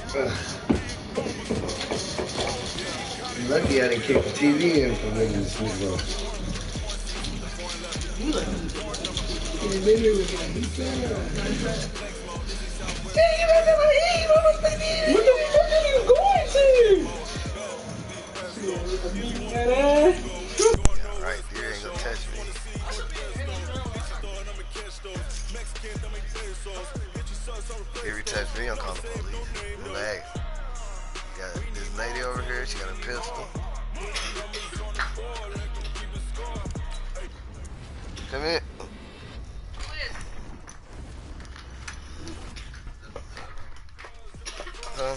Lucky I didn't kick the TV in for making this video. What the fuck are you going to? Alright, you ain't gonna touch me. If you touch me, I'm calling the police. Relax. Got this lady over here, she got a pistol. Come in. Huh?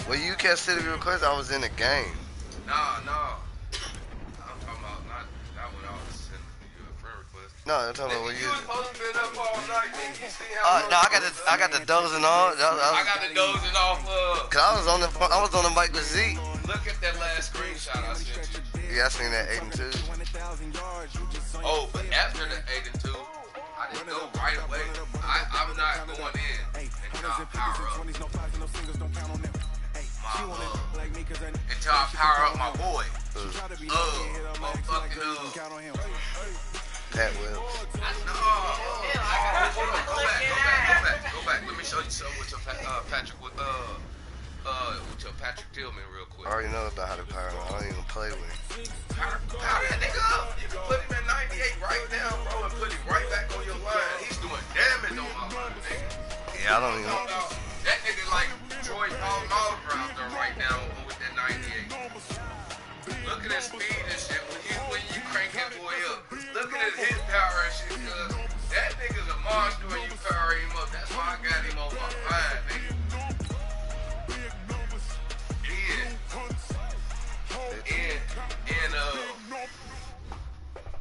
Well, you can't sit if you request. I was in the game. No. I'm talking about not what I was sending you a friend request. No, I'm talking about what you. You was supposed to been up all night. You see how? No, I got the dozing off. I got the dozing off. Cause I was on the mic with Z. Look at that last screenshot I sent you. Yeah, I seen that 8 and 2. Oh, but after the 8 and 2, I didn't go right away. I'm not going in until I power up. Until I power up my boy. Motherfucking Pat Will. I know. Go back. Let me show you something with your Patrick with your Patrick Tillman real quick. I already know about how to power him. I don't even play with him. Power that nigga up. You can put him at 98 right now, bro, and put him right back on your line. He's doing damage on my line, nigga. Yeah, I don't even know. That nigga like Troy Polamalu out there right now with that 98. Look at his speed and shit. When you crank that boy up, look at his power and shit. Cause that nigga's a monster when you power him up. That's why I got him on my line, nigga.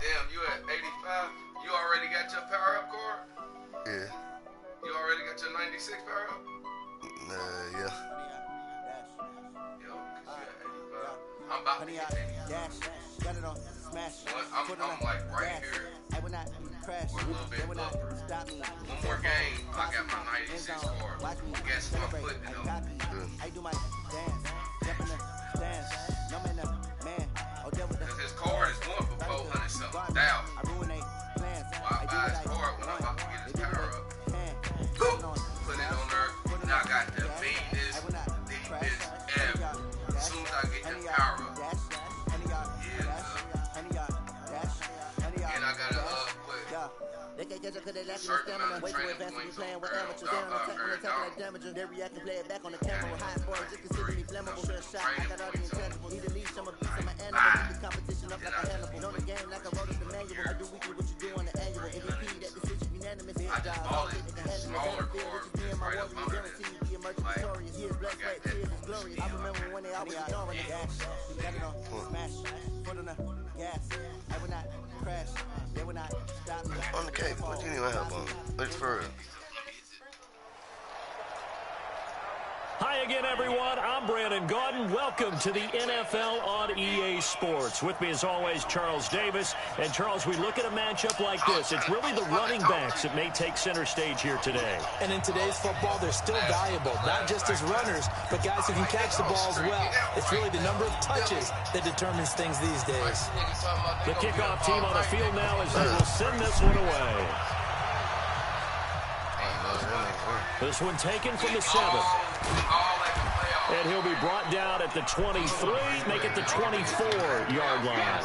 Damn, you at 85? You already got your power up card? Yeah. You already got your 96 power up? Yeah. Yo, cause you at 85. I'm about to get 85. I'm like right here. Or a little bit upper. One more game, I got my 96 card. Guess what I'm putting it on? Cause his card is going for 400 something thousand. Why I buy his card when I'm about to get his power up? Boom! Put it on there. Now I got the meanest defense ever. As soon as I get the power up. And I gotta put a certain amount of training points on they react and play it back on the camera. High for it, just consider me flammable. Shot, I got all the intangibles. Need to leave some of my animals. The competition up like a Hannibal. Know the game like I wrote the manual. I do weekly what you do on the annual. MVP, that decision unanimous. I just bought it. Smaller car, just right up under it. Like, years blessed, right, tears is glorious. I remember when they always ignoring the gas. We got it on, smash, foot on the gas. I would not crash. They would not stop me. On the cake, what do you need my help on? It's for real. Hi again, everyone. I'm Brandon Gaudin. Welcome to the NFL on EA Sports. With me, as always, Charles Davis. And, Charles, we look at a matchup like this. It's really the running backs that may take center stage here today. And in today's football, they're still valuable, not just as runners, but guys who can catch the ball as well. It's really the number of touches that determines things these days. The kickoff team on the field now as they will send this one away. This one taken from the 7. And he'll be brought down at the 23, make it the 24-yard line.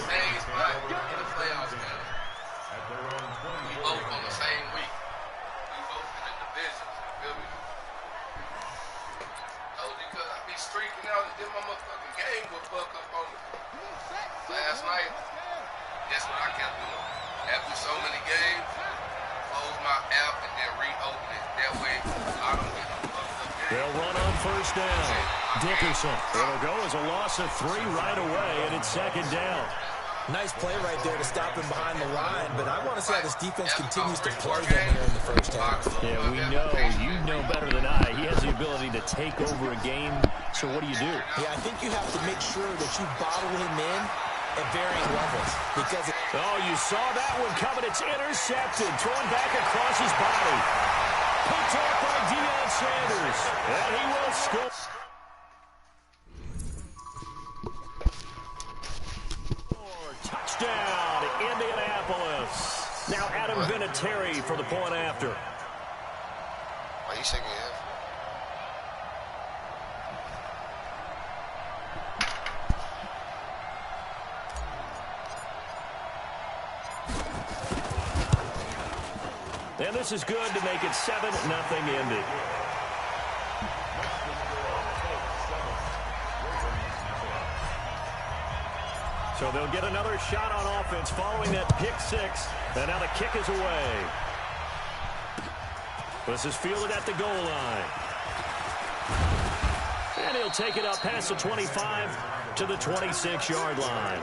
Last night, guess what I kept doing? After so many games, close my app and then reopen it. That way, I don't get no fucked up game. They'll run on first down. Dickerson. It'll go as a loss of 3 right away, and it's second down. Nice play right there to stop him behind the line, but I want to see how this defense continues to play them here in the first half. Yeah, we know. You know better than I. He has the ability to take over a game. So what do you do? Yeah, I think you have to make sure that you bottle him in at varying levels. Because oh, you saw that one coming. It's intercepted. Thrown back across his body. Picked off by Deion Sanders. And he will score. Touchdown, Indianapolis. Now Adam Vinatieri for the point after. Why are you shaking your head? And this is good to make it 7-0 Indy. So they'll get another shot on offense following that pick six. And now the kick is away. This is fielded at the goal line. And he'll take it up past the 25 to the 26-yard line.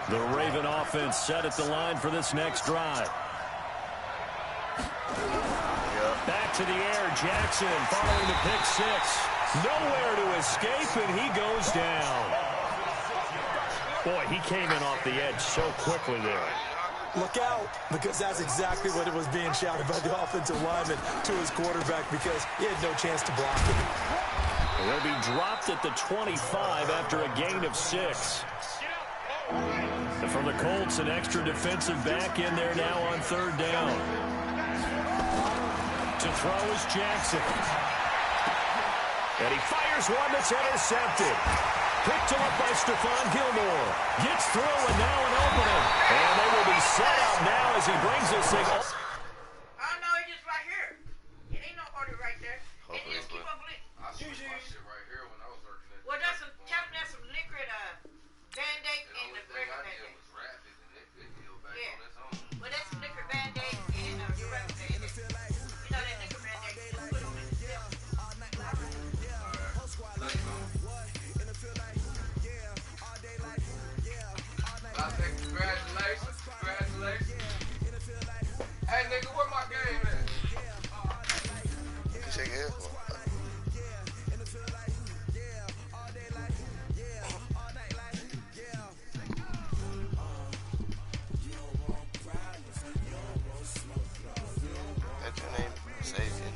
The Raven offense set at the line for this next drive. Back to the air, Jackson following the pick six. Nowhere to escape, and he goes down. Boy, he came in off the edge so quickly there. look out, because that's exactly what it was being shouted by the offensive lineman to his quarterback, because he had no chance to block it. They'll be dropped at the 25 after a gain of 6. And from the Colts, an extra defensive back in there now on third down. To throw is Jackson. And he fires one that's intercepted. Picked off by Stephon Gilmore. Gets through and now an opening. And they will be set up now as he brings this thing. Oh, no, it's just right here. It ain't nobody right there. And just keep on blinking. I switched my shit right here when I was working at. Well, that's some, tell them that's some liquid Band-Aid and the regular Band-Aid. Yeah. Well, that's some liquid Band-Aid and your regular Band-Aid. You know that liquid Band-Aid you just put on the lip. I say congratulations, congratulations. Hey nigga, where my game at? You shake your head for? That's your name, Savior.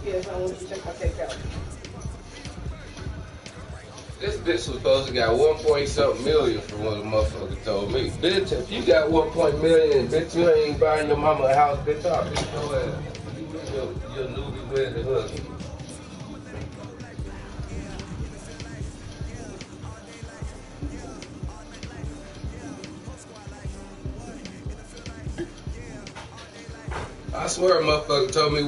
Yes, I want you to check my takeout. This bitch was supposed to got 1.something million from what the motherfucker told me. Bitch, if you got 1 million, bitch, you ain't buying your mama a house, bitch, I'll bitch your ass. You're newlywed husband. I swear a motherfucker told me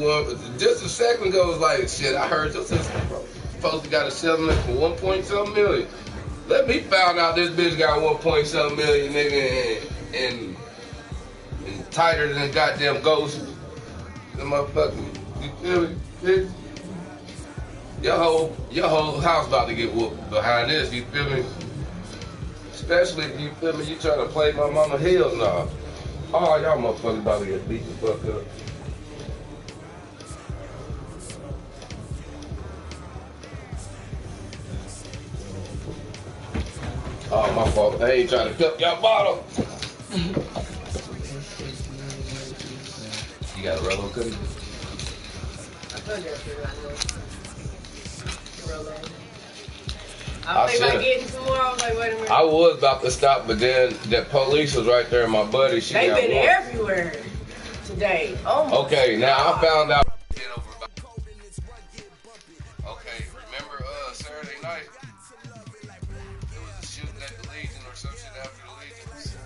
just a second ago, was like, shit, I heard your sister, bro. Supposed to got a settlement for 1.something million. Let me find out this bitch got 1.something million, nigga, and tighter than a goddamn ghost. The motherfucker, you feel me, bitch? Your whole house about to get whooped behind this, you feel me? Especially if you feel me, you trying to play my mama, hell no. Oh, y'all motherfuckers about to get beat the fuck up. Oh, my fault. I ain't trying to cup y'all bottle. You got a Rolo cookie? I told you I should have Rolo. I I was thinking about getting some more. I was like, wait a minute. I was about to stop, but then that police was right there, and my buddy, she They've got been one. everywhere today. Oh my Okay, now God. I found out. Okay, remember Saturday night? There was a shooting at the Legion or some shit after the Legion.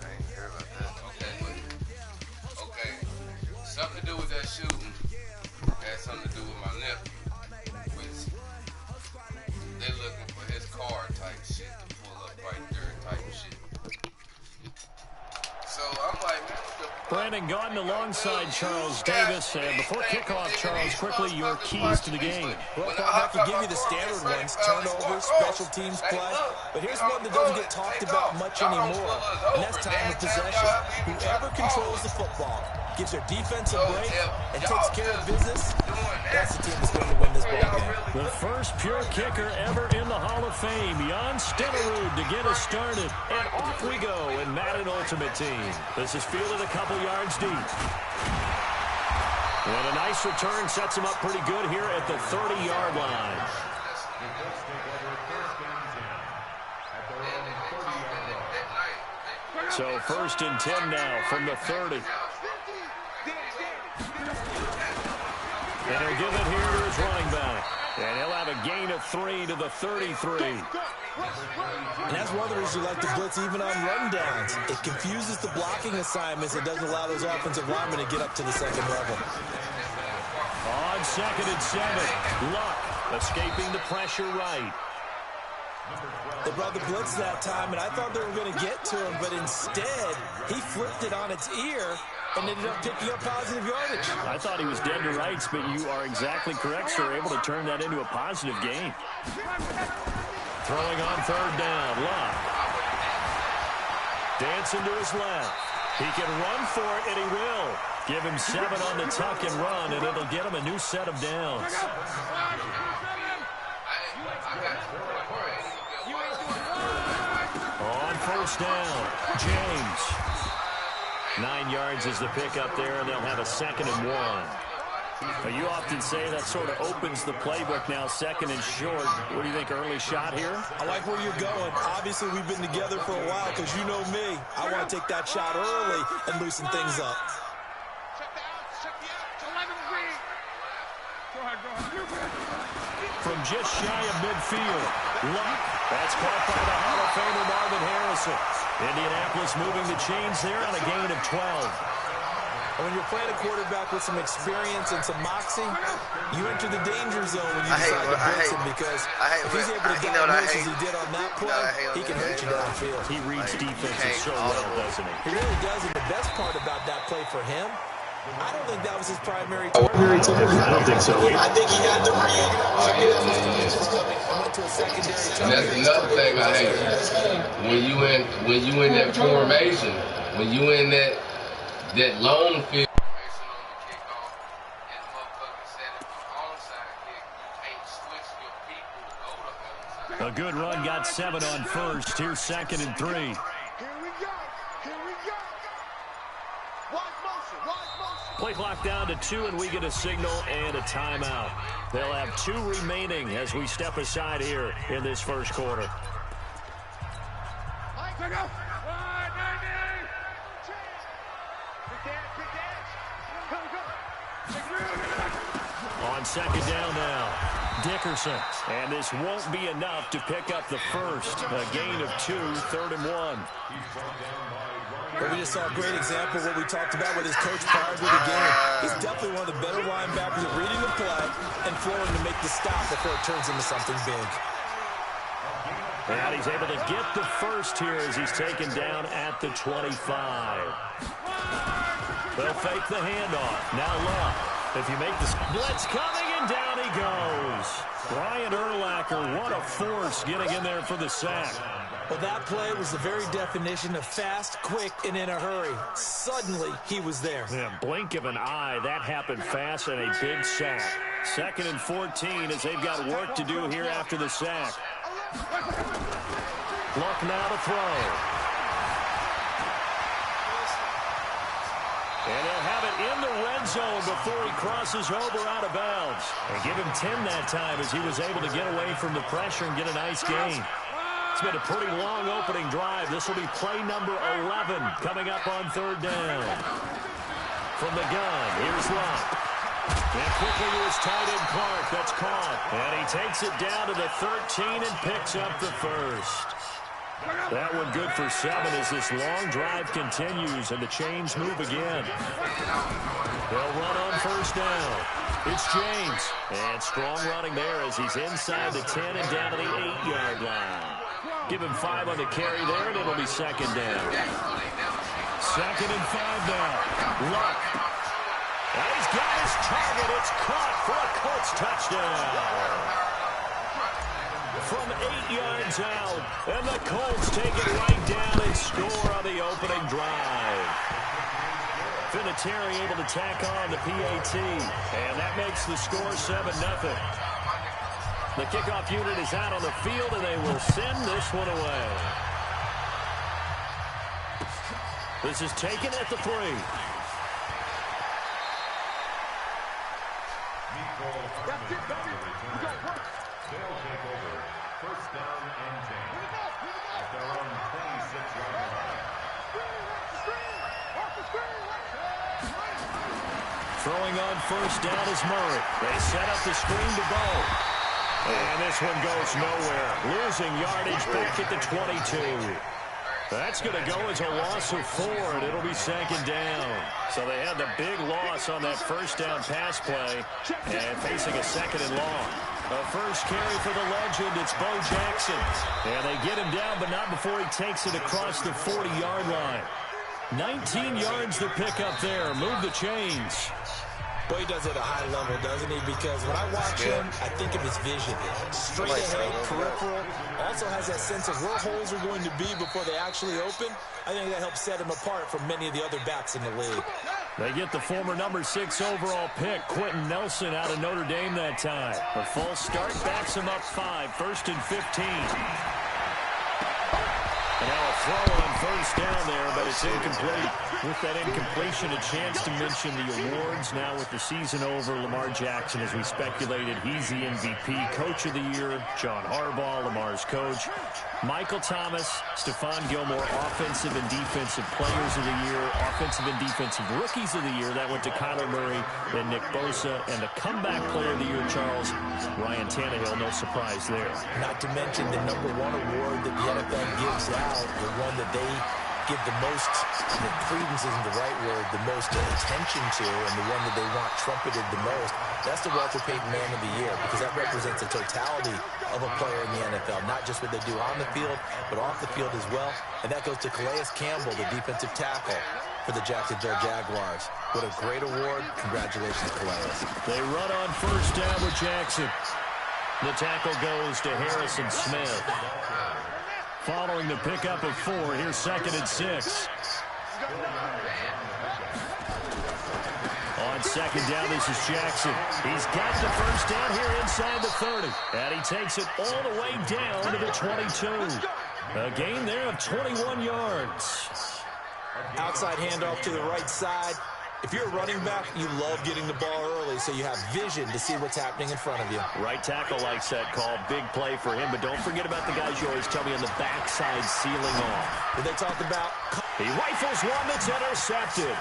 Brandon Gaudin alongside Charles Davis. And before kickoff, Charles, quickly, your keys to the game. Well, I could give you the standard ones, turnovers, special teams play. But here's one that doesn't get talked about much anymore, and that's time of possession. Whoever controls the football, gives their defense a break, and takes care of business, that's the team that's going to win this ball game. The first pure kicker ever in the Hall of Fame, Jan Stenerud, to get us started. And off we go in Madden Ultimate Team. This is fielded a couple yards deep. And a nice return sets him up pretty good here at the 30-yard line. So 1st and 10 now from the 30. And he'll give it here to his running back. And he'll have a gain of 3 to the 33. And that's one of the reasons you like to blitz even on rundowns. It confuses the blocking assignments. It doesn't allow those offensive linemen to get up to the second level. On 2nd and 7, Luck escaping the pressure right. They brought the blitz that time, and I thought they were going to get to him, but instead, he flipped it on its ear and ended up picking up positive yardage. I thought he was dead to rights, but you are exactly correct, sir. Able to turn that into a positive gain. Throwing on 3rd down, Luck. Dancing to his left. He can run for it, and he will. Give him 7 on the tuck and run, and it'll get him a new set of downs. On 1st down, James. 9 yards is the pickup there, and they'll have a 2nd and 1. But you often say that sort of opens the playbook now, 2nd and short. What do you think, early shot here? I like where you're going. Obviously, we've been together for a while because you know me. I want to take that shot early and loosen things up. From just shy of midfield, Luck. That's caught by the Hall of Famer Marvin Harrison. Indianapolis moving the chains there on a gain of 12. And when you're playing a quarterback with some experience and some moxie, you enter the danger zone when you decide to blitz him because if he's able to diagnose as he did on that play, he can hurt you downfield. He reads defenses so well, doesn't he? He really does, and the best part about that play for him, I don't think that was his primary target. I don't think so. I think he had the read. Went to a secondary. That's another thing I hate. When you in that formation, when you in that lone field. A good run, got 7 on 1st. Here's 2nd and 3. Here we go. Here we go. Watch motion. Watch motion. Play clock down to 2, and we get a signal and a timeout. They'll have 2 remaining as we step aside here in this first quarter. On 2nd down now, Dickerson. And this won't be enough to pick up the first. A gain of 2, 3rd and 1. But we just saw a great example of what we talked about with his coach prior to the game. He's definitely one of the better linebackers at reading the play and flowing to make the stop before it turns into something big. And he's able to get the first here as he's taken down at the 25. They'll fake the handoff. Now Luck. If you make this blitz coming, and down he goes. Brian Urlacher, what a force getting in there for the sack. Well, that play was the very definition of fast, quick, and in a hurry. Suddenly, he was there. Yeah, blink of an eye, that happened fast and a big sack. 2nd and 14 as they've got work to do here after the sack. Luck now to throw. And they'll have it in the red zone before he crosses over out of bounds. They give him 10 that time as he was able to get away from the pressure and get a nice gain. It's been a pretty long opening drive. This will be play number 11 coming up on 3rd down. From the gun, here's Luck. And quickly to his tight end Clark. That's caught. And he takes it down to the 13 and picks up the first. That one good for 7 as this long drive continues and the chains move again. They'll run on 1st down. It's James. And strong running there as he's inside the 10 and down to the 8-yard line. Give him 5 on the carry there, and it'll be 2nd down. 2nd and 5 now. Luck. And he's got his target. It's caught for a Colts touchdown. From 8 yards out, and the Colts take it right down and score on the opening drive. Vinatieri able to tack on the PAT, and that makes the score 7-0. The kickoff unit is out on the field, and they will send this one away. This is taken at the 3. They'll take over. First down and 10. At their own 26-yard line. Throwing on first down is Murray. They set up the screen to go. And this one goes nowhere. Losing yardage back at the 22. That's going to go as a loss of 4, and it'll be 2nd down. So they had the big loss on that first down pass play, and facing a 2nd and long. A first carry for the legend, it's Bo Jackson. And they get him down, but not before he takes it across the 40-yard line. 19 yards to pick up there. Move the chains. Boy, he does it at a high level, doesn't he? Because when I watch him, I think of his vision. Straight ahead, peripheral. Also has that sense of where holes are going to be before they actually open. I think that helps set him apart from many of the other backs in the league. They get the former number 6 overall pick, Quentin Nelson, out of Notre Dame that time. A false start backs him up 5, 1st and 15. And now a throw on first down there, but it's incomplete. With that incompletion, a chance to mention the awards. Now with the season over, Lamar Jackson, as we speculated, he's the MVP. Coach of the Year, John Harbaugh, Lamar's coach. Michael Thomas, Stephon Gilmore, Offensive and Defensive Players of the Year, Offensive and Defensive Rookies of the Year. That went to Kyler Murray and Nick Bosa. And the Comeback Player of the Year, Charles, Ryan Tannehill, no surprise there. Not to mention the #1 award that the NFL gives out, the one that they give the most, credence isn't the right word, the most attention to, and the one that they want trumpeted the most. That's the Walter Payton Man of the Year, because that represents the totality of a player in the NFL, not just what they do on the field, but off the field as well. And that goes to Calais Campbell, the defensive tackle for the Jacksonville Jaguars. What a great award. Congratulations, Calais. They run on first down with Jackson. The tackle goes to Harrison Smith. Following the pickup of 4, here's 2nd and 6. On 2nd down, this is Jackson. He's got the first down here inside the 30. And he takes it all the way down to the 22. A gain there of 21 yards. Outside handoff to the right side. If you're a running back, you love getting the ball early so you have vision to see what's happening in front of you. Right tackle likes that call. Big play for him, but don't forget about the guys you always tell me on the backside sealing off. When they talk about... He rifles one that's intercepted.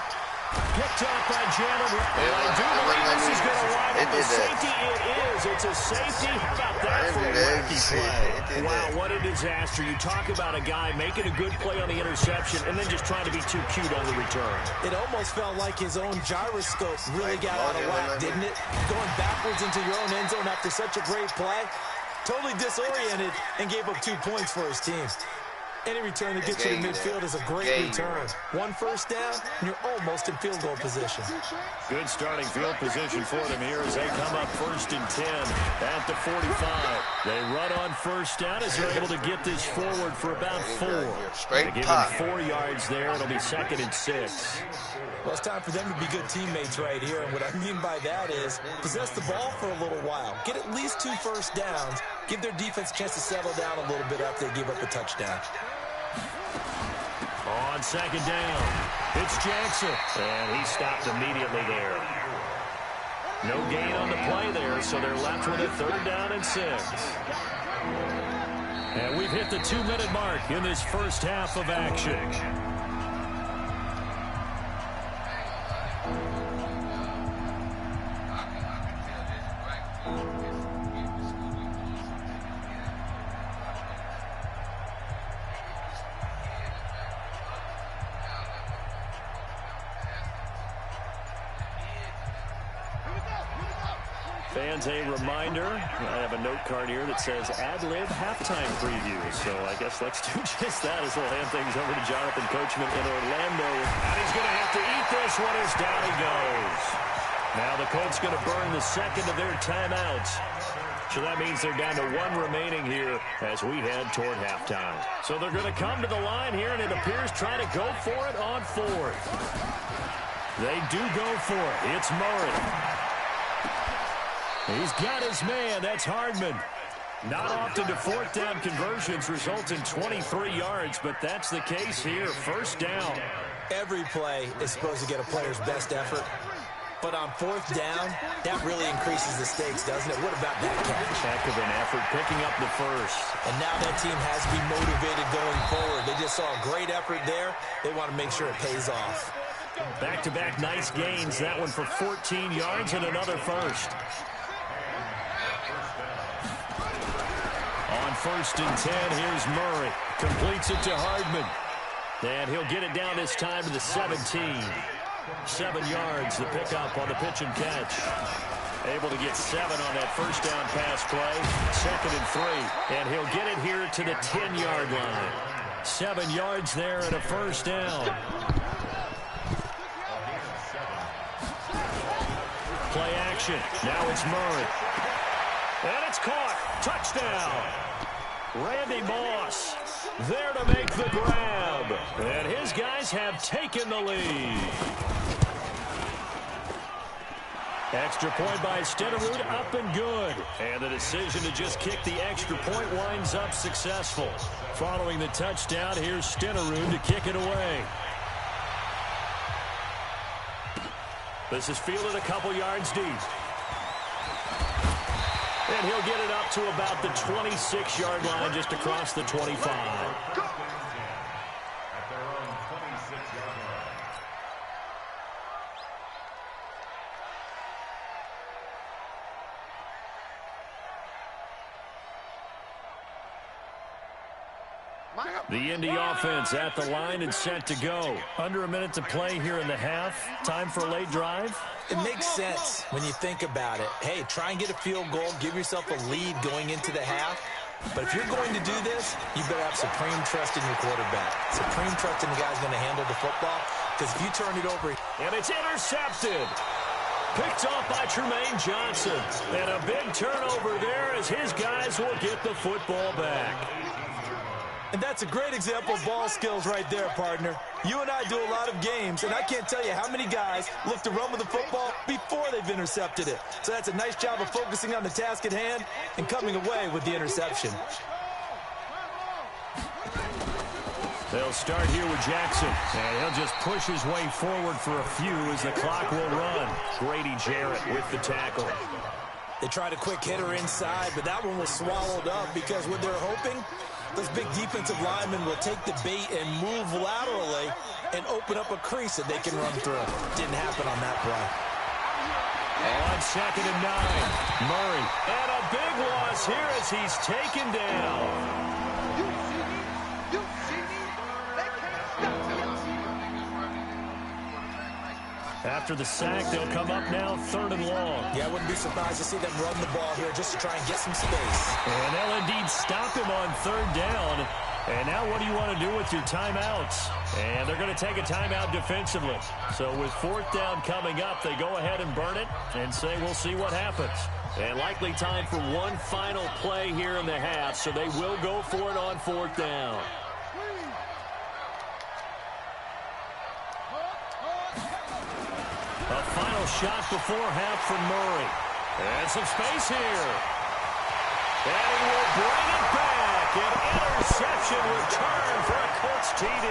Picked up by Jalen. I do believe this is going to line up a safety. It is. It's a safety. How about that for a wacky play? Wow, what a disaster. You talk about a guy making a good play on the interception and then just trying to be too cute on the return. It almost felt like his own gyroscope really got out of whack, didn't it? Going backwards into your own end zone after such a great play. Totally disoriented and gave up 2 points for his team. Any return that gets you to midfield is a great return. 1 first down, and you're almost in field goal position. Good starting field position for them here as they come up 1st and 10 at the 45. They run on first down as they're able to get this forward for about 4. They give him 4 yards there. It'll be 2nd and 6. Well, it's time for them to be good teammates right here. And what I mean by that is possess the ball for a little while. Get at least 2 first downs. Give their defense a chance to settle down a little bit after they give up a touchdown. On 2nd down, it's Jackson. And he stopped immediately there. No gain on the play there, so they're left with a 3rd down and 6. And we've hit the 2-minute mark in this first half of action. Fans, a reminder, I have a note card here that says ad-lib halftime preview. So I guess let's do just that as we'll hand things over to Jonathan Coachman in Orlando. And he's going to have to eat this one as down he goes. Now the Colts going to burn the second of their timeouts. So that means they're down to one remaining here as we head toward halftime. So they're going to come to the line here, and it appears trying to go for it on fourth. They do go for it. It's Murray. He's got his man. That's Hardman. Not often do fourth down conversions result in 23 yards, but that's the case here. First down. Every play is supposed to get a player's best effort. But on fourth down, that really increases the stakes, doesn't it? What about that catch? Heck of an effort picking up the first. And now that team has to be motivated going forward. They just saw a great effort there. They want to make sure it pays off. Back-to-back nice gains. That one for 14 yards and another first. On 1st and 10, here's Murray. Completes it to Hardman. And he'll get it down this time to the 17. 7 yards, the pickup on the pitch and catch. Able to get 7 on that first down pass play. 2nd and 3. And he'll get it here to the 10-yard line. 7 yards there and a first down. Play action. Now it's Murray. And it's caught. Touchdown. Randy Moss there to make the grab. And his guys have taken the lead. Extra point by Stenerud, up and good. And the decision to just kick the extra point winds up successful. Following the touchdown, here's Stenerud to kick it away. This is fielded a couple yards deep. And he'll get it up to about the 26-yard line, just across the 25. At their own 26-yard line. The Indy offense at the line and set to go. Under a minute to play here in the half. Time for a late drive. It makes sense when you think about it. Hey, try and get a field goal. Give yourself a lead going into the half. But if you're going to do this, you better have supreme trust in your quarterback. Supreme trust in the guy's going to handle the football. Because if you turn it over... And it's intercepted. Picked off by Tremaine Johnson. And a big turnover there as his guys will get the football back. And that's a great example of ball skills right there, partner. You and I do a lot of games, and I can't tell you how many guys look to run with the football before they've intercepted it. So that's a nice job of focusing on the task at hand and coming away with the interception. They'll start here with Jackson, and he'll just push his way forward for a few as the clock will run. Grady Jarrett with the tackle. They tried a quick hitter inside, but that one was swallowed up because what they're hoping, those big defensive linemen will take the bait and move laterally and open up a crease that they can run through. Didn't happen on that play. On 2nd and 9, Murray. And a big loss here as he's taken down. After the sack, they'll come up now 3rd and long. Yeah, I wouldn't be surprised to see them run the ball here just to try and get some space. And they'll indeed stop him on 3rd down. And now what do you want to do with your timeouts? And they're going to take a timeout defensively. So with 4th down coming up, they go ahead and burn it and say we'll see what happens. And likely time for one final play here in the half, so they will go for it on 4th down. A final shot before half from Murray. And some space here. And he will bring it back. An interception return for a Colts TD.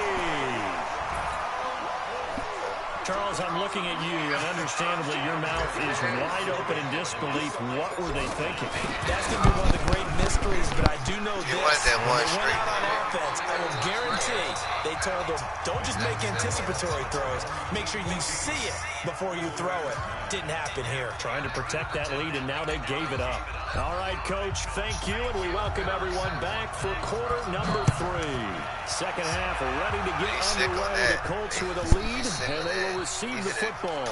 Charles, I'm looking at you, and understandably your mouth is wide open in disbelief. What were they thinking? That's going to be one of the great mysteries, but I do know this. When they went out on offense, I will guarantee they told them, don't just make anticipatory throws. Make sure you see it before you throw it. Didn't happen here. Trying to protect that lead, and now they gave it up. All right, Coach, thank you, and we welcome everyone back for quarter number 3. Second half ready to get underway. The Colts with a lead, and they will receive the football.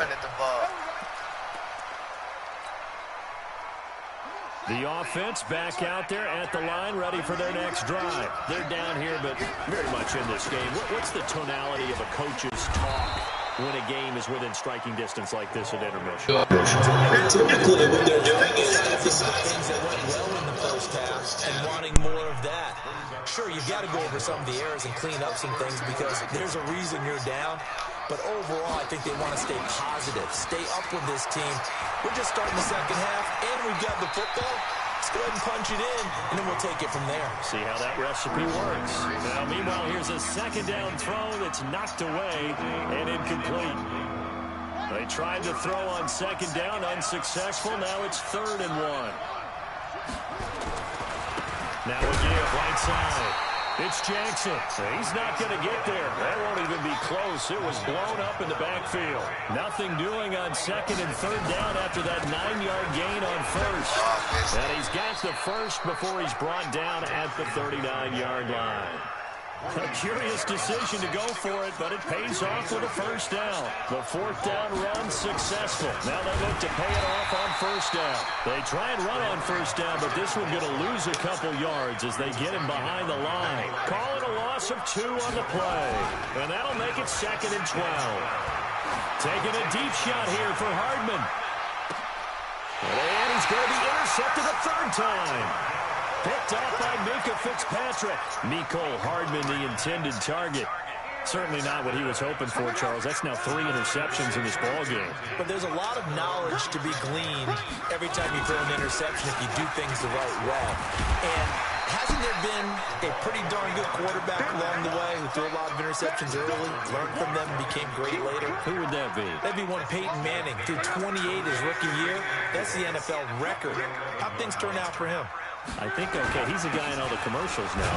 The offense back out there at the line, ready for their next drive. They're down here, but very much in this game. What's the tonality of a coach's talk when a game is within striking distance like this at intermission? Typically, what they're doing is emphasizing things that went well in the first half and wanting more of that. Sure, you've got to go over some of the errors and clean up some things because there's a reason you're down. But overall, I think they want to stay positive, stay up with this team. We're just starting the second half, and we've got the football. Let's go ahead and punch it in, and then we'll take it from there. See how that recipe works. Now, meanwhile, here's a second down throw that's knocked away and incomplete. They tried to throw on second down, unsuccessful. Now it's 3rd and 1. Now again, right side. It's Jackson. He's not going to get there. That won't even be close. It was blown up in the backfield. Nothing doing on 2nd and 3rd down after that 9-yard gain on 1st. And he's got the first before he's brought down at the 39-yard line. A curious decision to go for it, but it pays off with a first down. The 4th down run successful. Now they look to pay it off on 1st down. They try and run on 1st down, but this one going to lose a couple yards as they get him behind the line. Call it a loss of 2 on the play. And that'll make it 2nd and 12. Taking a deep shot here for Hardman. And he's going to be intercepted a 3rd time. Picked off by Mika Fitzpatrick. Mecole Hardman, the intended target. Certainly not what he was hoping for, Charles. That's now 3 interceptions in this ballgame. But there's a lot of knowledge to be gleaned every time you throw an interception if you do things the right way. And hasn't there been a pretty darn good quarterback along the way who threw a lot of interceptions early, learned from them, and became great later? Who would that be? That'd be one Peyton Manning. Threw 28 his rookie year. That's the NFL record. How'd things turn out for him? I think okay. He's a guy in all the commercials now.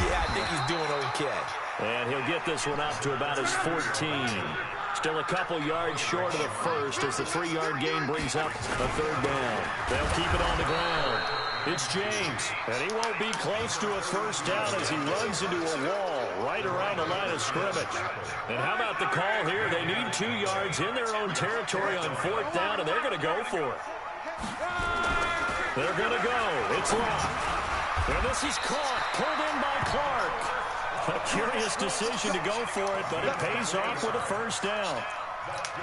Yeah, I think he's doing okay. And he'll get this one up to about his 14. Still a couple yards short of the first as the 3-yard gain brings up a 3rd down. They'll keep it on the ground. It's James, and he won't be close to a first down as he runs into a wall right around the line of scrimmage. And how about the call here? They need 2 yards in their own territory on 4th down, and they're going to go for it. They're going to go. It's locked. And this is caught. Pulled in by Clark. A curious decision to go for it, but it pays off with a first down.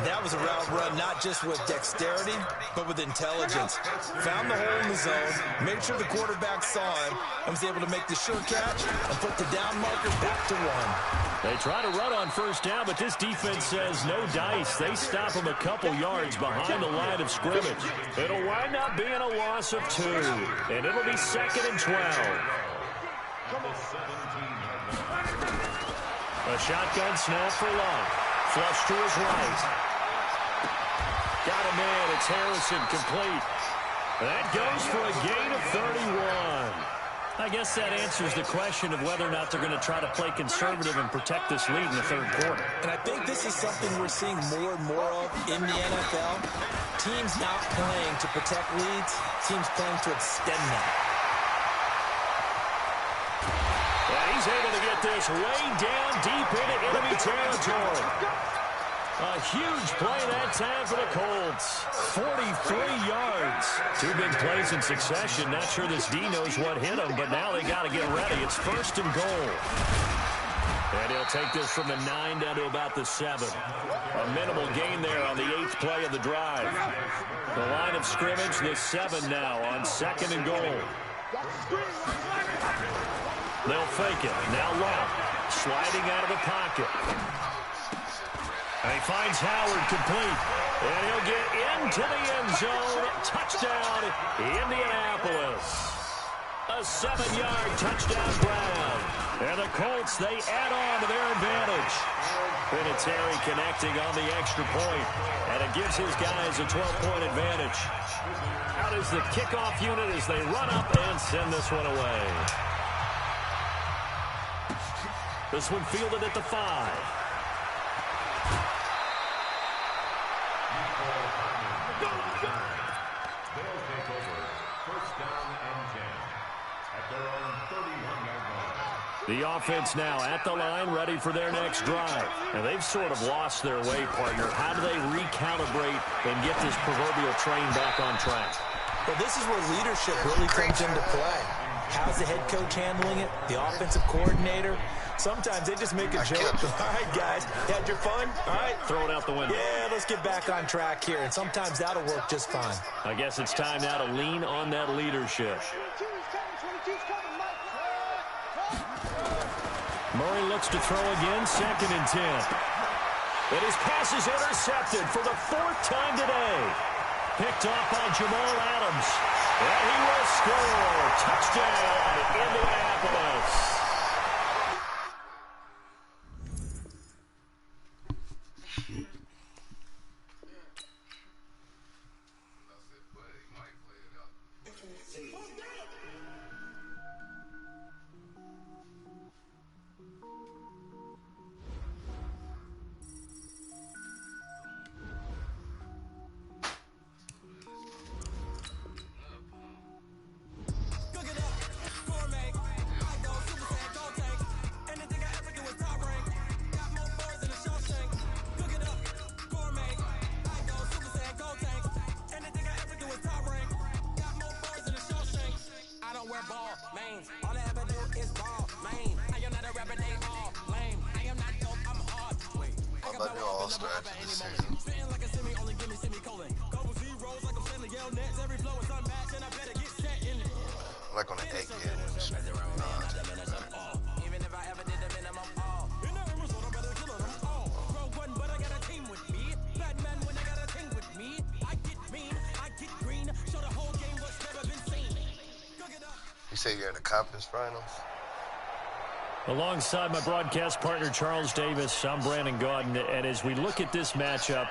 That was a route run not just with dexterity, but with intelligence. Found the hole in the zone, made sure the quarterback saw him, and was able to make the sure catch and put the down marker back to 1. They try to run on first down, but this defense says no dice. They stop him a couple yards behind the line of scrimmage. It'll wind up being a loss of 2, and it'll be 2nd and 12. A shotgun snap for Love. Flush to his right. Got him in. It's Harrison complete. That goes for a gain of 31. I guess that answers the question of whether or not they're going to try to play conservative and protect this lead in the 3rd quarter. And I think this is something we're seeing more and more of in the NFL. Teams not playing to protect leads, teams playing to extend them. And he's able to get this way down deep into enemy territory. A huge play that time for the Colts. 43 yards. 2 big plays in succession. Not sure this D knows what hit him, but now they got to get ready. It's 1st and goal. And he'll take this from the 9 down to about the 7. A minimal gain there on the 8th play of the drive. The line of scrimmage, the 7 now on 2nd and goal. They'll fake it. Now Love sliding out of the pocket. And he finds Howard complete. And he'll get into the end zone. Touchdown, Indianapolis. A 7-yard touchdown grab. And the Colts, they add on to their advantage. Vinatieri connecting on the extra point. And it gives his guys a 12-point advantage. Out is the kickoff unit as they run up and send this one away. This one fielded at the 5. The offense now at the line, ready for their next drive. And they've sort of lost their way, partner. How do they recalibrate and get this proverbial train back on track? Well, this is where leadership really comes into play. How's the head coach handling it? The offensive coordinator? Sometimes they just make a joke. All right, guys, you had your fun? All right. Throw it out the window. Yeah, let's get back on track here, and sometimes that'll work just fine. I guess it's time now to lean on that leadership. Murray looks to throw again, 2nd and 10. And his pass is intercepted for the 4th time today. Picked off by Jamal Adams. And he will score. Touchdown, Indianapolis. Like on an 8 game. You say you're in the conference finals? Alongside my broadcast partner, Charles Davis, I'm Brandon Gaudin, and as we look at this matchup,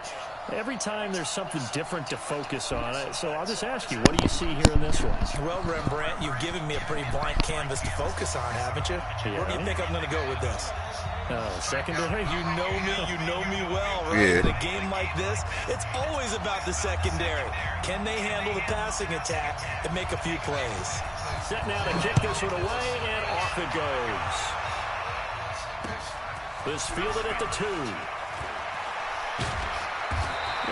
every time there's something different to focus on. So I'll just ask you, what do you see here in this one? Well, Rembrandt, you've given me a pretty blank canvas to focus on, haven't you? Yeah. Where do you think I'm going to go with this? Secondary? You know me well, right? Yeah. In a game like this, it's always about the secondary. Can they handle the passing attack and make a few plays? Set now to kick this one away, and off it goes. This fielded at the 2.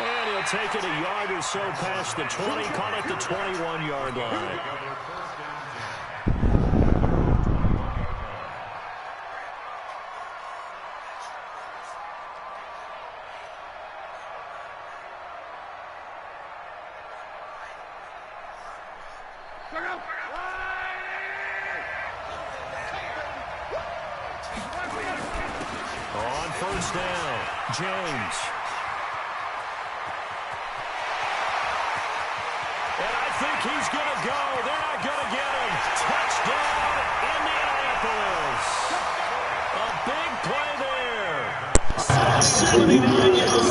And he'll take it a yard or so past the 20, call it the 21-yard line. On first down, James. And I think he's going to go. They're not going to get him. Touchdown, Indianapolis. A big play there. 79 yards.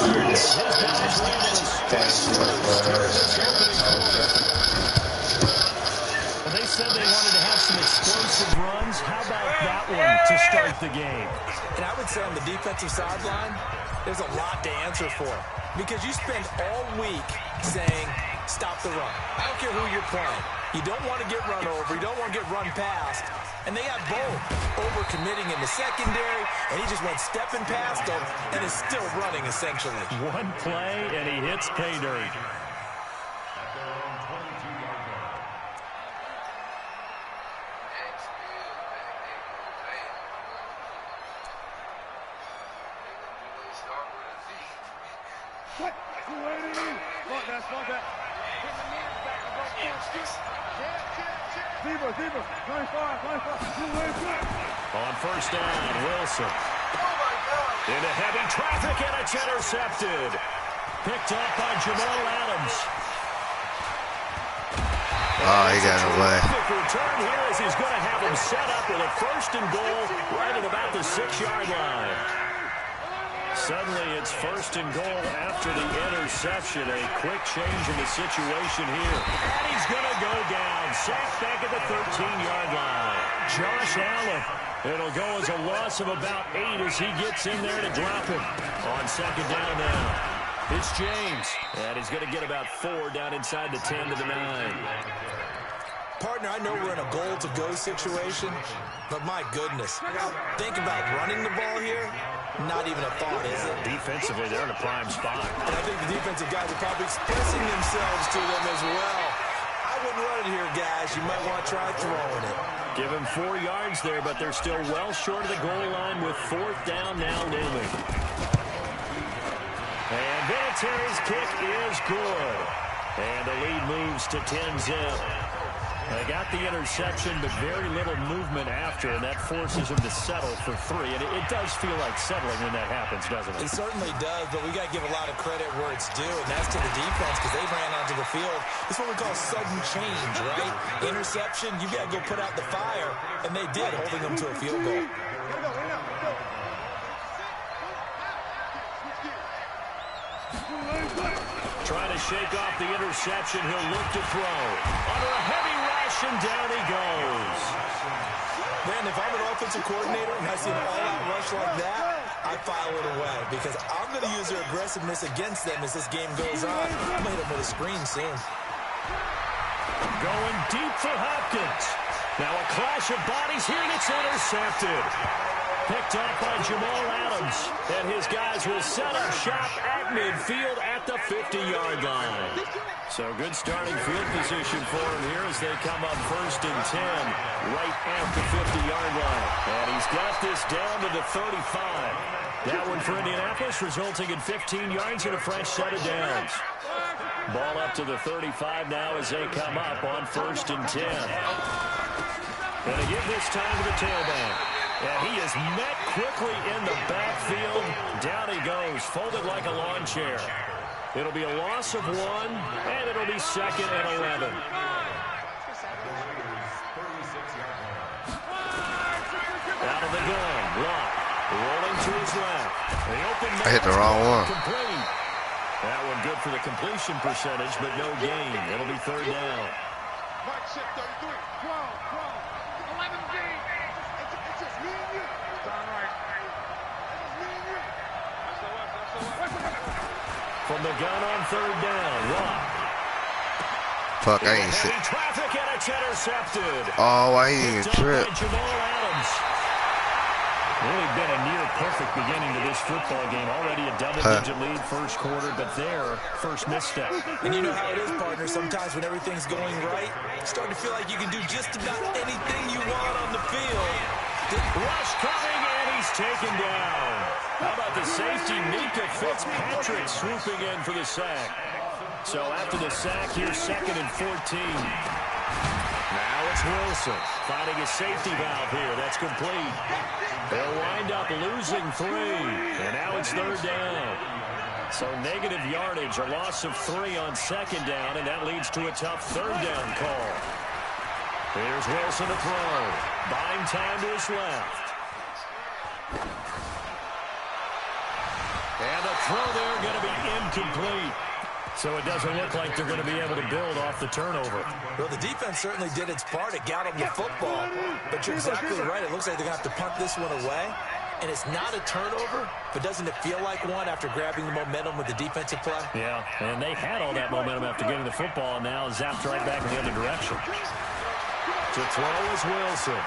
They said they wanted to have some explosive runs. How about that one to start the game? And I would say on the defensive sideline, there's a lot to answer for. Because you spend all week saying, stop the run. I don't care who you're playing. You don't want to get run over. You don't want to get run past. And they got both over-committing in the secondary, and he just went stepping past them and is still running, essentially. One play, and he hits pay dirt. On first down, Wilson. Into heavy traffic, and it's intercepted. Picked up by Jamal Adams. Oh, he got away. Return here as he's going to have him set up with a 1st and goal right at about the 6-yard line. Suddenly, it's 1st and goal after the interception. A quick change in the situation here. And he's going to go down. Sacked back at the 13-yard line. Josh Allen. It'll go as a loss of about 8 as he gets in there to drop him. On 2nd down now. It's James. And he's going to get about 4 down inside the 10 to the 9. Partner, I know we're in a goal-to-go situation, but my goodness. Think about running the ball here. Not even a thought, is it? Defensively, they're in a prime spot. And I think the defensive guys are probably expressing themselves to them as well. I wouldn't run it here, guys. You might want to try throwing it. Give him 4 yards there, but they're still well short of the goal line with 4th down now looming. And Vinatieri's kick is good. And the lead moves to 10-zip. They got the interception, but very little movement after, and that forces them to settle for 3. And it does feel like settling when that happens, doesn't it? It certainly does, but we got to give a lot of credit where it's due, and that's to the defense because they ran onto the field. It's what we call sudden change, right? Interception, you got to go put out the fire, and they did, holding them to a field goal. Trying to shake off the interception. He'll look to throw. Under a heavy rush, and down he goes. Man, if I'm an offensive coordinator and I see an all-out rush like that, I file it away because I'm going to use their aggressiveness against them as this game goes on. I'm going to hit them with a screen soon. Going deep for Hopkins. Now a clash of bodies here, and it's intercepted. Picked off by Jamal Adams. And his guys will set up shop at midfield at the 50-yard line. So good starting field position for him here as they come up 1st and 10 right at the 50-yard line. And he's got this down to the 35. That one for Indianapolis, resulting in 15 yards and a fresh set of downs. Ball up to the 35 now as they come up on 1st and 10. And they give this time to the tailback. And he is met quickly in the backfield. Down he goes, folded like a lawn chair. It'll be a loss of 1, and it'll be 2nd and 11. Out of the gun, Locke, rolling to his left. I hit the wrong one. Complete. That one good for the completion percentage, but no gain. It'll be 3rd down. Mark shift 33, 12, 11 games. It's just me and you. Darn right. It's just me and you. From the gun on 3rd down, Locke. Fuck, I ain't shit. Traffic, and it's intercepted. Oh, I ain't trip. Jamal Adams. Really been a near-perfect beginning to this football game. Already a double-digit lead first quarter, but their first misstep. And you know how it is, partner. Sometimes when everything's going right, you start to feel like you can do just about anything you want on the field. Rush coming, and he's taken down. How about the safety, Mika Fitzpatrick, swooping in for the sack. So after the sack, here's 2nd and 14. Now it's Wilson finding a safety valve here. That's complete. They'll wind up losing 3, and now it's 3rd down. So negative yardage, a loss of 3 on 2nd down, and that leads to a tough 3rd down call. Here's Wilson to throw. Buying time to his left. And the throw there going to be incomplete. So it doesn't look like they're going to be able to build off the turnover. Well, the defense certainly did its part. It got them the football. But you're exactly right. It looks like they're going to have to punt this one away. And it's not a turnover, but doesn't it feel like one after grabbing the momentum with the defensive play? Yeah, and they had all that momentum after getting the football, and now zapped right back in the other direction. To throw is Wilson.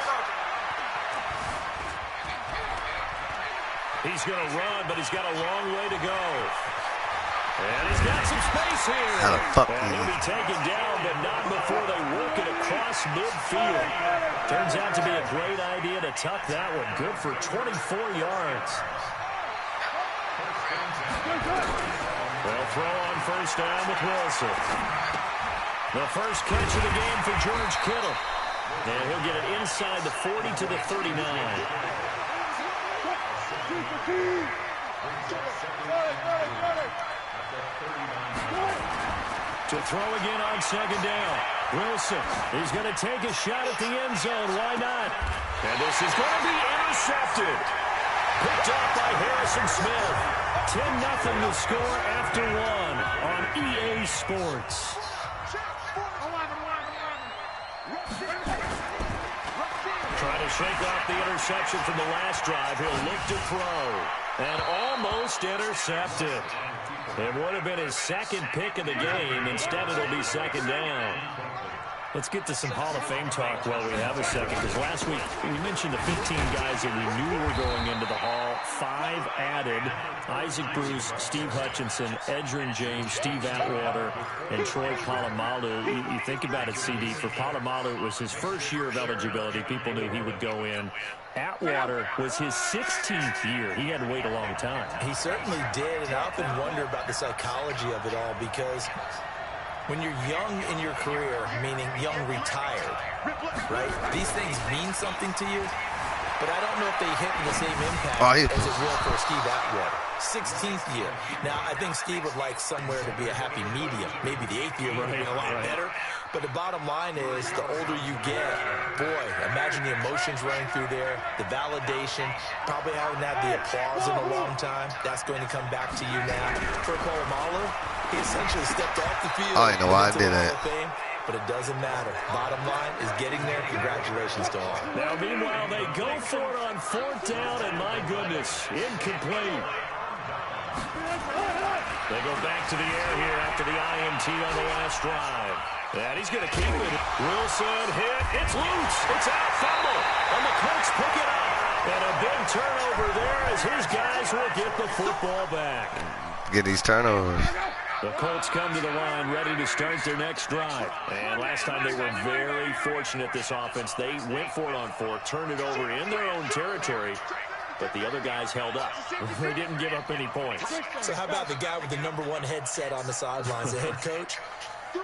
He's going to run, but he's got a long way to go. And he's got some space here. How the fuck and he'll be taken down, but not before they work it across midfield. Turns out to be a great idea to tuck that one. Good for 24 yards. They'll throw on 1st down with Wilson. The first catch of the game for George Kittle. And he'll get it inside the 40 to the 39. To throw again on 2nd down. Wilson, he's going to take a shot at the end zone. Why not? And this is going to be intercepted. Picked off by Harrison Smith. 10-0 the score after 1 on EA Sports. Trying to shake off the interception from the last drive. He'll look to throw. And almost intercepted. It would have been his 2nd pick of the game. Instead, it'll be 2nd down. Let's get to some Hall of Fame talk while we have a second, because last week we mentioned the 15 guys that we knew were going into the Hall. 5 added Isaac Bruce, Steve Hutchinson, Edgerrin James, Steve Atwater, and Troy Polamalu. You think about it, CD. For Polamalu, it was his first year of eligibility. People knew he would go in. Atwater was his 16th year. He had to wait a long time. He certainly did, and I often wonder about the psychology of it all, because when you're young in your career, meaning young retired, right, these things mean something to you, but I don't know if they hit the same impact as it will for Steve Atwater. 16th year. Now, I think Steve would like somewhere to be a happy medium. Maybe the 8th year would have been a lot better. But the bottom line is, the older you get, boy, imagine the emotions running through there, the validation, probably haven't had the applause in a long time. That's going to come back to you now. For Polamalu, he essentially stepped off the field. I don't know why I did that. But it doesn't matter. Bottom line is getting there. Congratulations to all. Now, meanwhile, they go for it on 4th down, and my goodness, incomplete. They go back to the air here after the INT on the last drive. And he's going to keep it. Wilson hit. It's loose. It's out. Fumble. And the Colts pick it up. And a big turnover there as his guys will get the football back. Get these turnovers. The Colts come to the line ready to start their next drive. And last time they were very fortunate, this offense. They went for it on 4, turned it over in their own territory, but the other guys held up. They didn't give up any points. So how about the guy with the #1 headset on the sidelines, the head coach?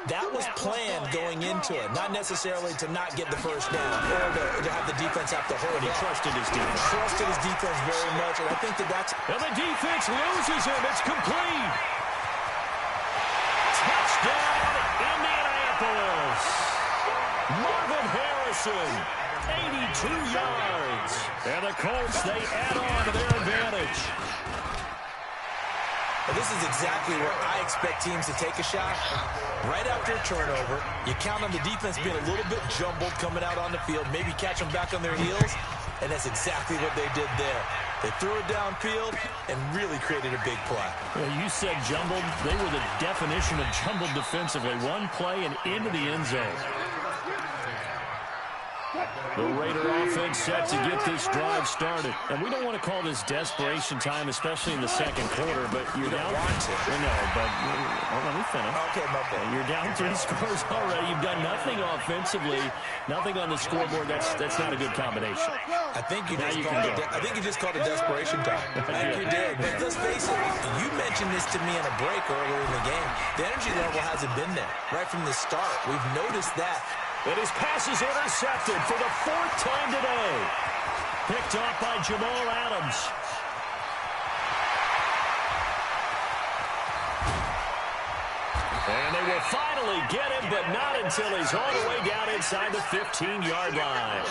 That was planned going into it, not necessarily to not get the first down or to have the defense have to hold. He trusted his defense. Trusted his defense very much, and I think that's... And the defense loses him. It's complete. Touchdown, Indianapolis. Marvin Harrison, 82 yards. And the Colts, they add on to their advantage. And this is exactly where I expect teams to take a shot. Right after a turnover, you count on the defense being a little bit jumbled coming out on the field, maybe catch them back on their heels, and that's exactly what they did there. They threw it downfield and really created a big play. Well, you said jumbled. They were the definition of jumbled defensively. One play and into the end zone. The Raider offense set to get this drive started. And we don't want to call this desperation time, especially in the second quarter, but you're down. No, but let me finish. Okay, my bad. You're down 3 scores already. You've done nothing offensively, nothing on the scoreboard. That's not a good combination. I think you just called it desperation time. I think you did. But let's face it, you mentioned this to me in a break earlier in the game. The energy level hasn't been there right from the start. We've noticed that. And his pass is intercepted for the 4th time today. Picked off by Jamal Adams. And they will finally get him, but not until he's all the way down inside the 15-yard line.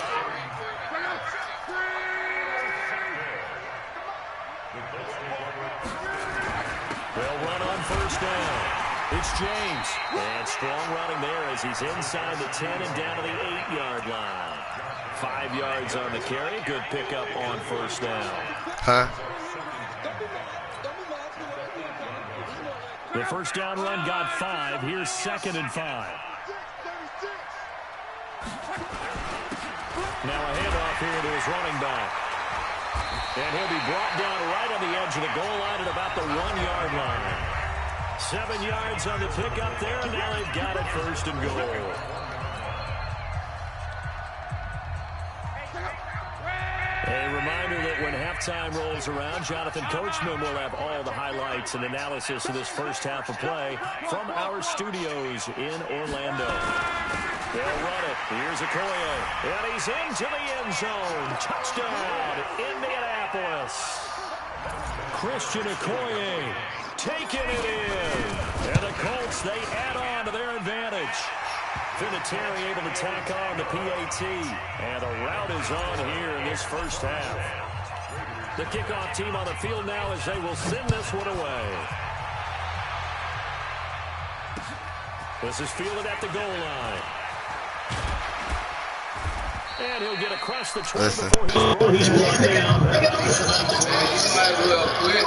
They'll run on 1st down. It's James. And strong running there as he's inside the 10 and down to the 8-yard line. 5 yards on the carry. Good pickup on 1st down. The 1st down run got 5. Here's 2nd and 5. Now a handoff here to his running back. And he'll be brought down right on the edge of the goal line at about the 1-yard line. 7 yards on the pickup there, and now they've got it 1st and goal. A reminder that when halftime rolls around, Jonathan Coachman will have all the highlights and analysis of this first half of play from our studios in Orlando. They'll run it. Here's Okoye, and he's into the end zone. Touchdown, Indianapolis. Christian Okoye taking it in. And the Colts, they add on to their advantage. Vinatieri able to tack on the PAT. And the route is on here in this first half. The kickoff team on the field now as they will send this one away. This is fielded at the goal line. And he'll get across the 20 before he's brought down. You might as well quit.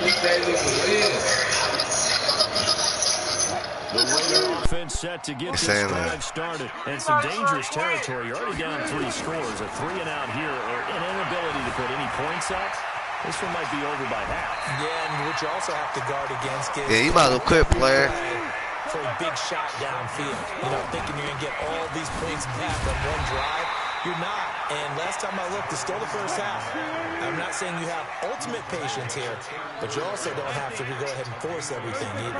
You can't even win. The Raider offense set to get this drive started. And some dangerous territory. You're already down 3 scores. A 3-and-out here, or an inability to put any points up. This one might be over by half. Yeah, and what you also have to guard against is... Yeah, you might as well quit, player. For a big shot downfield. You know, thinking you're going to get all these points back on one drive. You're not. And last time I looked, it's still the first half. I'm not saying you have ultimate patience here, but you also don't have to go ahead and force everything either.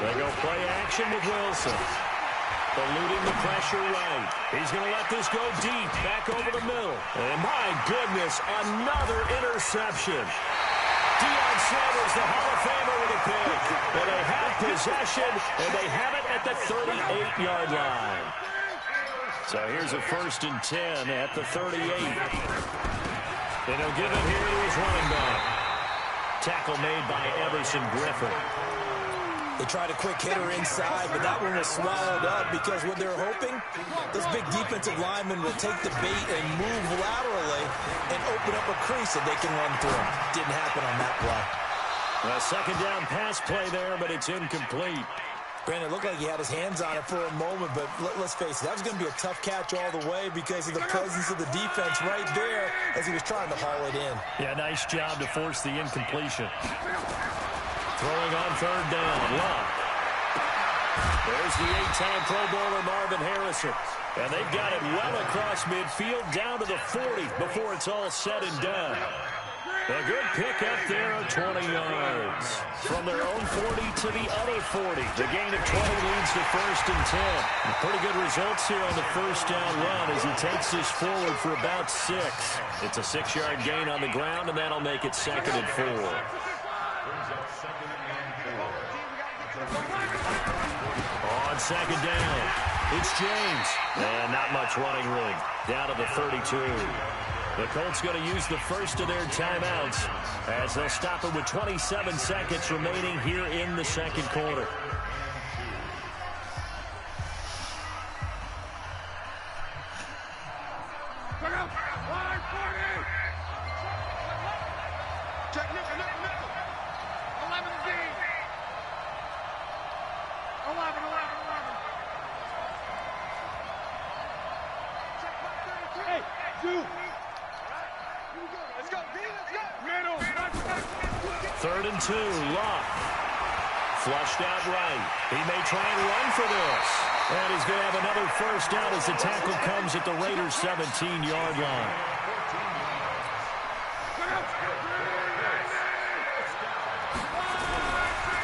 They go play action with Wilson. Eluding the pressure right. He's going to let this go deep, back over the middle. And my goodness, another interception. Deion Sanders, the Hall of Famer, with a pick. And they have possession, and they have it at the 38-yard line. So here's a 1st and 10 at the 38. And he'll give it here to his running back. Tackle made by Everson Griffin. They tried a quick hitter inside, but that one was swallowed up because what they're hoping, those big defensive linemen will take the bait and move laterally and open up a crease that they can run through. Didn't happen on that play. A 2nd down pass play there, but it's incomplete. Brandon, it looked like he had his hands on it for a moment, but let's face it, that was going to be a tough catch all the way because of the presence of the defense right there as he was trying to haul it in. Yeah, nice job to force the incompletion. Throwing on 3rd down, Love. There's the 8-time Pro Bowler Marvin Harrison. And they've got it well across midfield down to the 40 before it's all said and done. A good pick up there of 20 yards. From their own 40 to the other 40. The gain of 20 leads to 1st and 10. Pretty good results here on the 1st down run as he takes this forward for about 6. It's a 6-yard gain on the ground, and that'll make it 2nd and 4. On 2nd down, it's James. And not much running room. Down to the 32. The Colts going to use the first of their timeouts as they'll stop it with 27 seconds remaining here in the 2nd quarter. Third and 2, Locke. Flushed out right. He may try and run for this. And he's going to have another 1st down as the tackle comes at the Raiders' 17-yard line.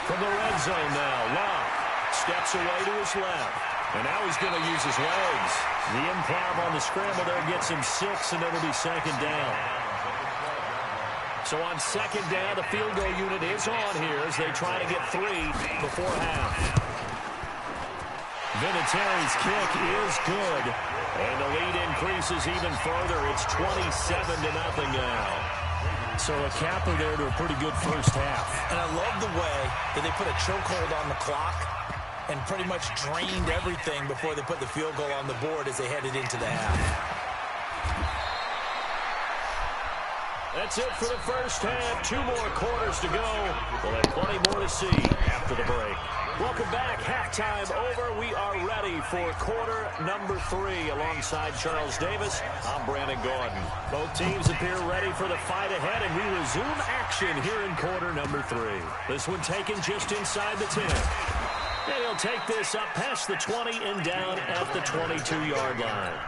From the red zone now, Locke steps away to his left. And now he's going to use his legs. The improv on the scramble there gets him 6, and it'll be 2nd down. So on 2nd down, the field goal unit is on here as they try to get 3 before half. Vinatieri's kick is good. And the lead increases even further. It's 27-0 now. So a capper there to a pretty good first half. And I love the way that they put a chokehold on the clock and pretty much drained everything before they put the field goal on the board as they headed into the half. That's it for the first half. 2 more quarters to go. We'll have plenty more to see after the break. Welcome back. Halftime over. We are ready for quarter number 3. Alongside Charles Davis, I'm Brandon Gordon. Both teams appear ready for the fight ahead, and we resume action here in quarter number 3. This one taken just inside the 10. And he'll take this up past the 20 and down at the 22-yard line.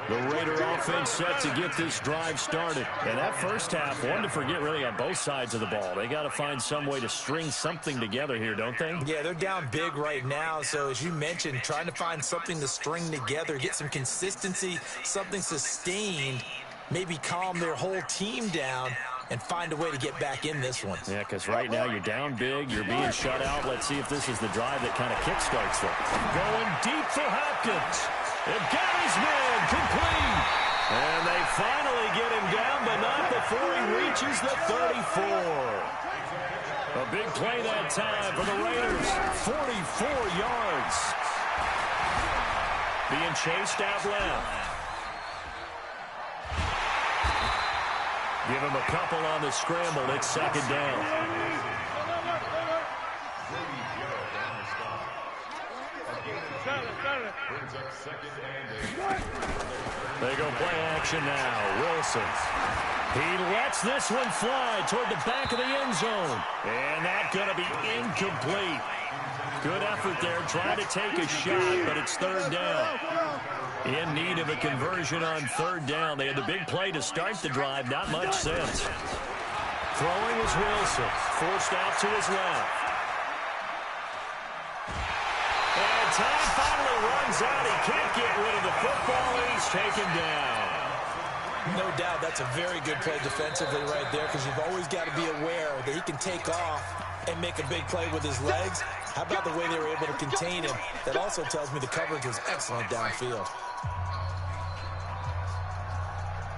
The Raider offense set to get this drive started. And that first half, one to forget really on both sides of the ball. They got to find some way to string something together here, don't they? Yeah, they're down big right now. So as you mentioned, trying to find something to string together, get some consistency, something sustained, maybe calm their whole team down and find a way to get back in this one. Yeah, because right now you're down big, you're being shut out. Let's see if this is the drive that kind of kickstarts them. Going deep for Hopkins. It got his man complete. And they finally get him down, but not before he reaches the 34. A big play that time for the Raiders. 44 yards. Being chased out left. Give him a couple on the scramble. It's 2nd down. Brings up second and 8. They go play action now. Wilson. He lets this one fly toward the back of the end zone. And that's going to be incomplete. Good effort there, trying to take a shot, but it's third down. In need of a conversion on third down. They had the big play to start the drive, not much sense. Throwing is Wilson, forced out to his left. And time finally runs out. He can't get rid of the football, and he's taken down. No doubt that's a very good play defensively right there, because you've always got to be aware that he can take off and make a big play with his legs. How about the way they were able to contain him? That also tells me the coverage was excellent downfield.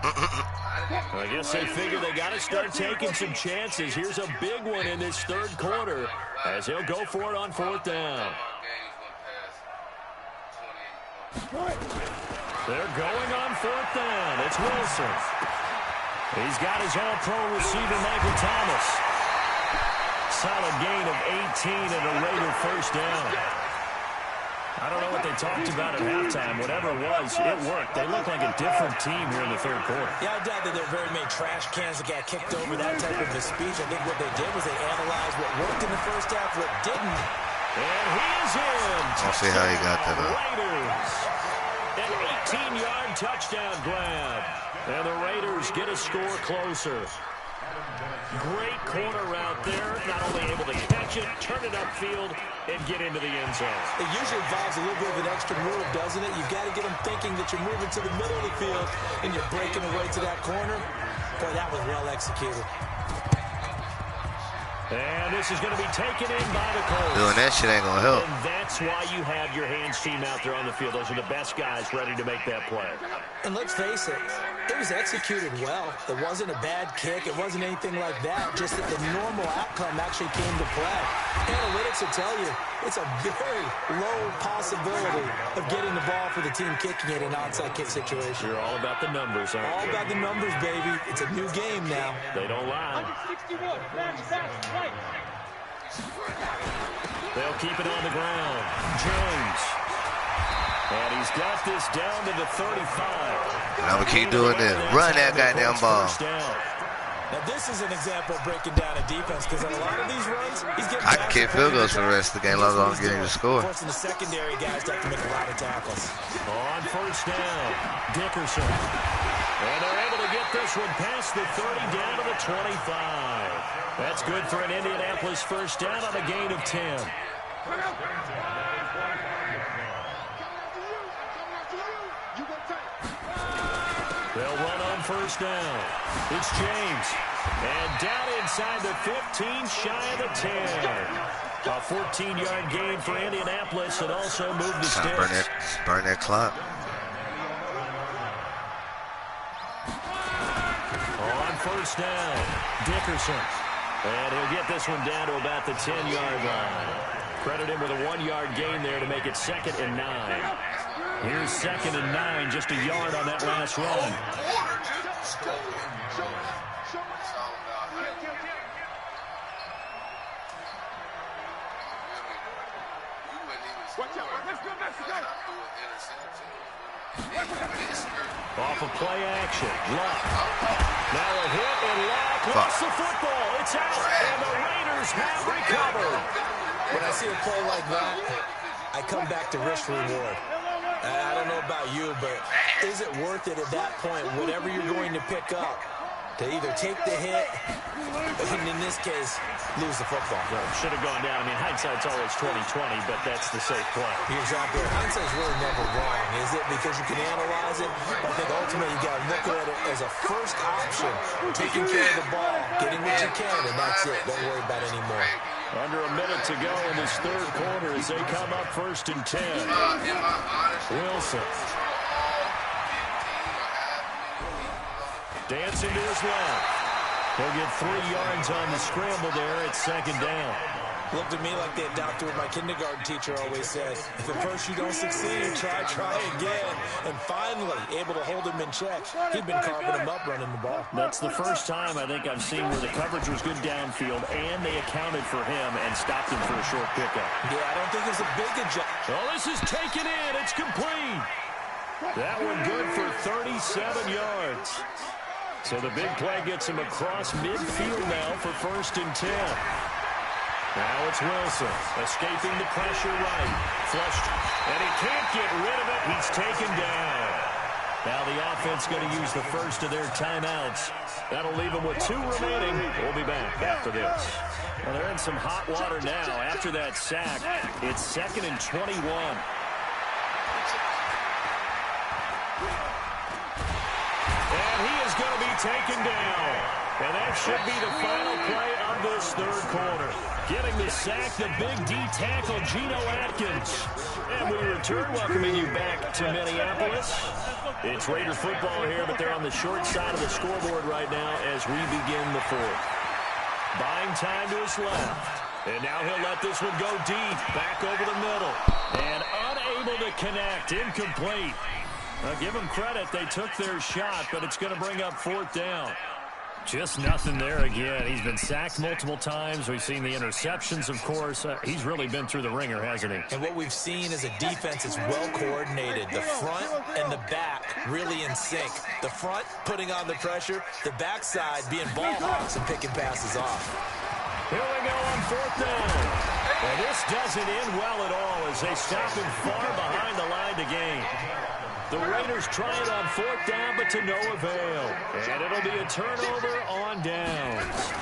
I guess they figure they got to start taking some chances. Here's a big one in this third quarter as he'll go for it on fourth down. They're going on fourth down. It's Wilson. He's got his all-pro receiver, Michael Thomas. Solid gain of 18 and a Raider first down. I don't know what they talked about at halftime. Whatever it was, it worked. They look like a different team here in the third quarter. Yeah, I doubt that there were very many trash cans that got kicked over, that type of a speech. I think what they did was they analyzed what worked in the first half, what didn't. And he is in. I'll see how he got that up. Raiders. An 18-yard touchdown grab. And the Raiders get a score closer. Great corner route there. Not only able to catch it, turn it upfield, and get into the end zone. It usually involves a little bit of an extra move, doesn't it? You've got to get them thinking that you're moving to the middle of the field and you're breaking away to that corner. Boy, that was well executed. And this is going to be taken in by the Colts. Doing that shit ain't going to help. And that's why you have your hands team out there on the field. Those are the best guys ready to make that play. And let's face it, it was executed well. It wasn't a bad kick. It wasn't anything like that. Just that the normal outcome actually came to play. Analytics will tell you it's a very low possibility of getting the ball for the team kicking it in an onside kick situation. You're all about the numbers, aren't you? All about the numbers, baby. It's a new game now. They don't lie. They'll keep it on the ground. Jones. And he's got this down to the 35. And I'm going to keep doing this. Run that goddamn ball. Now, this is an example of breaking down a defense, because on a lot of these runs, he's getting I can kick field goals for the rest of the game, as long as I'm getting the score. Forcing the secondary guys to have to make a lot of tackles. On first down, Dickerson. And they're able to get this one past the 30 down to the 25. That's good for an Indianapolis first down on a gain of 10. They'll run on first down. It's James. And down inside the 15, shy of the 10. A 14-yard gain for Indianapolis, and also moved the sticks. Burn that clock. On first down, Dickerson. And he'll get this one down to about the 10-yard line. Credit him with a 1-yard gain there to make it 2nd and 9. Here's 2nd and 9, just a yard on that last run. Off of play action, Luck. Now a hit, and Luck lost the football. It's out, and the Raiders have recovered. When I see a play like that, I come back to risk reward. I don't know about you, but is it worth it at that point, whatever you're going to pick up, to either take the hit, and in this case, lose the football? Well, should have gone down. I mean, hindsight's always 20/20, but that's the safe play. You're exactly right. Hindsight's really never wrong, is it? Because you can analyze it, but I think ultimately you got to look at it as a first option, taking care of the ball, getting what you can, and that's it. Don't worry about it anymore. Under a minute to go in this third quarter as they come up 1st and 10. Wilson. Dancing to his left. He'll get 3 yards on the scramble there at 2nd down. Looked at me like they adopted what my kindergarten teacher always said. If at first you don't succeed, try again. And finally, able to hold him in check. He'd been carving him up running the ball. That's the first time I think I've seen where the coverage was good downfield, and they accounted for him and stopped him for a short pickup. Yeah, I don't think it was a big adjustment. Oh, this is taken in. It's complete. That one good for 37 yards. So the big play gets him across midfield now for 1st and 10. Now it's Wilson, escaping the pressure right. Flushed, and he can't get rid of it. He's taken down. Now the offense going to use the first of their timeouts. That'll leave them with 2 remaining. We'll be back after this. Well, they're in some hot water now. After that sack, it's 2nd and 21. And he is going to be taken down. And that should be the final play of this 3rd quarter. Getting the sack, the big D tackle, Geno Atkins. And we return, welcoming you back to Minneapolis. It's Raider football here, but they're on the short side of the scoreboard right now as we begin the 4th. Buying time to his left. And now he'll let this one go deep, back over the middle. And unable to connect, incomplete. Now, give them credit, they took their shot, but it's going to bring up 4th down. Just nothing there again. He's been sacked multiple times. We've seen the interceptions, of course. He's really been through the ringer, hasn't he? And what we've seen is a defense that's well coordinated. The front and the back really in sync. The front putting on the pressure, the backside being ball hawks and picking passes off. Here we go on 4th down. And this doesn't end well at all as they stop him far behind the line to gain. The Raiders try it on 4th down, but to no avail. And it'll be a turnover on downs.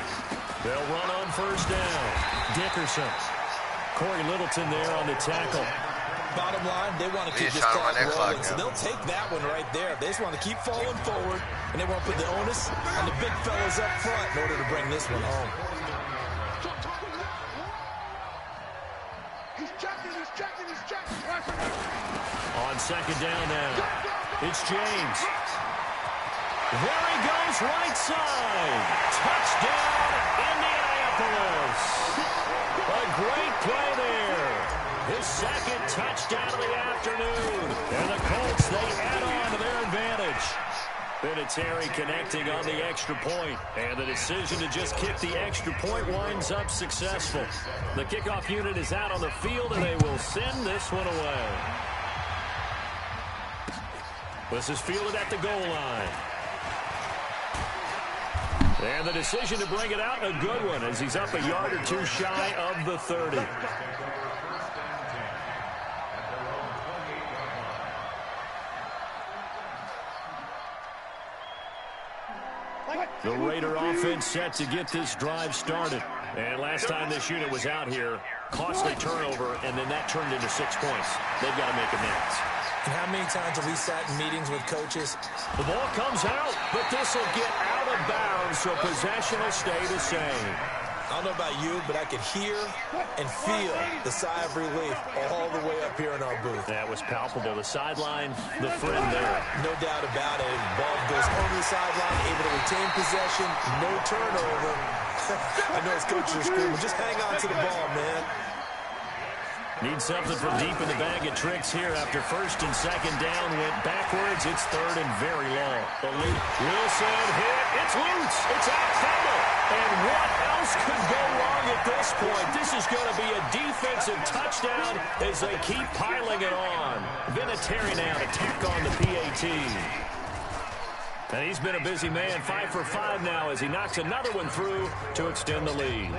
They'll run on 1st down. Dickerson. Corey Littleton there on the tackle. Bottom line, they want to keep this clock rolling, so they'll take that one right there. They just want to keep falling forward, and they want to put the onus on the big fellas up front in order to bring this one home. He's checking. On 2nd down now, it's James. There he goes, right side. Touchdown, Indianapolis. A great play there. His 2nd touchdown of the afternoon. And the Colts, they add on to their advantage. Vinatieri connecting on the extra point. And the decision to just kick the extra point winds up successful. The kickoff unit is out on the field, and they will send this one away. This is fielded at the goal line. And the decision to bring it out, a good one, as he's up a yard or 2 shy of the 30. The Raider offense set to get this drive started. And last time this unit was out here, costly turnover, and then that turned into 6 points. They've got to make amends. And how many times have we sat in meetings with coaches? The ball comes out, but this will get out of bounds, so possession will stay the same. I don't know about you, but I could hear and feel the sigh of relief all the way up here in our booth. That was palpable. The sideline, the friend there. No doubt about it. The ball goes over the sideline, able to retain possession, no turnover. I know his coaches are screaming, just hang on to the ball, man. Need something from deep in the bag of tricks here after 1st and 2nd down went backwards. It's 3rd and very long. Wilson hit. It's loose. It's out. Campbell. And what else could go wrong at this point? This is going to be a defensive touchdown as they keep piling it on. Vinatieri now to tack on the PAT. And he's been a busy man. 5 for 5 now as he knocks another one through to extend the lead.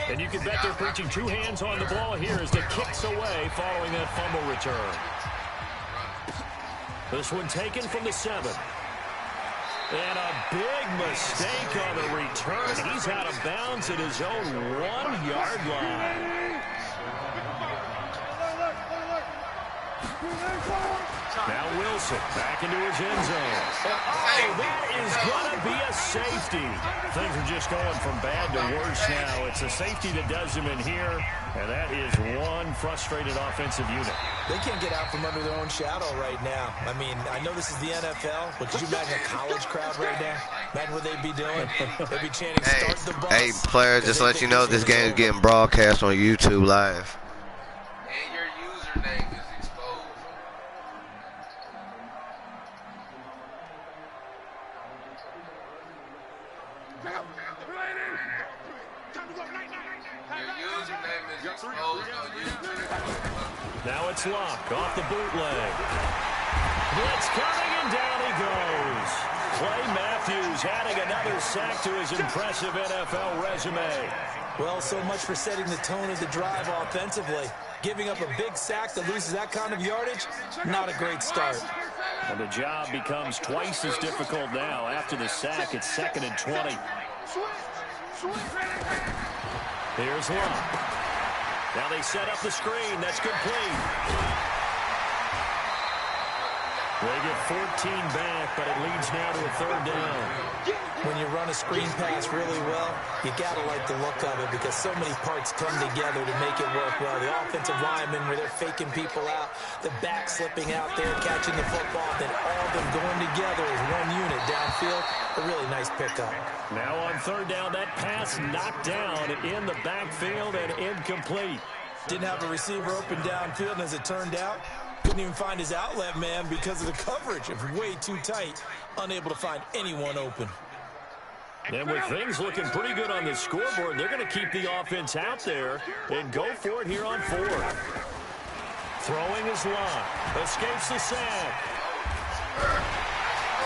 And you can bet they're preaching 2 hands on the ball here as the kick's away following that fumble return. This one taken from the 7. And a big mistake on the return. He's out of bounds at his own 1-yard line. Now Wilson back into his end zone. Oh, that is going to be a safety. Things are just going from bad to worse now. It's a safety that does them in here, and that is one frustrated offensive unit. They can't get out from under their own shadow right now. I mean, I know this is the NFL, but could you imagine a college crowd right now? Imagine what they'd be doing. They'd be chanting, start the bus. Hey, players, just let you know this game is getting broadcast on YouTube live. And your username is exposed. Your username is exposed on YouTube. Now it's Locke off the bootleg. Blitz coming, and down he goes. Clay Matthews adding another sack to his impressive NFL resume. Well, so much for setting the tone of the drive offensively. Giving up a big sack that loses that kind of yardage, not a great start. And the job becomes twice as difficult now. After the sack, it's 2nd and 20. Here's Locke. Now they set up the screen. That's complete. They get 14 back, but it leads now to a 3rd down. When you run a screen pass really well, you got to like the look of it because so many parts come together to make it work well. The offensive linemen, where they're faking people out, the back slipping out there, catching the football, then all of them going together as one unit downfield. A really nice pickup. Now on 3rd down, that pass knocked down in the backfield and incomplete. Didn't have a receiver open downfield, and as it turned out, couldn't even find his outlet man because of the coverage. It was way too tight, unable to find anyone open. And with things looking pretty good on the scoreboard, they're going to keep the offense out there and go for it here on 4th. Throwing his line. Escapes the sack.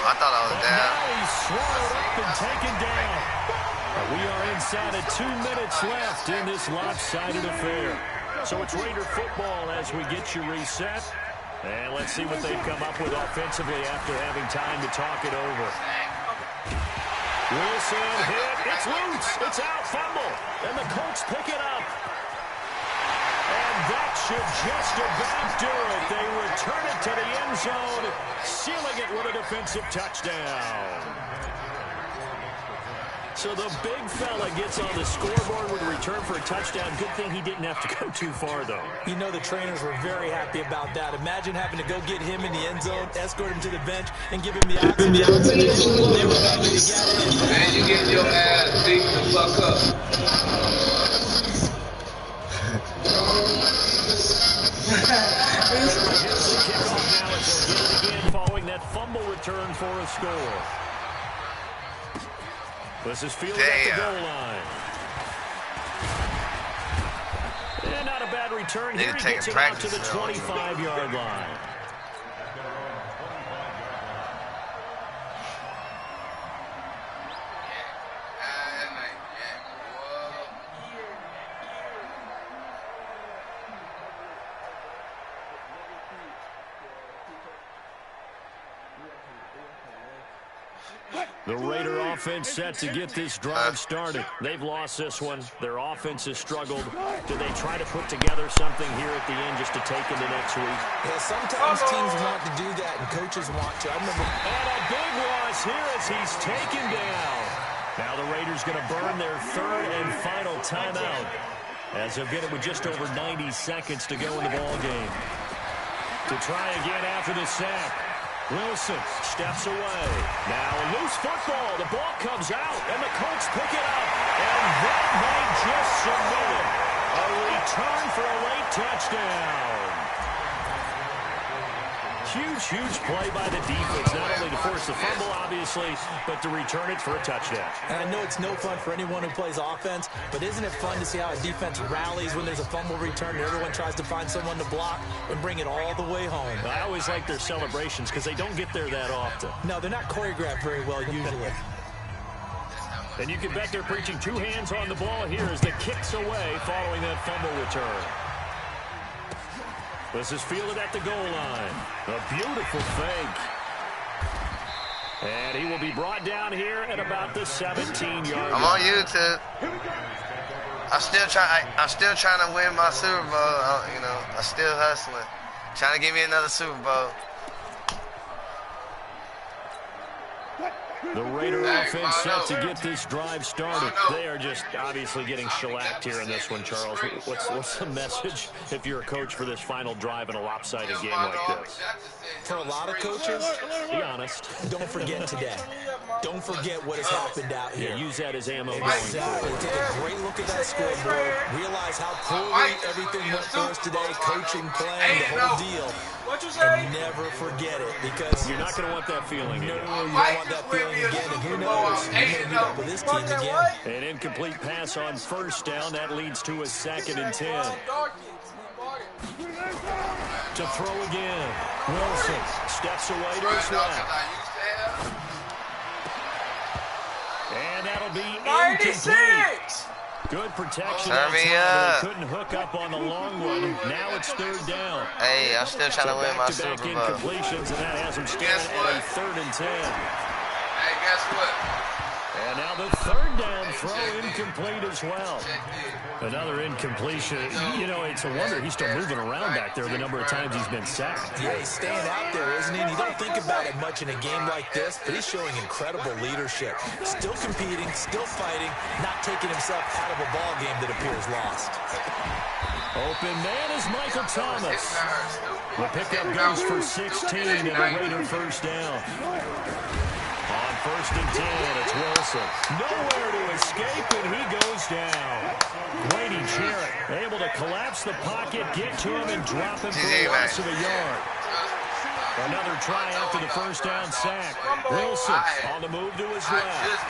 I thought I was down. Now he's swallowed up and taken down. We are inside of 2 minutes left in this lopsided affair. So it's Raider football as we get you reset. And let's see what they've come up with offensively after having time to talk it over. Wilson hit. It's loose. It's out. Fumble. And the Colts pick it up. And that should just about do it. They return it to the end zone, sealing it with a defensive touchdown. So the big fella gets on the scoreboard with a return for a touchdown. Good thing he didn't have to go too far, though. You know the trainers were very happy about that. Imagine having to go get him in the end zone, escort him to the bench, and give him the oxygen. They were happy to get him. Man, you get your ass beat the fuck up. Here's the kickoff now as they'll get it again following that fumble return for a score. This is fielded at the goal line. And not a bad return here. He gets it out to the 25-yard line. The Raider offense set to get this drive started. They've lost this one. Their offense has struggled. Do they try to put together something here at the end just to take into next week? Yeah, sometimes teams want to do that, and coaches want to. I remember. And a big loss here as he's taken down. Now the Raiders going to burn their 3rd and final timeout as they'll get it with just over 90 seconds to go in the ballgame. To try again after the sack. Wilson steps away. Now a loose football. The ball comes out, and the Colts pick it up. And that might just submit it. A return for a late touchdown. Huge, huge play by the defense, not only to force the fumble, obviously, but to return it for a touchdown. And I know it's no fun for anyone who plays offense, but isn't it fun to see how a defense rallies when there's a fumble return and everyone tries to find someone to block and bring it all the way home? I always like their celebrations because they don't get there that often. No, they're not choreographed very well usually. And you can bet they're preaching 2 hands on the ball here as the kick's away following that fumble return. This is fielded at the goal line. A beautiful fake. And he will be brought down here at about the 17-yard line. I'm on YouTube. I'm still trying to win my Super Bowl. I'm still hustling. Trying to give me another Super Bowl. The Raider offense set to get this drive started. They are just obviously getting shellacked here in this one, Charles. What's the message if you're a coach for this final drive in a lopsided game like this? For a lot of coaches, be honest. Don't forget today. Don't forget what has happened out here. Yeah, use that as ammo going Exactly. forward. Take a great look at that scoreboard. Realize how poorly everything went for us today. Coaching, playing, the whole deal. And never forget it, because you're not going to want that feeling again. No, you don't want that feeling again. And who knows? You may meet up with this team again. An incomplete pass on first down. That leads to a 2nd and 10. To throw again. Wilson steps away to his left. And that'll be incomplete. Good protection. Couldn't hook up on the long one. Now it's 3rd down. Hey, I'm still trying to win my Super Back-to-back Bowl. incompletions, and that has him standing at a 3rd and 10. Hey, guess what? And now the 3rd down throw incomplete as well. Another incompletion. You know, it's a wonder he's still moving around back there the number of times he's been sacked. Yeah, he's staying out there, isn't he? And you don't think about it much in a game like this, but he's showing incredible leadership. Still competing, still fighting, not taking himself out of a ball game that appears lost. Open man is Michael Thomas. The pickup goes for 16 and a Raider first down. On 1st and 10, it's Wilson. Nowhere to escape, and he goes down. Grady Jarrett able to collapse the pocket, get to him, and drop him for a loss of a yard. Another try after the first down sack. Wilson on the move to his left.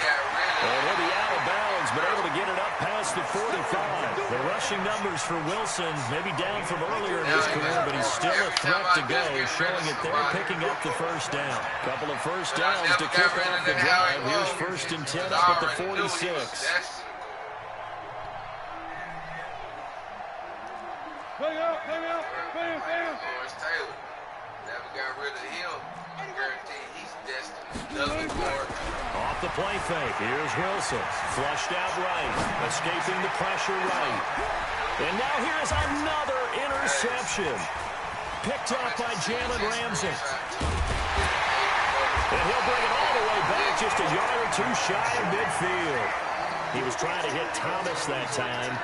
And he'll be out of bounds, but able to get it up past the 45. The rushing numbers for Wilson maybe down from earlier in his career, but he's still a threat to go, showing it there, picking up the first down. Couple of first downs to kick off the drive. Here's 1st and 10 up at the 46. Play out, play out, play out, play out. Never got rid of him. I guarantee he's destined. Nothing for it. Off the play fake. Here's Wilson. Flushed out right. Escaping the pressure right. And now here's another interception. Picked up by Jalen Ramsey. And he'll bring it all the way back just a yard or two shy of midfield. He was trying to hit Thomas that time.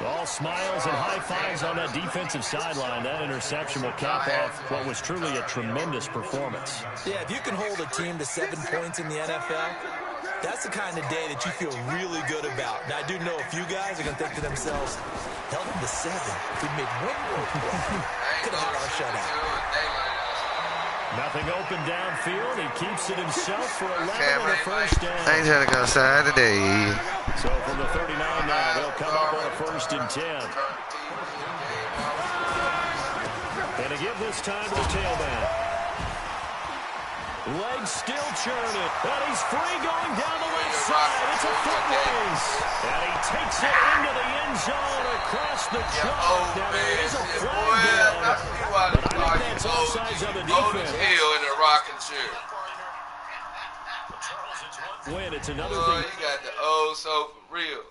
All smiles and high fives on that defensive sideline. That interception will cap off what was truly a tremendous performance. Yeah, if you can hold a team to 7 points in the NFL, that's the kind of day that you feel really good about. Now, I do know a few guys are going to think to themselves, held them to 7. If we made 1 more play, could have had our shutout. Nothing open downfield. He keeps it himself for 11 and a first down. I ain't trying to go outside today. So from the 39 now, they'll come up on a 1st and 10. And to give this time to the tailback. Legs still churning. And he's free going down the left side. It's a foot race. And he takes it into the end zone across the chalk. Now there is a flag down. But I think that's offsides on the defense. Hill in the rocking chair. Win. It's another Boy, thing. you got the old so for real.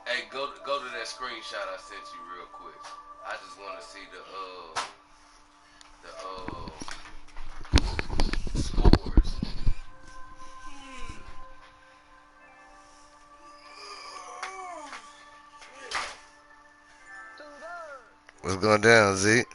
Hey, go to that screenshot I sent you real quick. I just want to see the scores. What's going down, Zeke?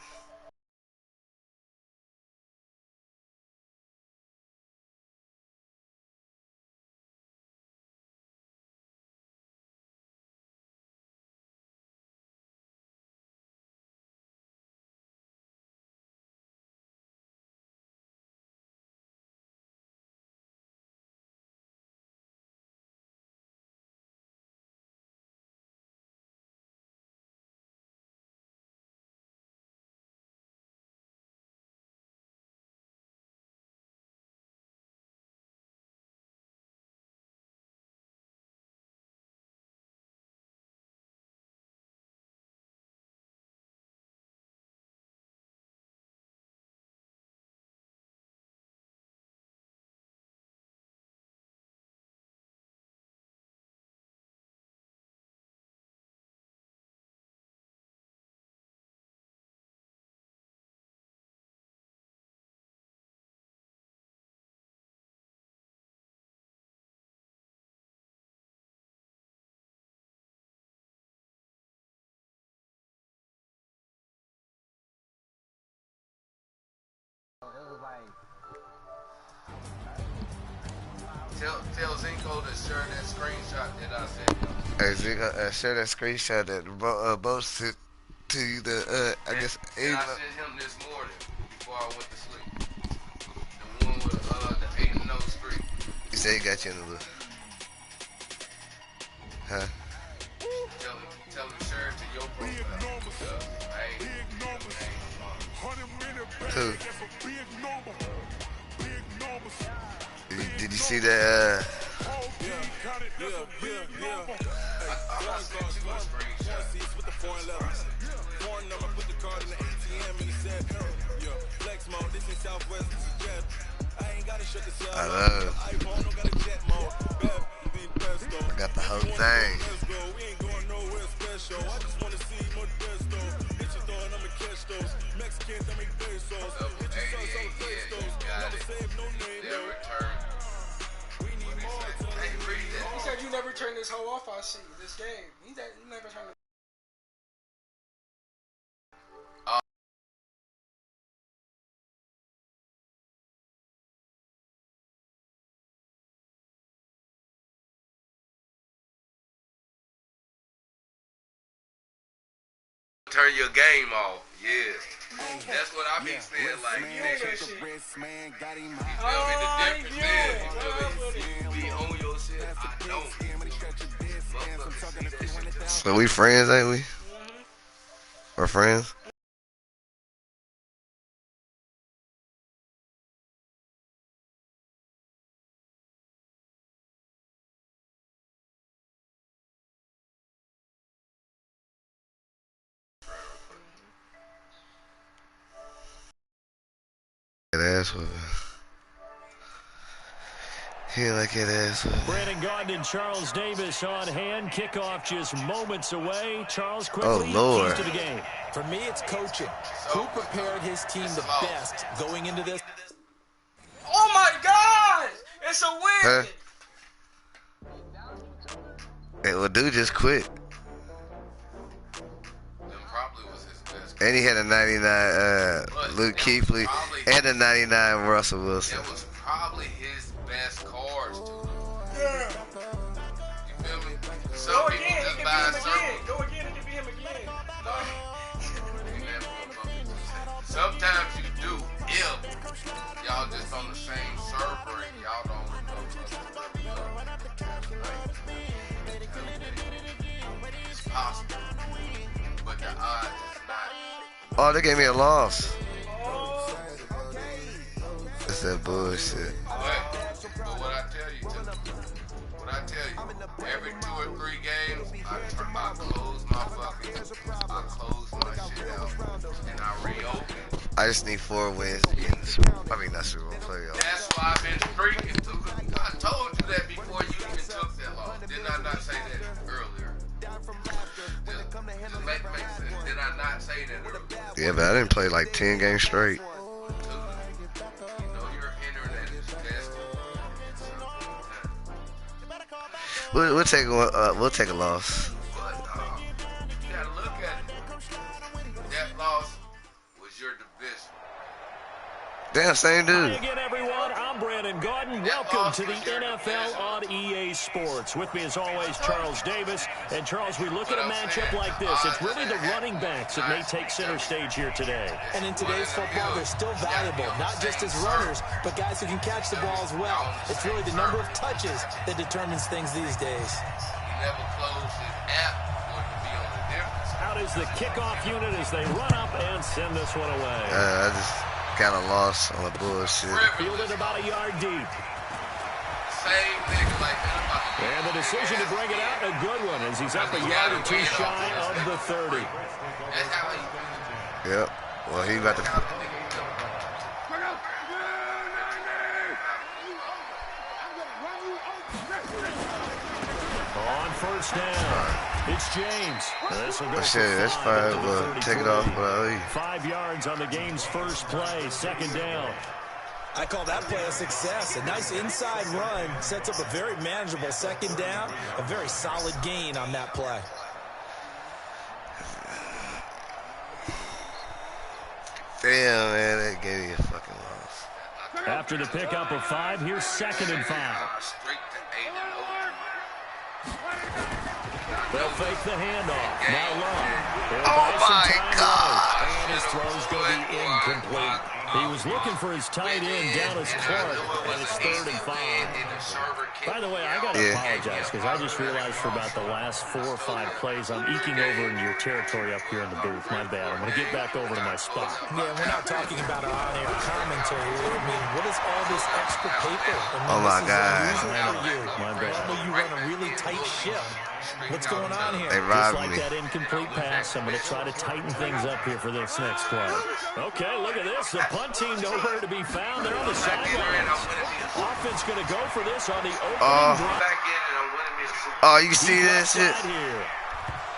Tell Zinko to share that screenshot that I sent him. Hey, Zinko, share that screenshot that Bo sent to you. I guess. And I sent him this morning before I went to sleep. The one with the 8-0 streak. He said he got you in the loop. Huh? Tell him share it to your profile. Who? Did you see that? I love it. I got the whole thing. He said you never turn this hoe off. I see this game. You never turn it. Turn your game off. Yeah. That's what I be saying. Like, nigga, you feel me? The difference is, you be on your shit. I don't. So we friends, ain't we? We're friends? That ass whooping. He like that ass whooping. Brandon Gaudin and Charles Davis on hand. Kickoff just moments away. Charles quickly keys to the game. For me, it's coaching. Who prepared his team the best going into this? Oh my God! It's a win. Huh? Hey, well, dude just quit. And he had a 99 Luke Kuechly and a 99 Russell Wilson. That was probably his best cards, too. Yeah. You feel me? Some people just buy a circle. Go again, it can be him again. Sometimes you do if y'all just on the same server and y'all don't know. It's possible, but the odds is not. Oh, they gave me a loss. That's that bullshit. But what I tell you, every 2 or 3 games, I close my shit out, and I reopen. I just need 4 wins to get in the Super Bowl. I mean, not Super Bowl playoffs. That's why I've been streaking, too. I told you that before you even took that loss. Didn't I not say that earlier? Just make sense. Did I not say that earlier? Yeah, but I didn't play like 10 games straight. You know your internet is tested. We'll take a loss. But you gotta look at it. That loss was your division. Damn, same dude. Hi again, everyone. I'm Brandon Gaudin. Welcome to the NFL on EA Sports. With me, as always, Charles Davis. And, Charles, we look at a matchup like this. It's really the running backs that may take center stage here today. And in today's football, they're still valuable, not just as runners, but guys who can catch the ball as well. It's really the number of touches that determines things these days. He never closed his app for it to be on the difference. Out is the kickoff unit as they run up and send this one away. I just got a loss on the bullshit. Fielded about a yard deep. Same nigga like that. And the decision to bring it out, a good one, as he's up a yard or 2 shy of the 30. That's how he Yep. Well, he about to. On first down, it's James. This will go That's fine. We'll take it off. 5 yards on the game's first play, second down. I call that play a success. A nice inside run sets up a very manageable second down. A very solid gain on that play. Damn, man, that gave me a fucking loss. After the pickup of 5, here's 2nd and 5. They'll fake the handoff. Now Love. Oh my God! And his throw's going to be incomplete. He was looking for his tight end, Dallas Clark, and it's 3rd and 5. By the way, I got to apologize because I just realized for about the last 4 or 5 plays, I'm eking over into your territory up here in the booth. My bad. I'm going to get back over to my spot. Yeah, we're not talking about our on-air commentary. I mean, what is all this extra paper? I mean, Oh my God! My bad. Normally you run a really tight ship. What's going on here? They Just robbed like me. that incomplete pass, I'm going to try to tighten things up here for this next play. Okay, look at this. The punt team nowhere to be found. They're on the sidelines. Offense going to go for this on the opening drive. Oh, you see that shit?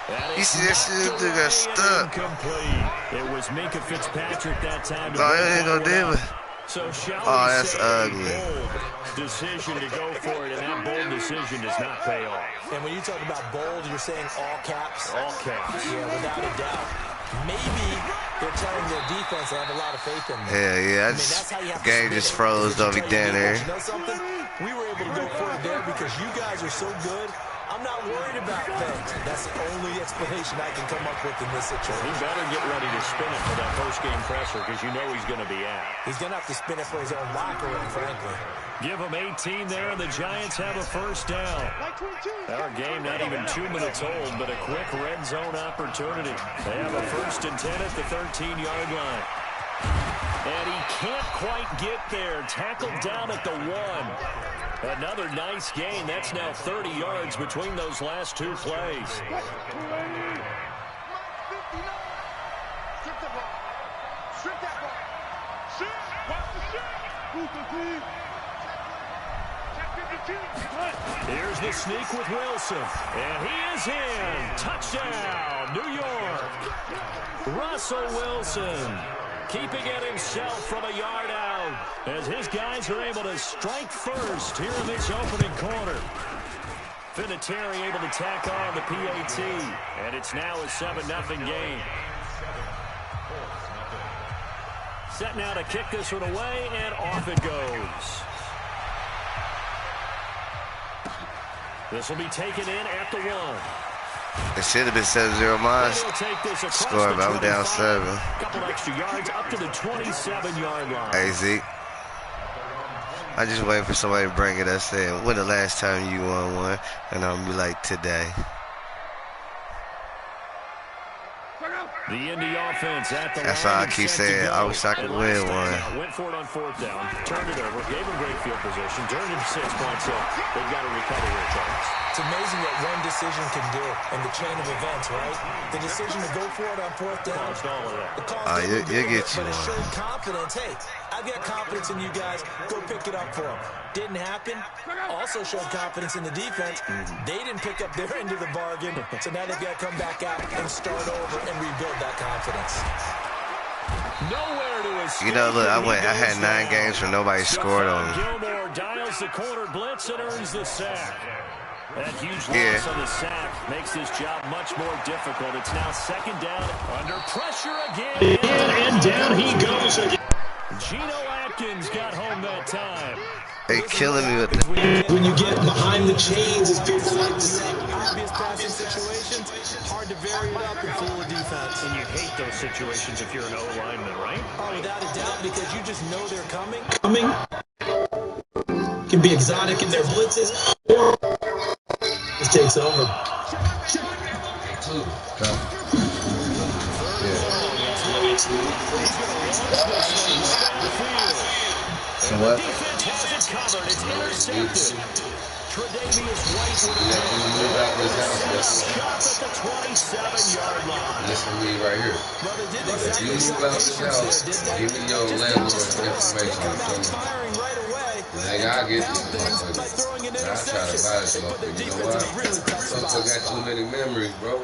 That You is see that shit? knocked Dude got away stuck. and incomplete. It was Minka Fitzpatrick that time. No, it ain't no different. So shall Oh, we that's say ugly. a bold decision to go for it, and that bold decision does not pay off. And when you talk about bold, you're saying all caps? All caps. Yeah, without a doubt. Maybe they're telling their defense they have a lot of faith in them. Hell yeah, That's how you have to game spin just it. froze over Tell your down there. defense, you know something? We were able to go for it there because you guys are so good. I'm not worried about things. That's the only explanation I can come up with in this situation. He better get ready to spin it for that post-game presser because you know he's going to be out. He's going to have to spin it for his own locker room, frankly. Give him 18 there, and the Giants have a first down. Our game not even 2 minutes old, but a quick red zone opportunity. They have a 1st and 10 at the 13-yard line. And he can't quite get there. Tackled down at the 1. Another nice gain. That's now 30 yards between those last 2 plays. Here's the sneak with Wilson. And he is in. Touchdown, New York. Russell Wilson keeping it himself from a yard out as his guys are able to strike first here in this opening quarter. Vinatieri able to tack on the PAT, and it's now a 7-0 game. Set now to kick this one away, and off it goes. This will be taken in at the 1. It should have been 7-0 mine. Score, but I'm down 7. Couple extra yards up to the 27-yard line. Hey, Zeke. I just waiting for somebody to bring it up saying, when the last time you won one? And I'm going to be like, today. The Indy offense at the That's line. all I keep saying. I wish I could win one. Went for it on 4th down, turned it over, gave him great field position, turned it 6 points in. They've got to recover here, Charles. It's amazing what one decision can do in the chain of events, right? The decision to go for it on 4th down. Caused all of that. You'll get you but it showed one. confidence. Hey, I've got confidence in you guys. Go pick it up for them. Didn't happen. Also showed confidence in the defense. They didn't pick up their end of the bargain, so now they've got to come back out and start over and rebuild that confidence. Nowhere to escape. You know, look, I had 9 games where nobody scored on me. Gilmore dials the corner blitz and earns the sack. That huge loss on the sack makes this job much more difficult. It's now 2nd down, under pressure again. And down he goes again. Geno Atkins got home that time. They killing me with that. When you get behind the chains, as people like to say, Obvious passing situations, hard to vary it up and fool a defense. And you hate those situations if you're an O-lineman, right? Oh, without a doubt, because you just know they're coming. Can be exotic in their blitzes, or it takes over. So what? Defense has it covered. It's intercepted. Tre'Davious White shot at the 27-yard line. Listen to me right here. Well, they did If exactly you move out this house, give me your landlord information. firing right away. Then I'll get these motherfuckers. I try to buy this motherfucker. You know why? Motherfucker got too many memories, bro.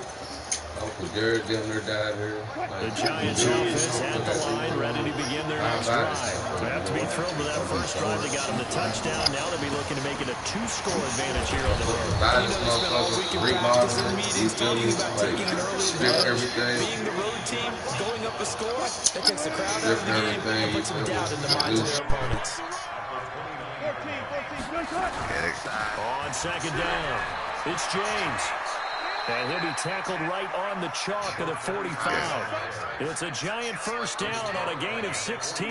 Uncle Jared down there died here. The Giants offense at the line, ready to begin their next drive. They have to be thrilled with that first drive. They got him the touchdown. Now they'll be looking to make it a 2-score advantage here on the road. A lot of this motherfucker remodeling, rebuilding, like, strip everything. Being the road team, going up a score, that takes the crowd out of the game and puts some doubt in the minds of their opponents. On second down, it's James. And he'll be tackled right on the chalk of the 45. It's a Giant first down on a gain of 16.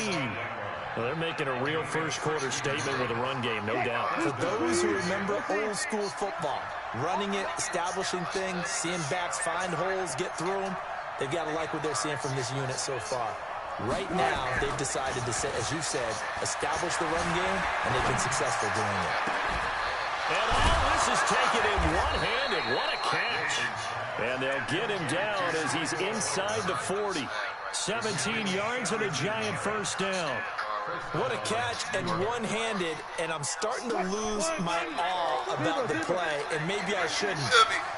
Well, they're making a real first-quarter statement with a run game, no doubt. For those who remember old-school football, running it, establishing things, seeing backs find holes, get through them, they've got to like what they're seeing from this unit so far. Right now, they've decided to, as you said, establish the run game, and they've been successful doing it. And all this is taken in one-handed. What a catch. And they'll get him down as he's inside the 40. 17 yards and a Giant first down. What a catch and one-handed, and I'm starting to lose my awe about the play, and maybe I shouldn't.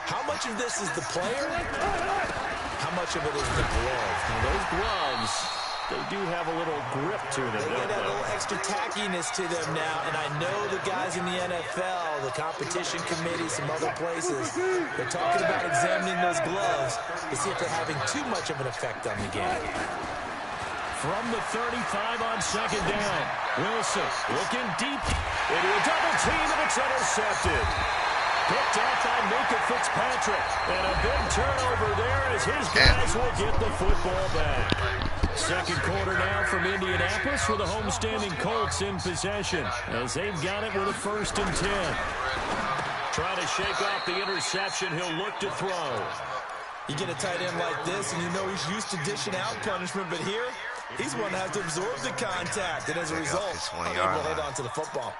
How much of this is the player? How much of it is the glove? And those gloves, they do have a little grip to them. They get a little extra tackiness to them now, and I know the guys in the NFL, the competition committee, some other places, they're talking about examining those gloves to see if they're having too much of an effect on the game. From the 35 on second down, Wilson looking deep into a double team, and it's intercepted. Picked off by Micah Fitzpatrick, and a big turnover there as his guys will get the football back. Second quarter now from Indianapolis with the homestanding Colts in possession as they've got it with a 1st and 10. Trying to shake off the interception, he'll look to throw. You get a tight end like this, and you know he's used to dishing out punishment, but here, he's one that has to absorb the contact, and as a result, able to hold on to the football.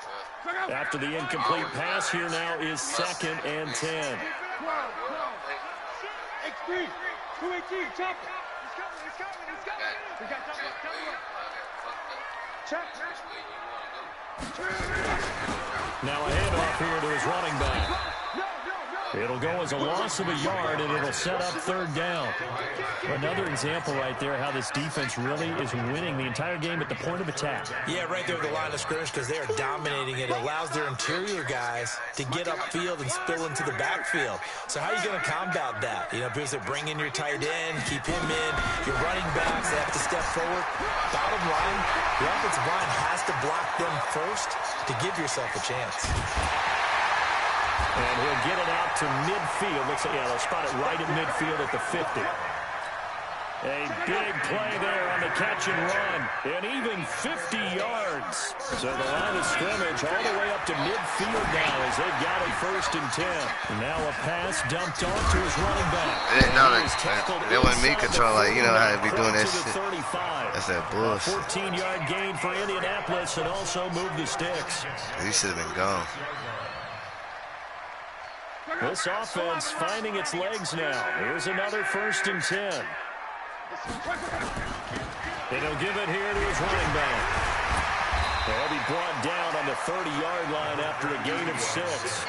After the incomplete pass, here now is 2nd and 10. X3, 218, chop. He's coming. We got chop. Now a handoff here to his running back. It'll go as a loss of a yard, and it'll set up 3rd down. Another example right there how this defense really is winning the entire game at the point of attack. Yeah, right there at the line of scrimmage because they are dominating it. It allows their interior guys to get upfield and spill into the backfield. So how are you going to combat that? You know, because they bring in your tight end, keep him in. Your running backs, they have to step forward. Bottom line, the offensive line has to block them first to give yourself a chance. And he'll get it out to midfield. Looks like, yeah, they'll spot it right at midfield at the 50. A big play there on the catch and run. And even 50 yards. So the line of scrimmage all the way up to midfield now as they've got it 1st and 10. Now a pass dumped off to his running back. They wasn't me control, like, you know how they be doing that shit. That's that bullshit. 14-yard gain for Indianapolis and also move the sticks. He should have been gone. This offense finding its legs now. Here's another 1st and 10. And he'll give it here to his running back. They'll be brought down on the 30-yard line after a gain of 6.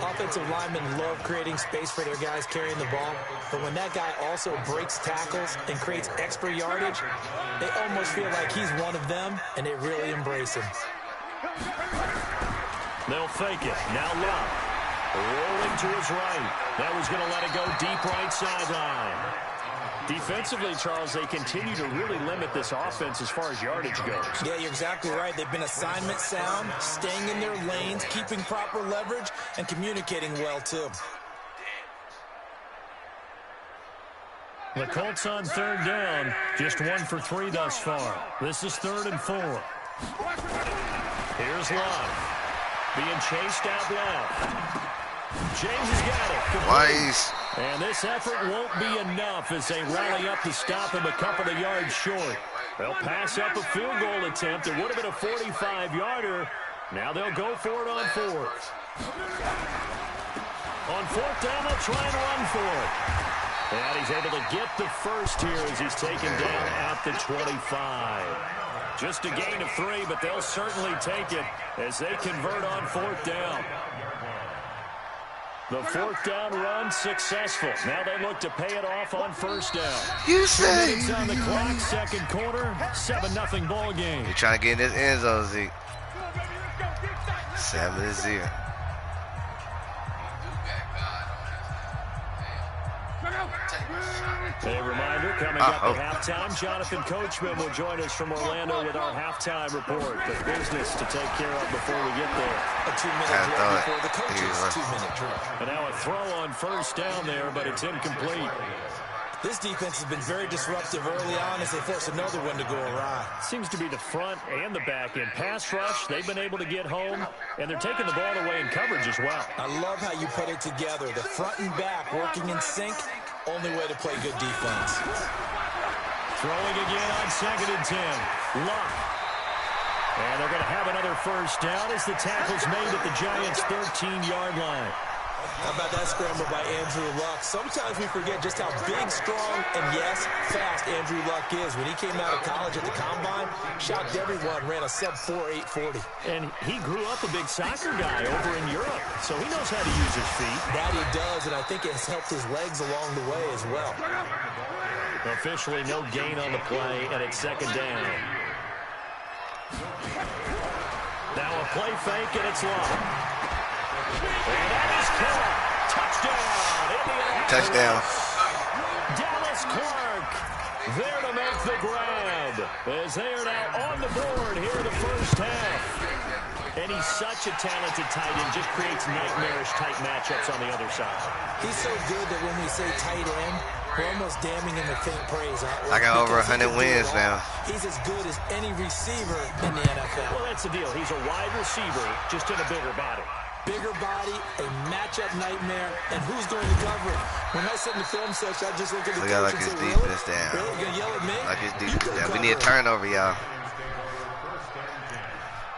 Offensive linemen love creating space for their guys carrying the ball, but when that guy also breaks tackles and creates extra yardage, they almost feel like he's one of them, and they really embrace him. They'll fake it. Now Love. Rolling to his right. That was going to let it go deep right sideline. Defensively, Charles, they continue to really limit this offense as far as yardage goes. Yeah, you're exactly right. They've been assignment sound, staying in their lanes, keeping proper leverage, and communicating well, too. The Colts on 3rd down, just 1 for 3 thus far. This is 3rd and 4. Here's Love. Being chased out left. James has got it. Nice. And this effort won't be enough as they rally up to stop him a couple of yards short. They'll pass up a field goal attempt. It would have been a 45-yarder. Now they'll go for it on 4th. On 4th down, they'll try and run for it. And he's able to get the first here as he's taken down at the 25. Just a gain of 3, but they'll certainly take it as they convert on 4th down. The fourth down run successful. Now they look to pay it off on first down. You 2 say minutes on the clock, second quarter, 7-0 ball game. you're trying to get in this end zone, Zeke. 7-0. A reminder, coming up at halftime, Jonathan Coachman will join us from Orlando with our halftime report. The business to take care of before we get there. A 2-minute drill before the coach's 2-minute drill. And now a throw on first down there, but it's incomplete. This defense has been very disruptive early on as they force another one to go awry. Seems to be the front and the back end. Pass rush, they've been able to get home, and they're taking the ball away in coverage as well. I love how you put it together. The front and back working in sync, only way to play good defense. Throwing again on 2nd and 10. Luck. And they're going to have another first down as the tackle's made at the Giants' 13-yard line. How about that scramble by Andrew Luck? Sometimes we forget just how big, strong, and yes, fast Andrew Luck is. When he came out of college at the Combine, shocked everyone, ran a sub-4 840. And he grew up a big soccer guy over in Europe, so he knows how to use his feet. That he does, and I think it has helped his legs along the way as well. Officially no gain on the play, and it's second down. Now a play fake, and it's long. And that is caught. Touchdown. Touchdown. Dallas Clark there to make the grab as they are now on the board here in the first half. And he's such a talented tight end, just creates nightmarish type matchups on the other side. He's so good that when we say tight end, we're almost damning him with faint praise. I got over 100 wins now. He's as good as any receiver in the NFL. Well, that's the deal. He's a wide receiver, just in a bigger body. Bigger body, a matchup nightmare, and who's going to cover it? When I sit in the film session, I just look at the coach and say, really? Defense down. Really? You're going to yell at me? Like his defense down. We need a turnover, y'all.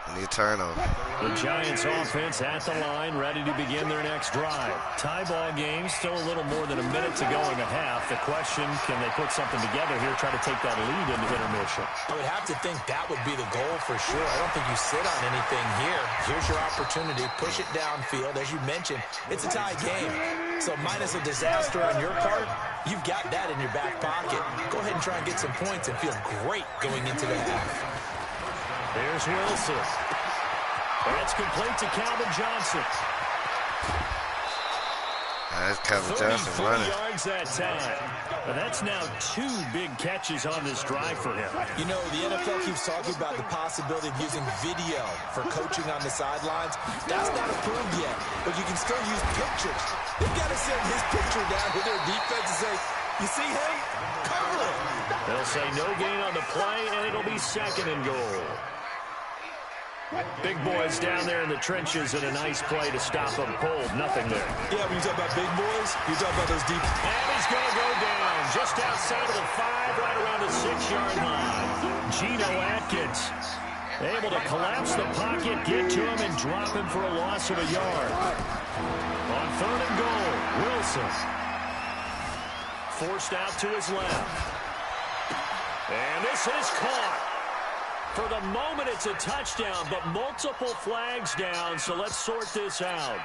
We need a turnover. The Giants offense at the line, ready to begin their next drive. Tie ball game, still a little more than a minute to go in the half. The question, can they put something together here, try to take that lead into intermission? I would have to think that would be the goal for sure. I don't think you sit on anything here. Here's your opportunity. Push it downfield. As you mentioned, it's a tie game. So minus a disaster on your part, you've got that in your back pocket. Go ahead and try and get some points and feel great going into the half. There's Wilson. That's complete to Calvin Johnson. That's Calvin Johnson running. 34 yards that time. And that's now 2 big catches on this drive for him. You know, the NFL keeps talking about the possibility of using video for coaching on the sidelines. That's not approved yet, but you can still use pictures. They've got to send his picture down to their defense and say, you see him? Cover him. They'll say no gain on the play, and it'll be 2nd and goal. Big boys down there in the trenches, and a nice play to stop them cold. Nothing there. Yeah, when you talk about big boys, you talk about those deep. And he's going to go down just outside of the 5, right around the 6-yard line. Geno Atkins able to collapse the pocket, get to him, and drop him for a loss of a yard. On 3rd and goal, Wilson forced out to his left. And this is caught. For the moment, it's a touchdown, but multiple flags down, so let's sort this out.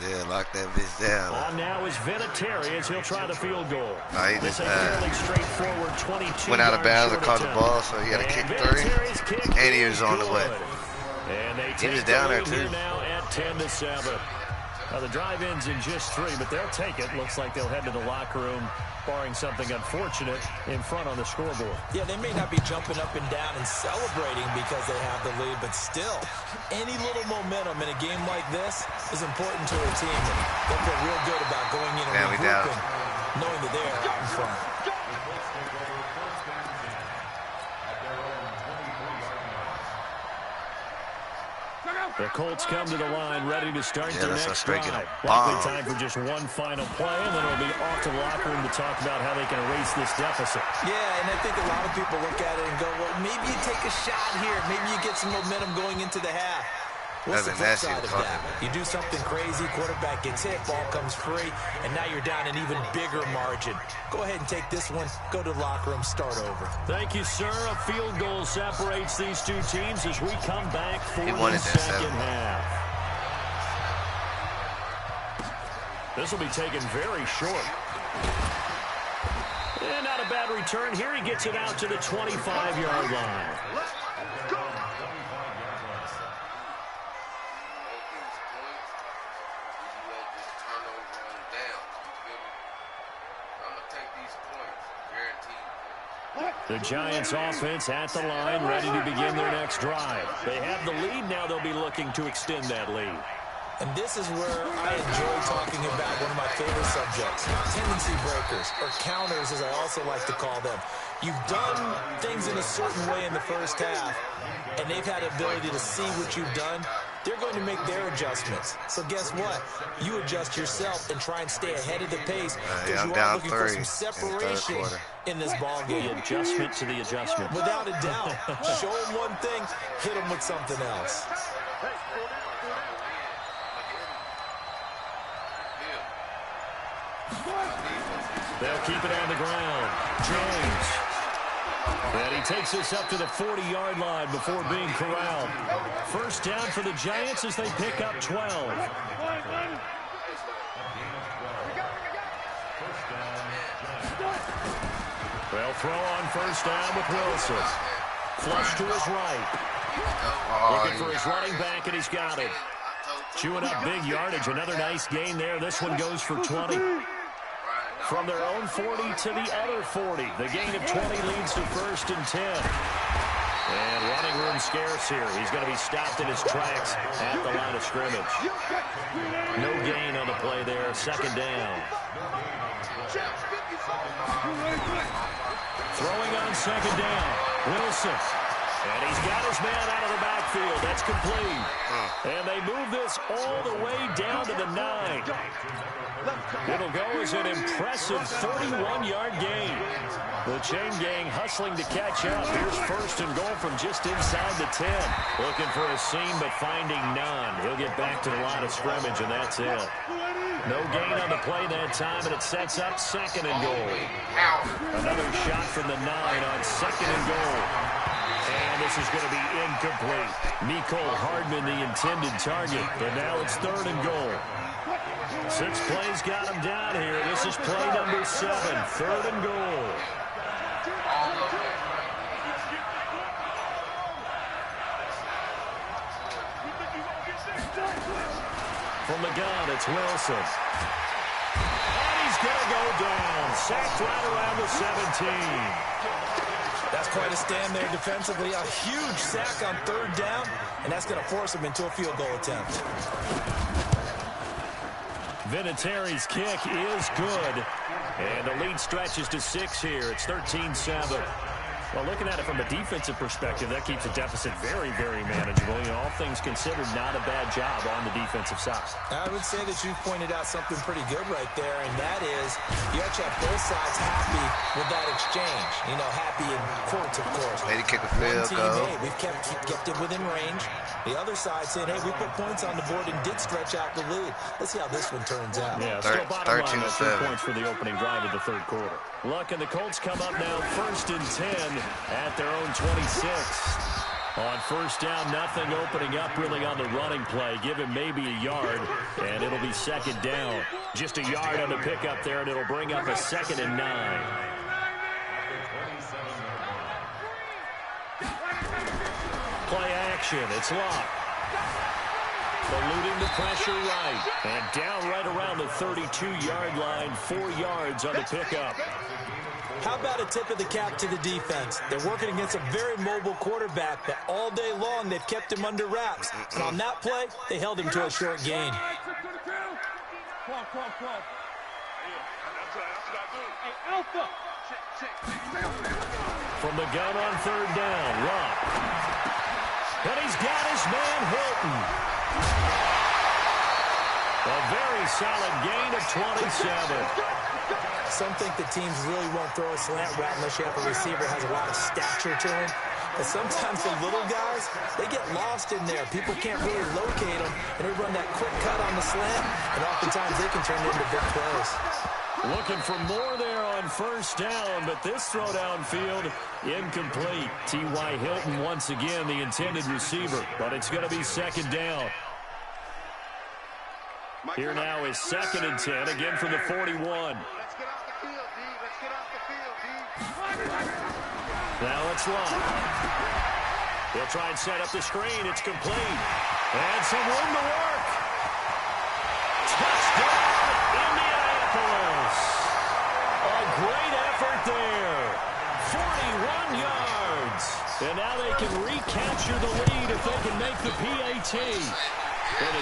Yeah, lock that bitch down. On now is Vinatieri as he'll try the field goal. He This just is a fairly straightforward 22 went out of bounds and caught the ball, so he got to kick 3. And he was on the way. And they He was take down the there, lead too. here now at 10-7. Now the drive ends in just 3, but they'll take it. Looks like they'll head to the locker room, barring something unfortunate, in front on the scoreboard. Yeah, they may not be jumping up and down and celebrating because they have the lead, but still, any little momentum in a game like this is important to a team. They'll feel real good about going in and regrouping, knowing that they are out in front. The Colts come to the line, ready to start their next drive. Likely time for just one final play, and then it'll be off to the locker room to talk about how they can erase this deficit. Yeah, and I think a lot of people look at it and go, well, maybe you take a shot here. Maybe you get some momentum going into the half. What's the flip side of that? You do something crazy, quarterback gets hit, ball comes free, and now you're down an even bigger margin. Go ahead and take this one, go to the locker room, start over. Thank you, sir. A field goal separates these two teams as we come back for the second half. This will be taken very short. And not a bad return here. He gets it out to the 25-yard line. The Giants offense at the line, ready to begin their next drive. They have the lead. Now they'll be looking to extend that lead. And this is where I enjoy talking about one of my favorite subjects, tendency breakers, or counters as I also like to call them. You've done things in a certain way in the first half, and they've had the ability to see what you've done. They're going to make their adjustments. So guess what? You adjust yourself and try and stay ahead of the pace because you are looking for some separation in this ball game. The adjustment to the adjustment. Without a doubt. Show them one thing, hit them with something else. They'll keep it on the ground. Jones. And he takes this up to the 40-yard line before being corralled. First down for the Giants as they pick up 12. They'll throw on first down with Wilson. Flush to his right. Looking for his running back, and he's got it. Chewing up big yardage. Another nice gain there. This one goes for 20. From their own 40 to the other 40. The gain of 20 leads to first and 10. And running room scarce here. He's going to be stopped in his tracks at the line of scrimmage. No gain on the play there. Second down. Throwing on second down. Wilson. And he's got his man out of the backfield. That's complete. And they move this all the way down to the 9. It'll go as an impressive 31-yard gain. The chain gang hustling to catch up. Here's first and goal from just inside the 10. Looking for a seam, but finding none. He'll get back to the line of scrimmage, and that's it. No gain on the play that time, and it sets up second and goal. Another shot from the 9 on second and goal. And this is going to be incomplete. Nicole Hardman, the intended target, but now it's third and goal. 6 plays got him down here. This is play number 7, third and goal. From the gun, it's Wilson. And he's going to go down. Sacked right around the 17. That's quite a stand there defensively. A huge sack on third down, and that's going to force him into a field goal attempt. Vinatieri's kick is good. And the lead stretches to 6 here. It's 13-7. Well, looking at it from a defensive perspective, that keeps the deficit very, very manageable. You know, all things considered, not a bad job on the defensive side. I would say that you've pointed out something pretty good right there, and that is you actually have both sides happy with that exchange. You know, happy in quotes, of course. Way to kick a field goal. Hey, we've kept it within range. The other side saying, hey, we put points on the board and did stretch out the lead. Let's see how this one turns out. Yeah, still bottom line, 3 points for the opening drive of the third quarter. Luck and the Colts come up now first and 10 at their own 26. On first down, nothing opening up really on the running play. Give him maybe a yard, and it'll be second down. Just a yard on the pickup there, and it'll bring up a 2nd and 9. Play action, it's Locke. Eluding the pressure right. And down right around the 32-yard line, 4 yards on the pickup. How about a tip of the cap to the defense? They're working against a very mobile quarterback, but all day long they've kept him under wraps. And on that play, they held him to a short gain. From the gun on third down, Rock. And he's got his man Hilton. A very solid gain of 27. Some think the teams really won't throw a slant route unless you have a receiver has a lot of stature to him. But sometimes the little guys, they get lost in there. People can't really locate them, and they run that quick cut on the slant, and oftentimes they can turn into big plays. Looking for more there on first down, but this throw downfield incomplete. T.Y. Hilton once again the intended receiver, but it's going to be second down. Here now is 2nd and 10, again from the 41. Let's get off the field, D. Let's get off the field, D. Now it's long. He'll try and set up the screen. It's complete. And some room to work. Touchdown, Indianapolis. A great effort there. 41 yards. And now they can recapture the lead if they can make the PAT.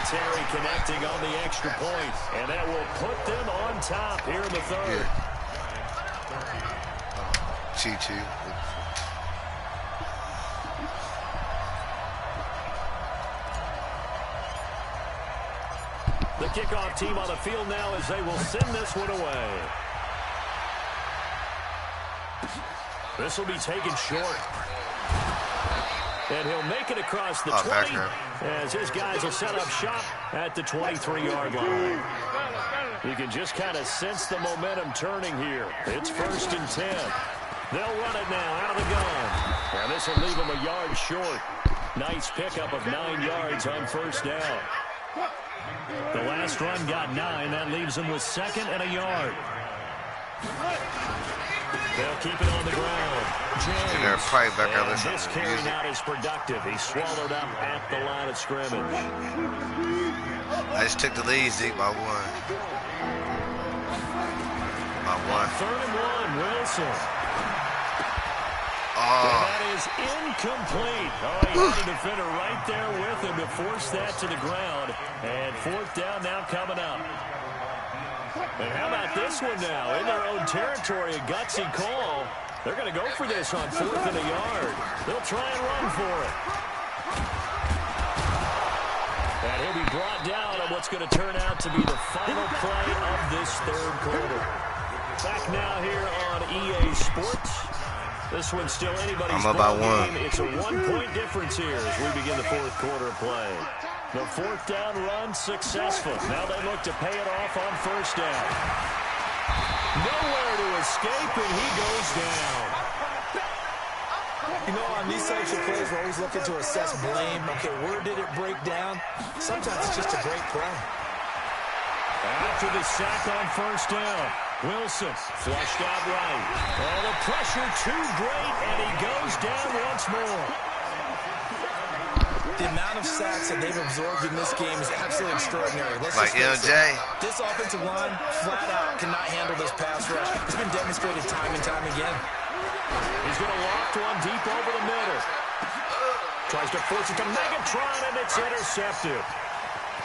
Terry connecting on the extra point. And that will put them on top here in the third. Cheat. The kickoff team on the field now as they will send this one away. This will be taken short. And he'll make it across the 20 as his guys will set up shop at the 23-yard line. You can just kind of sense the momentum turning here. It's 1st and 10. They'll run it now out of the gun. And this will leave them a yard short. Nice pickup of 9 yards on 1st down. The last run got 9. That leaves them with 2nd and a yard. They'll keep it on the ground. James. And they're probably back out and this carry not as productive. He swallowed up at the line of scrimmage. I just took the lead, Zeke, by 1. By 1. 3rd and 1, Wilson. Oh. And that is incomplete. Oh, he had a defender right there with him to force that to the ground. And 4th down now coming up. And how about this one now? In their own territory, a gutsy call. They're going to go for this on 4th and a yard. They'll try and run for it. And he'll be brought down on what's going to turn out to be the final play of this 3rd quarter. Back now here on EA Sports. This one's still anybody's ball game. It's a 1-point difference here as we begin the 4th quarter of play. The 4th down run successful. Now they look to pay it off on 1st down. Nowhere to escape, and he goes down. You know, on these types of plays, we're always looking to assess blame. Okay, where did it break down? Sometimes it's just a great play. After the sack on 1st down, Wilson flushed out right. Oh, the pressure too great, and he goes down once more. The amount of sacks that they've absorbed in this game is absolutely extraordinary. Like LJ. This offensive line, flat out, cannot handle this pass rush. It's been demonstrated time and time again. He's going to loft one deep over the middle. Tries to force it to Megatron, and it's intercepted.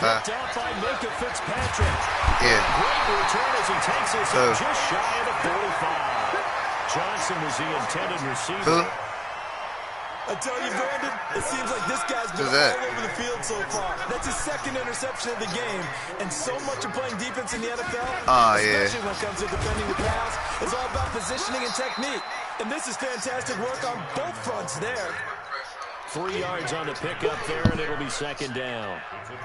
Picked out by Minka Fitzpatrick. Yeah. Great return as he takes us up just shy of the 45. Johnson was the intended receiver. I tell you, Brandon, it seems like this guy's been all over the field so far. That's his 2nd interception of the game. And so much of playing defense in the NFL, especially when it comes to defending the pass, is all about positioning and technique. And this is fantastic work on both fronts there. 3 yards on the pickup there, and it'll be 2nd down.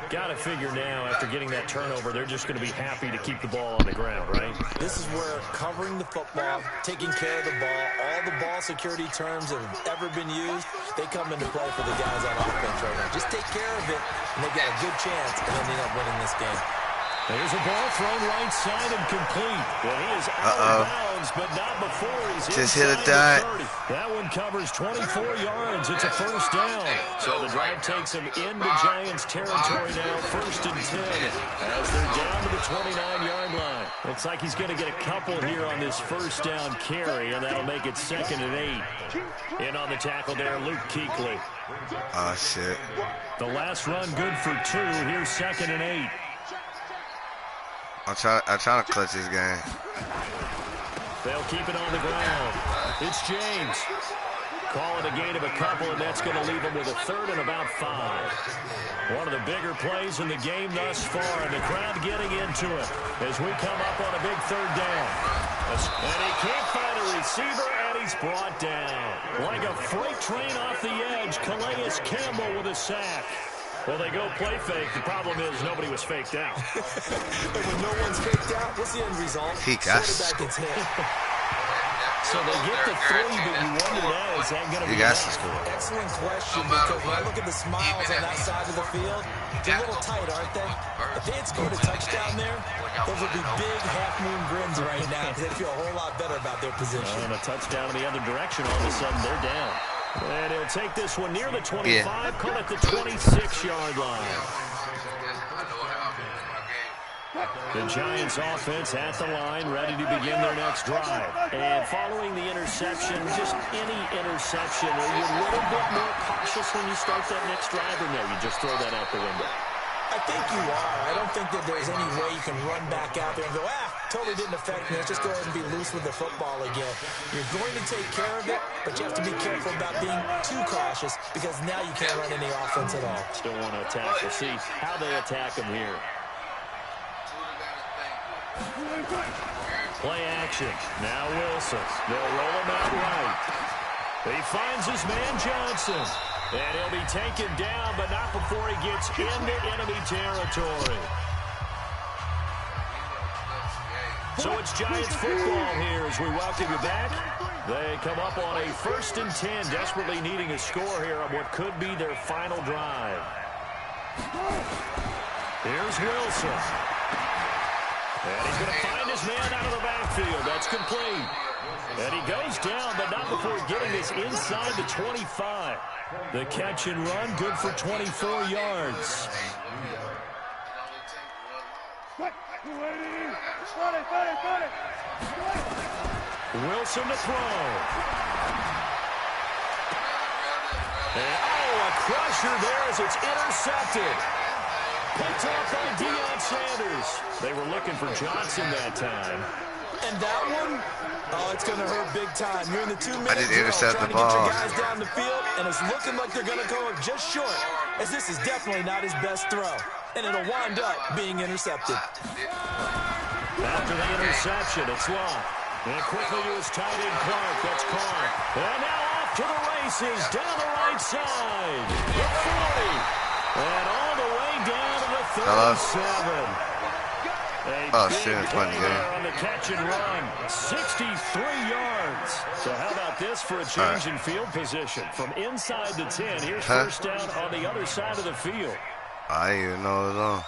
Got to figure now, after getting that turnover, they're just going to be happy to keep the ball on the ground, right? This is where covering the football, taking care of the ball, all the ball security terms that have ever been used, they come into play for the guys on offense right now. Just take care of it, and they've got a good chance of ending up winning this game. There's a ball thrown right side and complete. Well, he is out of bounds, but not before he's just hit a dot. That one covers 24 yards. It's a 1st down. So the drive takes him into Giants territory now, 1st and 10, as they're down to the 29-yard line. Looks like he's going to get a couple here on this 1st down carry, and that'll make it 2nd and 8. In on the tackle there, Luke Kuechly. Oh, shit. The last run good for 2. Here's 2nd and 8. I'm trying to clutch this game. They'll keep it on the ground. It's James. Calling a gain of a couple, and that's going to leave them with a 3rd and about 5. One of the bigger plays in the game thus far, and the crowd getting into it as we come up on a big 3rd down. And he can't find a receiver, and he's brought down. Like a freight train off the edge, Calais Campbell with a sack. Well, they go play fake. The problem is nobody was faked out. And when no one's faked out, what's the end result? He got quarterback gets hit. So they get the 3, but you wonder now, is that going to be enough? Excellent question, because when I look at the smiles on that side of the field, they're a little tight, aren't they? If they had scored a touchdown there, those would be big half-moon grins right now, because they feel a whole lot better about their position. And a touchdown in the other direction, all of a sudden they're down. And he'll take this one near the 25, call it the 26-yard line. The Giants offense at the line, ready to begin their next drive. And following the interception, just any interception, are you a little bit more cautious when you start that next drive, or no, you just throw that out the window? I think you are. I don't think that there's any way you can run back out there and go, totally didn't affect me. Let's just go ahead and be loose with the football again. You're going to take care of it, but you have to be careful about being too cautious, because now you can't run any offense at all. Still want to attack. We'll see how they attack him here. Play action. Now Wilson. They'll roll him out right. He finds his man Johnson. And he'll be taken down, but not before he gets into enemy territory. So it's Giants football here as we welcome you back. They come up on a 1st and 10, desperately needing a score here on what could be their final drive. Here's Wilson. And he's going to find his man out of the backfield. That's complete. And he goes down, but not before getting this inside the 25. The catch and run, good for 24 yards. Wilson to throw. And, a crusher there as it's intercepted. Picked off by Deion Sanders. They were looking for Johnson that time. And that one, it's going to hurt big time. You're in the 2 minutes. I didn't intercept the ball. Trying to get your guys down the field, and it's looking like they're going to go up just short, as this is definitely not his best throw. And it'll wind up being intercepted. After the interception, it's locked. And quickly to his tight end, Clark. That's caught. And now off to the races, down the right side. The 40. And all the way down to the 37. Oh, shit, it's funny, on the catch and run, 63 yards. So how about this for a change in field position? From inside the 10, here's first down on the other side of the field. I didn't even know it was on.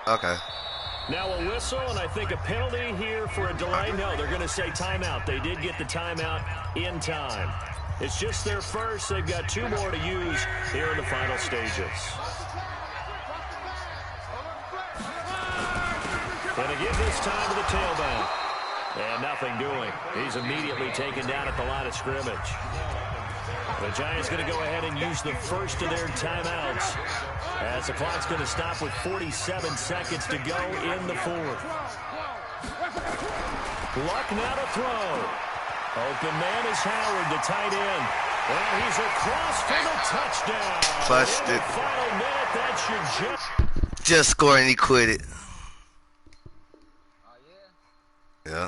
Okay. Now a whistle, and I think a penalty here for a delay. No, they're going to say timeout. They did get the timeout in time. It's just their first. They've got 2 more to use here in the final stages. Going to give this time to the tailback. And nothing doing. He's immediately taken down at the line of scrimmage. The Giants going to go ahead and use the first of their timeouts, as the clock's going to stop with 47 seconds to go in the 4th. Luck now to throw. Open man is Howard, the tight end. And he's across for the touchdown. Clutched it. Final minute, that's your just scored and he quit it. Yeah.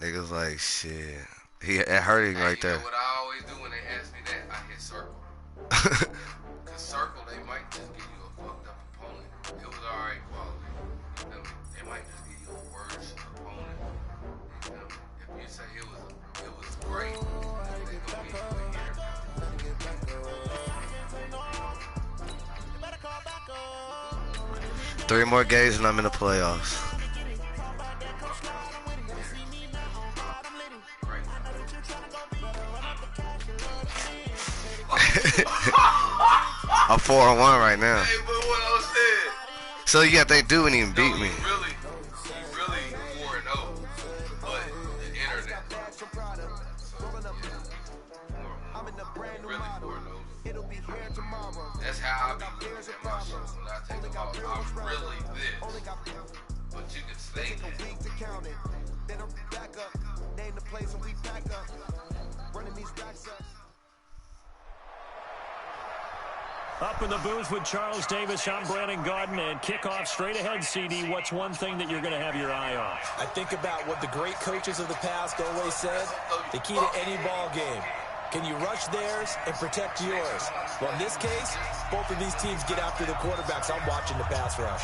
Niggas like, shit. It hurt him right there. You know what I always do when they ask me that? I hit circle. Because circle, they might just give you a fucked up opponent. It was alright quality. You know? They might just give you a worse opponent. You know? If you say it was great, they gonna give you a 3 more games and I'm in the playoffs. I'm 4-1 right now. Hey, but what I said. So you got they do and even beat me. He really 4-0, but the internet. So, yeah. Really 4-0. That's how I be looking at my shows when I take them off. I'm really this, but you can say that. Up in the booth with Charles Davis, I'm Brandon Gaudin, and kickoff straight ahead, CD. What's one thing that you're going to have your eye on? I think about what the great coaches of the past always said. The key to any ball game. Can you rush theirs and protect yours? Well, in this case, both of these teams get after the quarterbacks. I'm watching the pass rush.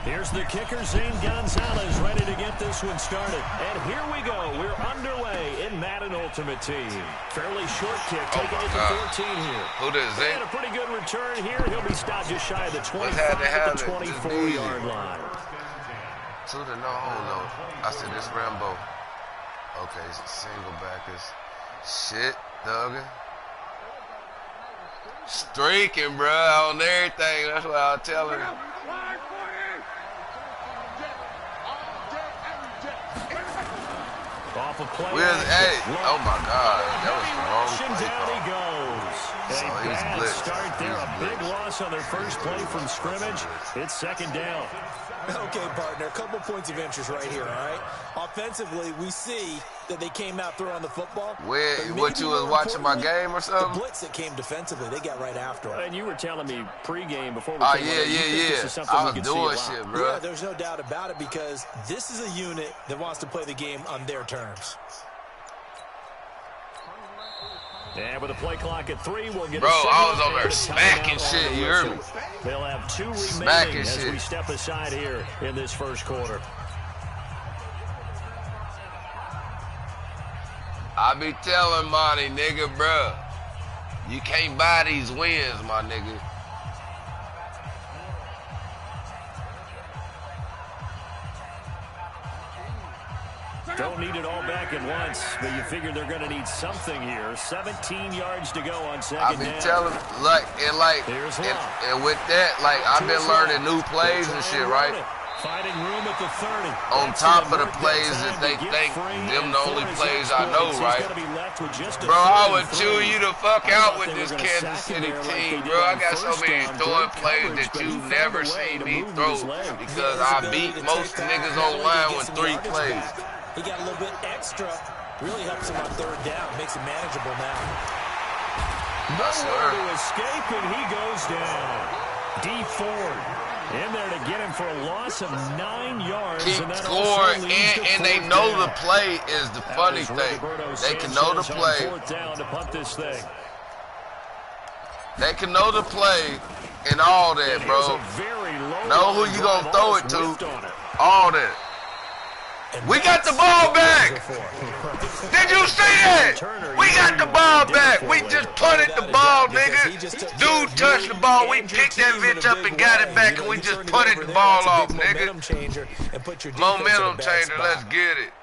Here's the kicker, Zane Gonzalez, ready to get this one started. And here we go. We're underway in Madden Ultimate Team. Fairly short kick, taking it to 14 here. Who does Zane? And a pretty good return here. He'll be stopped just shy of the 25 to 24-yard line. To the no. I said this Rambo. Okay, single back is shit, Duggan. Streaking, bro, on everything. That's what I'll tell him. Off a play. Hey, oh my God, that was the wrong play down he goes. So a he's bad blitzed. start there. A big loss on their first play from scrimmage. It's second down. Okay, partner, a couple points of interest right here, all right? Offensively, we see that they came out throwing the football. What, you was watching my game or something? The blitz that came defensively, they got right after it. And you were telling me pregame before we came yeah. This is something I we was could doing see a lot. shit, bro. Yeah, there's no doubt about it because this is a unit that wants to play the game on their terms. And with a play clock at 3, we'll get Bro, I was over there smacking shit, you heard me? They'll have 2 remaining as we step aside here in this first quarter. I be telling Monty, nigga, bro, you can't buy these wins, my nigga. Don't need it all back at once, but you figure they're going to need something here. 17 yards to go on second down. I be telling, and with that, like, I've been learning new plays and shit, right? Finding room at the 30. On top of the plays that they think them the only plays I know, right? Bro, I would chew you the fuck out with this Kansas City team, bro. I got so many throwing plays that you never seen me throw because I beat most niggas online with 3 plays. He got a little bit extra. Really helps him on third down. Makes it manageable now. Nowhere to escape, and he goes down. D. Ford in there to get him for a loss of 9 yards. Keep scoring, and they know the play is the funny thing. They can know the play. Down to punt this thing. They can know the play and all that, bro. Know who you gonna throw it to. All that. We got the ball back. Did you see that? We got the ball back. We just punted the ball, nigga. Dude touched the ball. We picked that bitch up and got it back, and we just punted the ball off, nigga. Momentum changer. Let's get it.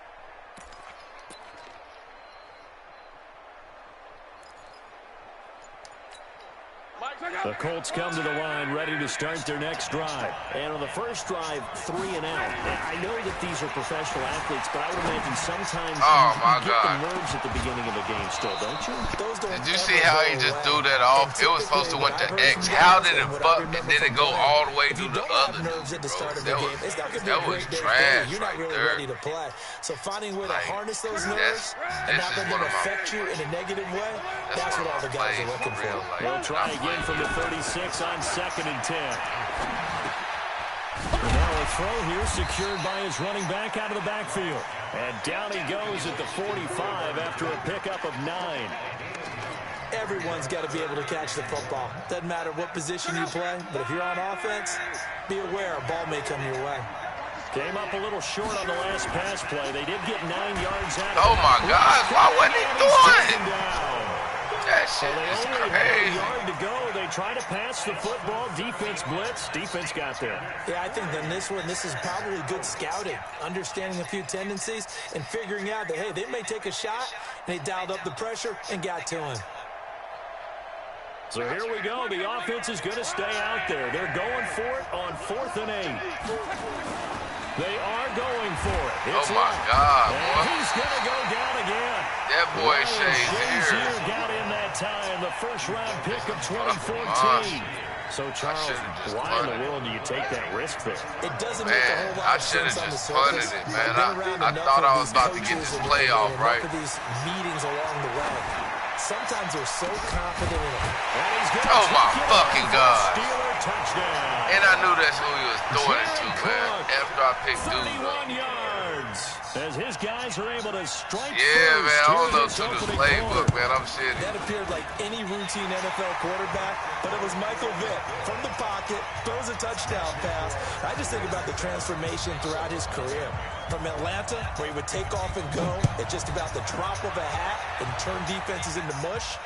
The Colts come to the line, ready to start their next drive. And on the first drive, 3 and out. I know that these are professional athletes, but I would imagine sometimes you get the nerves at the beginning of a game still, don't you? Did you see how he just threw that off? It was supposed to went to X. How did it go all the way to the other dude, bro? That was trash right there. So finding a way to harness those nerves and not let them affect you in a negative way, that's what all the guys are looking for. We'll try again from the 36 on 2nd and 10. Now a throw here secured by his running back out of the backfield. And down he goes at the 45 after a pickup of 9. Everyone's got to be able to catch the football. Doesn't matter what position you play, but if you're on offense, be aware a ball may come your way. Came up a little short on the last pass play. They did get 9 yards out of it. Oh my God, why wasn't he doing it? That shit is crazy. A yard to go. They try to pass the football. Defense blitz. Defense got there. Yeah, I think on this one, this is probably good scouting, understanding a few tendencies, and figuring out that, hey, they may take a shot, and they dialed up the pressure and got to him. So here we go. The offense is going to stay out there. They're going for it on 4th and 8. They are going for it. It's my God, boy. He's going to go down again. That boy Shazier got in that time. The first-round pick of 2014. So, Charles, why in the world do you take that risk there? It doesn't make a whole lot of sense on the surface. It, man. I thought I was about to get this playoff, right? These meetings along the way. Sometimes they're so confident in it. Oh, my fucking God. Steeler touchdown. And I knew that's who he was throwing it to, man. After I picked Dude up. 31 yards. As his guys are able to strike man, I don't know through this playbook, man. I'm shitty. That appeared like any routine NFL quarterback, but it was Michael Vick from the pocket, throws a touchdown pass. I just think about the transformation throughout his career. From Atlanta, where he would take off and go at just about the drop of a hat and turn defenses into mush.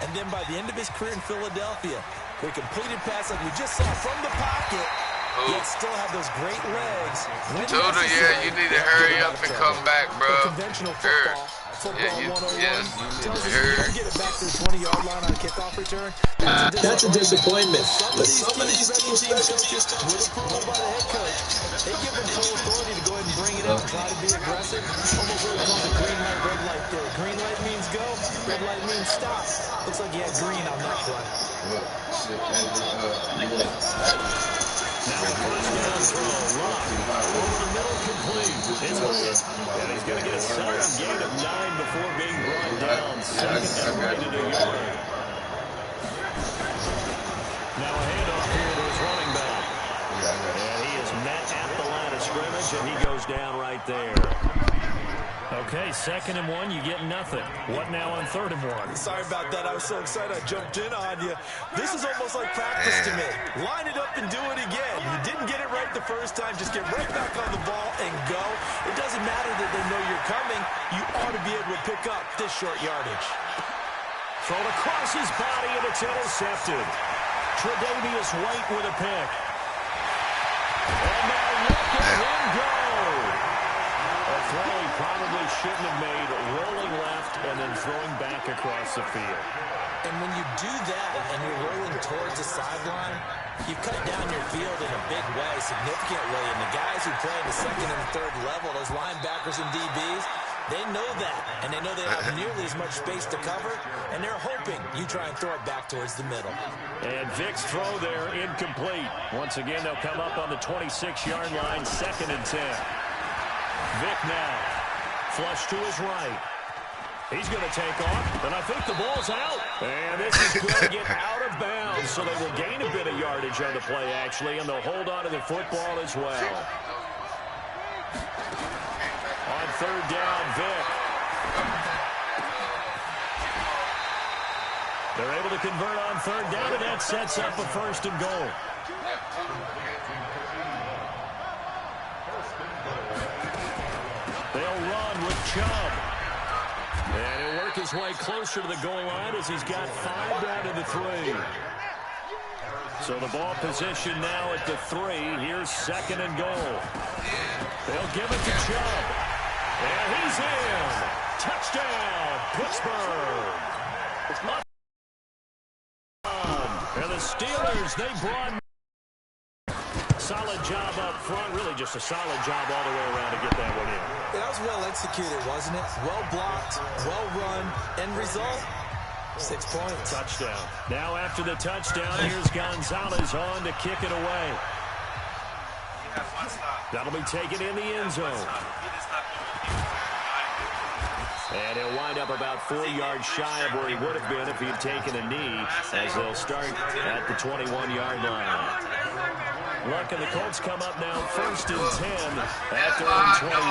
And then by the end of his career in Philadelphia, where he completed pass like we just saw from the pocket, yet still have those great legs. Tudor, yeah, you need to hurry up and come back, bro. Conventional football, Yes, you get it back to the 20-yard line on a kickoff return. That's a disappointment. But some of these teams just with approval by the head coach, they give them full authority to go ahead and bring it up and try to be aggressive. Almost what we call the green light, red light theory. Green light means go, red light means stop. Looks like you had green on that play. Now a first down throw. Luck over the middle, complete. It's Williams. And he's going to get a solid gain of 9 before being brought down. Second and right at a yard. Now a handoff here to his running back. And he is met at the line of scrimmage, and he goes down right there. Okay, 2nd and 1, you get nothing. What now on 3rd and 1? Sorry about that. I was so excited I jumped in on you. This is almost like practice to me. Line it up and do it again. You didn't get it right the first time. Just get right back on the ball and go. It doesn't matter that they know you're coming. You ought to be able to pick up this short yardage. Thrown across his body, and it's intercepted. Tre'Davious White with a pick. And now look at him go. A throw he probably shouldn't have made, rolling left and then throwing back across the field. And when you do that and you're rolling towards the sideline, you cut down your field in a big way, significant way. And the guys who play in the 2nd and 3rd level, those linebackers and DBs, they know that. And they know they don't have nearly as much space to cover. And they're hoping you try and throw it back towards the middle. And Vick's throw there incomplete. Once again, they'll come up on the 26-yard line, 2nd and 10. Vick now, flush to his right. He's going to take off, and I think the ball's out. And this is going to get out of bounds, so they will gain a bit of yardage on the play, actually, and they'll hold on to the football as well. On 3rd down, Vick. They're able to convert on 3rd down, and that sets up a 1st and goal. They'll run with Chubb. And he'll work his way closer to the goal line as he's got 5 down to the 3. So the ball position now at the 3. Here's 2nd and goal. They'll give it to Chubb. And he's in. Touchdown, Pittsburgh. And the Steelers, they brought solid job up front. Really just a solid job all the way around to get that one in. That was well executed, wasn't it? Well blocked, well run. End result, 6 points. Touchdown. Now after the touchdown, here's Gonzalez on to kick it away. That'll be taken in the end zone. And he'll wind up about 4 yards shy of where he would have been if he'd taken a knee, as they'll start at the 21-yard line. Luck and the Colts come up now 1st and 10 at their own 21.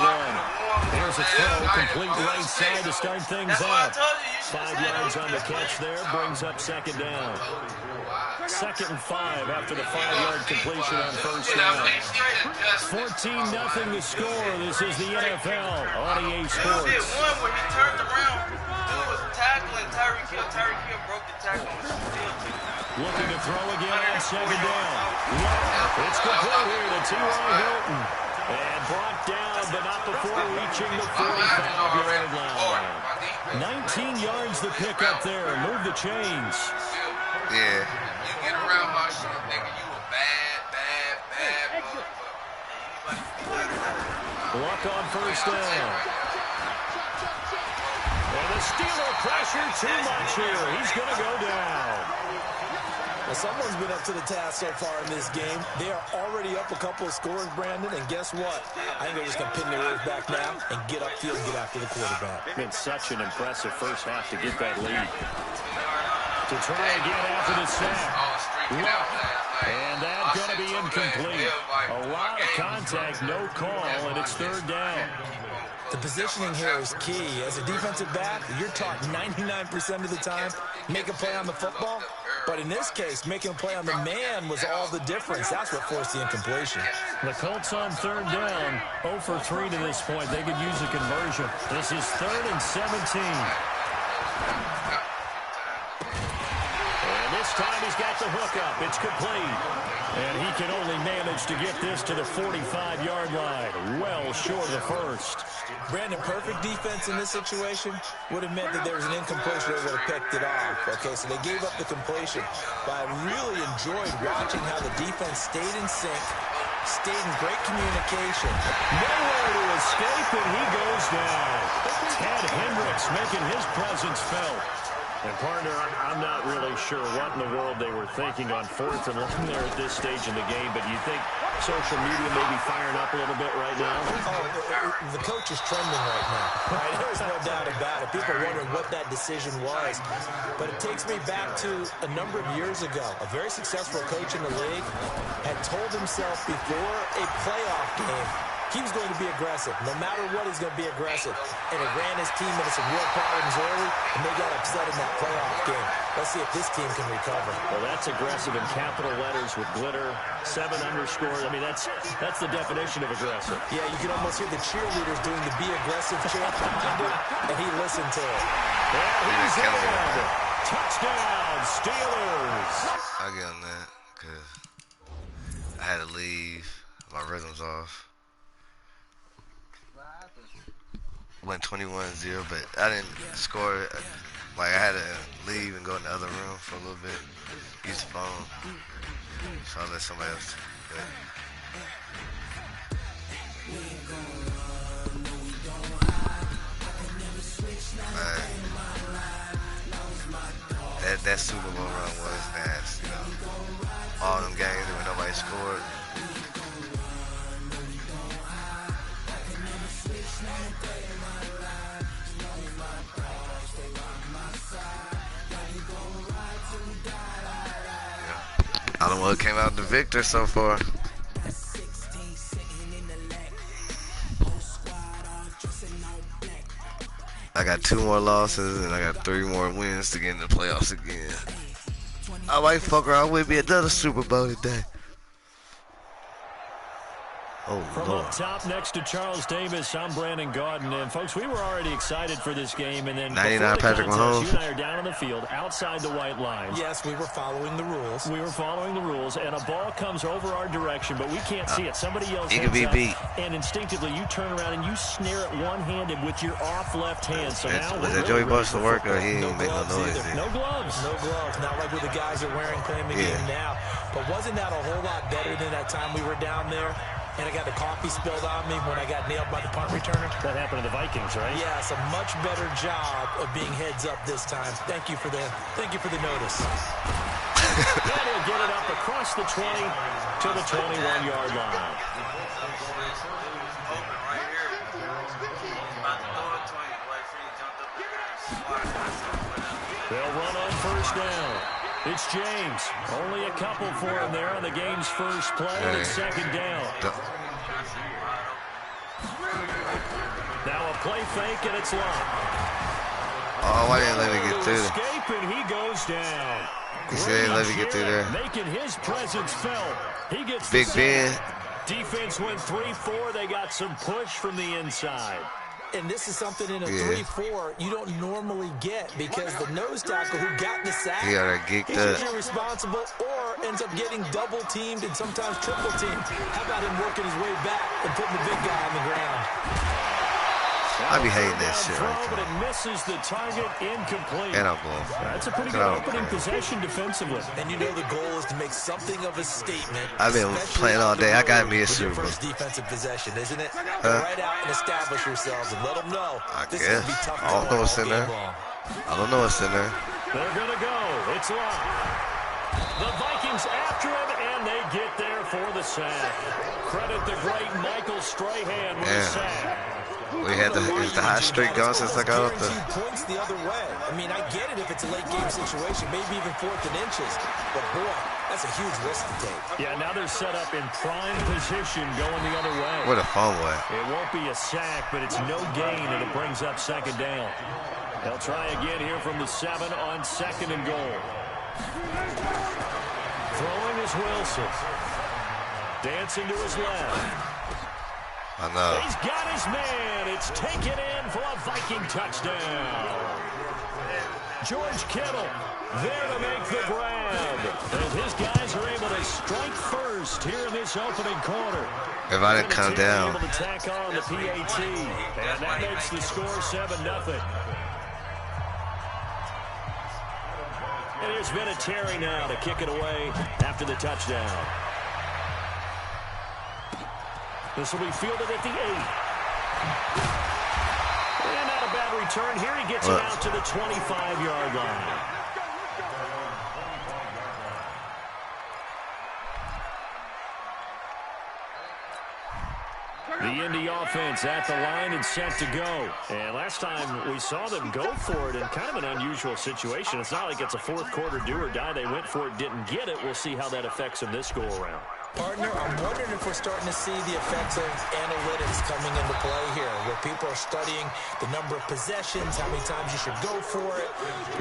Here's a throw, complete right side to start things off. 5 yards on the catch there, brings up 2nd down. 2nd and 5 after the 5-yard completion on 1st down. 14-0 the score. This is the NFL on EA Sports. There was one where he turned around. Dude was tackling Tyreek Hill. Tyreek Hill broke the tackle on his field. Looking to throw again on 2nd down. It's complete here to T.Y. Hilton. And brought down, but not before reaching the 45-yard line. 19 yards the pick up there. Move the chains. Yeah. You get around my shit, nigga. You a bad motherfucker. Luck on 1st down. And the Steeler pressure too much here. He's going to go down. Well, someone's been up to the task so far in this game. They are already up a couple of scores, Brandon, and guess what? I think they're just going to pin their ears back now and get upfield and get after the quarterback. Been such an impressive first half to get that lead. To try again after the sack. And that's going to be incomplete. A lot of contact, no call, and it's third down. The positioning here is key. As a defensive back, you're taught 99% of the time, make a play on the football. But in this case, making a play on the man was all the difference. That's what forced the incompletion. The Colts on third down, 0 for 3 to this point. They could use a conversion. This is 3rd and 17. And this time he's got the hook up. It's complete. And he can only manage to get this to the 45-yard line. Well short of the first. Brandon, perfect defense in this situation would have meant that there was an incompletion that would have picked it off. Okay, so they gave up the completion. But I really enjoyed watching how the defense stayed in sync, stayed in great communication. Nowhere to escape, and he goes down. Ted Hendricks making his presence felt. And, partner, I'm not really sure what in the world they were thinking on 4th and 1 there at this stage in the game, but you think social media may be firing up a little bit right now? Oh, the coach is trending right now. Right? There's no doubt about it. People are wondering what that decision was. But it takes me back to a number of years ago. A very successful coach in the league had told himself before a playoff game he was going to be aggressive. No matter what, he's going to be aggressive. And it ran his team into some real problems early, and they got upset in that playoff game. Let's see if this team can recover. Well, that's aggressive in capital letters with glitter, 7 underscores. I mean, that's the definition of aggressive. Yeah, you can almost hear the cheerleaders doing the be aggressive chant behind him, and he listened to it. And he's in. Touchdown, Steelers. I'll get on that because I had to leave. My rhythm's off. Went 21-0, but I didn't score. Like, I had to leave and go in the other room for a little bit, use the phone. So I'll let somebody else do it. That Super Bowl run was nasty, you know. All them games when nobody scored. I don't know what came out the victor so far. I got 2 more losses and I got 3 more wins to get in the playoffs again. I might fuck around with me another Super Bowl today. Oh, From Lord. up top next to Charles Davis, I'm Brandon Gaudin. And, folks, we were already excited for this game. And then 99 Patrick Mahomes. You and I are down on the field outside the white lines. Yes, we were following the rules. We were following the rules, and a ball comes over our direction, but we can't see it. Somebody else He could be beat. And instinctively you turn around and you snare it one-handed with your off left hand. So now was that Joey Buster work or he didn't make no noise? No gloves. No gloves. Not like what the guys are wearing playing the game now. But wasn't that a whole lot better than that time we were down there? And I got the coffee spilled on me when I got nailed by the punt returner. That happened to the Vikings, right? Yes, a much better job of being heads up this time. Thank you for the notice. And he'll get it up across the 20 to the 21-yard line. They'll run on first down. It's James. Only a couple for him there on the game's first play. And it's second down. Now a play fake, and it's locked. Oh, why didn't let me get through there? Escape, and he goes down. He said they didn't let me get through there. Making his presence felt. He gets Big Ben. Defense went 3-4. They got some push from the inside. And this is something in a 3-4 you don't normally get because the nose tackle who got the sack, he's either responsible or ends up getting double teamed and sometimes triple teamed. How about him working his way back and putting the big guy on the ground? I be hating that shit right there. But it misses the target, incomplete. And I'm blowing. That's a pretty good opening possession defensively. And you know the goal is to make something of a statement. I've been playing all day. I got me a Super Bowl. First defensive possession, isn't it? Go right out and establish yourselves and let them know. This is gonna be tough. I don't know what's in there. I don't know what's in there. They're gonna go. It's locked. The Vikings after him, and they get there for the sack. Credit the great Michael Strahan with the sack. We had is the hot streak going since I got up there. Points the other way. I mean, I get it if it's a late game situation, maybe even 4th and inches. But boy, that's a huge risk to take. Yeah, now they're set up in prime position going the other way. What a fun way. It won't be a sack, but it's no gain, and it brings up 2nd down. They'll try again here from the 7 on 2nd and goal. Throwing is Wilson. Dancing to his left. I know. He's got his man. It's taken in for a Viking touchdown. George Kittle there to make the grab. And his guys are able to strike first here in this opening quarter. If I didn't come down. Able to tack on the PAT. And that makes the score 7-0. And here's Vinatieri now to kick it away after the touchdown. This will be fielded at the 8. And not a bad return here. He gets it out to the 25-yard line. The Indy offense at the line and set to go. And last time we saw them go for it in kind of an unusual situation. It's not like it's a 4th quarter do or die. They went for it, didn't get it. We'll see how that affects them this go-around. Partner, I'm wondering if we're starting to see the effects of analytics coming into play here, where people are studying the number of possessions, how many times you should go for it,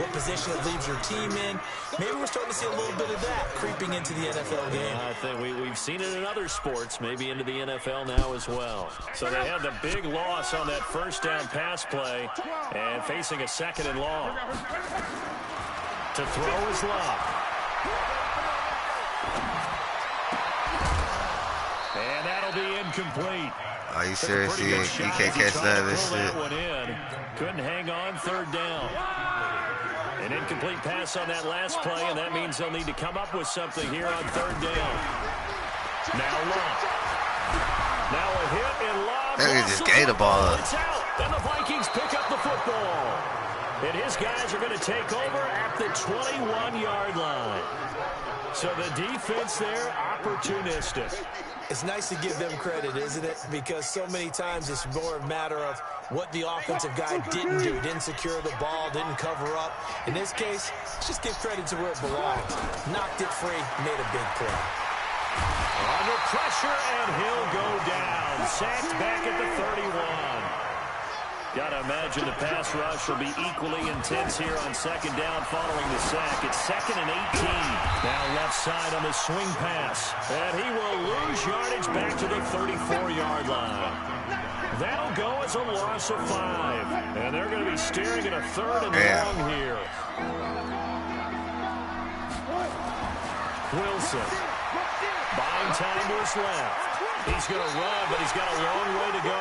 what position it leaves your team in. Maybe we're starting to see a little bit of that creeping into the NFL game. I think we've seen it in other sports, maybe into the NFL now as well. So they had the big loss on that 1st down pass play, and facing a 2nd and long. To throw is Love. And that'll be incomplete. Are you serious? You can't catch none of this shit. Couldn't hang on 3rd down. An incomplete pass on that last play, and that means they'll need to come up with something here on 3rd down. Now Love. Now a hit, and Love. They just gave the ball up. It's out, and the Vikings pick up the football. And his guys are going to take over at the 21-yard line. So the defense there, opportunistic. It's nice to give them credit, isn't it? Because so many times it's more a matter of what the offensive guy didn't do. Didn't secure the ball, didn't cover up. In this case, let's just give credit to where it belongs. Knocked it free, made a big play. Under pressure, and he'll go down. Sacked back at the 31. Got to imagine the pass rush will be equally intense here on 2nd down following the sack. It's 2nd and 18. Now left side on the swing pass. And he will lose yardage back to the 34-yard line. That'll go as a loss of 5. And they're going to be staring at a 3rd and long here. Wilson. Buying time to his left. He's going to run, but he's got a long way to go.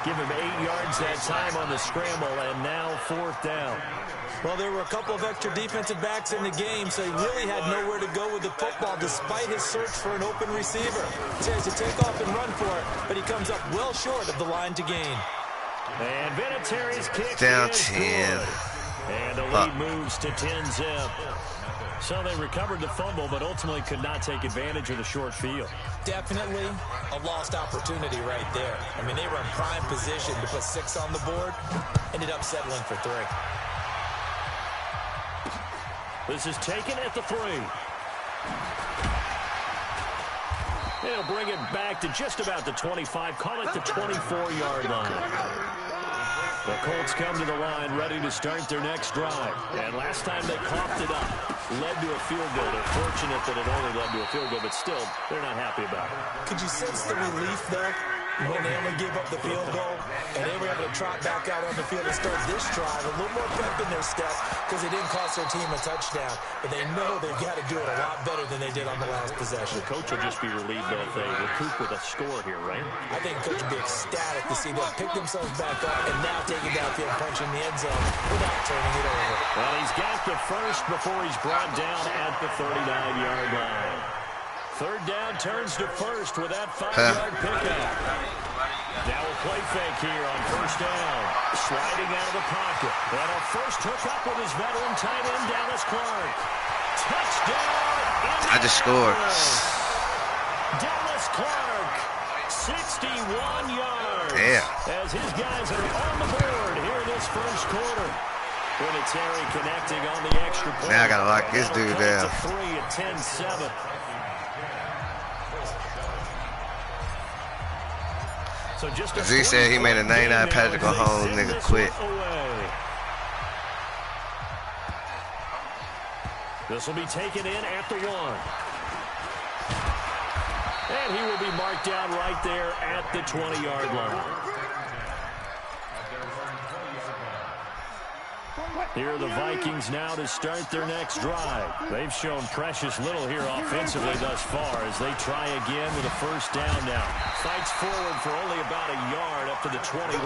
Give him 8 yards that time on the scramble, and now 4th down. Well, there were a couple of extra defensive backs in the game, so he really had nowhere to go with the football despite his search for an open receiver. He tries to take off and run for it, but he comes up well short of the line to gain. And Vinatieri's kick down is 10. Good. And the lead moves to 10-zip. So they recovered the fumble, but ultimately could not take advantage of the short field. Definitely a lost opportunity right there. I mean, they were in prime position to put 6 on the board. Ended up settling for 3. This is taken at the 3. They'll bring it back to just about the 25. Call it the 24-yard line. The Colts come to the line ready to start their next drive. And last time they coughed it up, led to a field goal. They're fortunate that it only led to a field goal, but still, they're not happy about it. Could you sense the relief, though, when they only gave up the field goal and they were able to trot back out on the field and start this drive? A little more pep in their step because it didn't cost their team a touchdown. But they know they've got to do it a lot better than they did on the last possession. The coach will just be relieved, though, if they recoup with a score here, right? I think the coach will be ecstatic to see them pick themselves back up and now take it downfield, punching the end zone without turning it over. Well, he's got the first before he's brought down at the 39-yard line. 3rd down turns to 1st with that 5-yard pickup. Now a play fake here on 1st down. Sliding out of the pocket. And a first hookup with his veteran tight end, Dallas Clark. Touchdown. I just scored. Dallas Clark, 61 yards. Damn. As his guys are on the board here in this first quarter. Vinatieri connecting on the extra point. Now I gotta lock this dude down. 3 at 10-7. So just Z said he made a 99 pass to go home, nigga quit. This will be taken in at the 1. And he will be marked down right there at the 20-yard line. Here are the Vikings now to start their next drive. They've shown precious little here offensively thus far as they try again with a first down now. Fights forward for only about a yard up to the 21.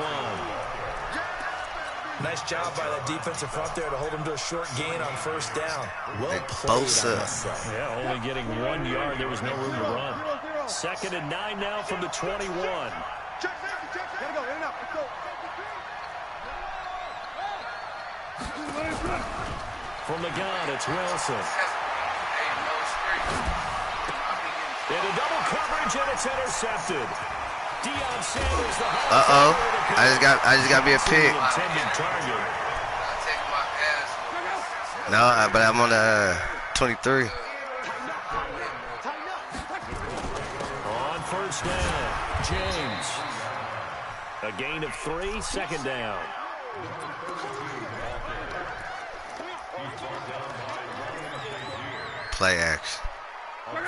Nice job by that defensive front there to hold him to a short gain on first down. Well played, I must say. Yeah, only getting 1 yard. There was no room to run. 2nd and 9 now from the 21. From the gun, it's Wilson. Into double coverage, and it's intercepted. Deion Sanders, the I just got me a pick. No, but I'm on the 23. On first down, James. A gain of 3, 2nd down. Play action.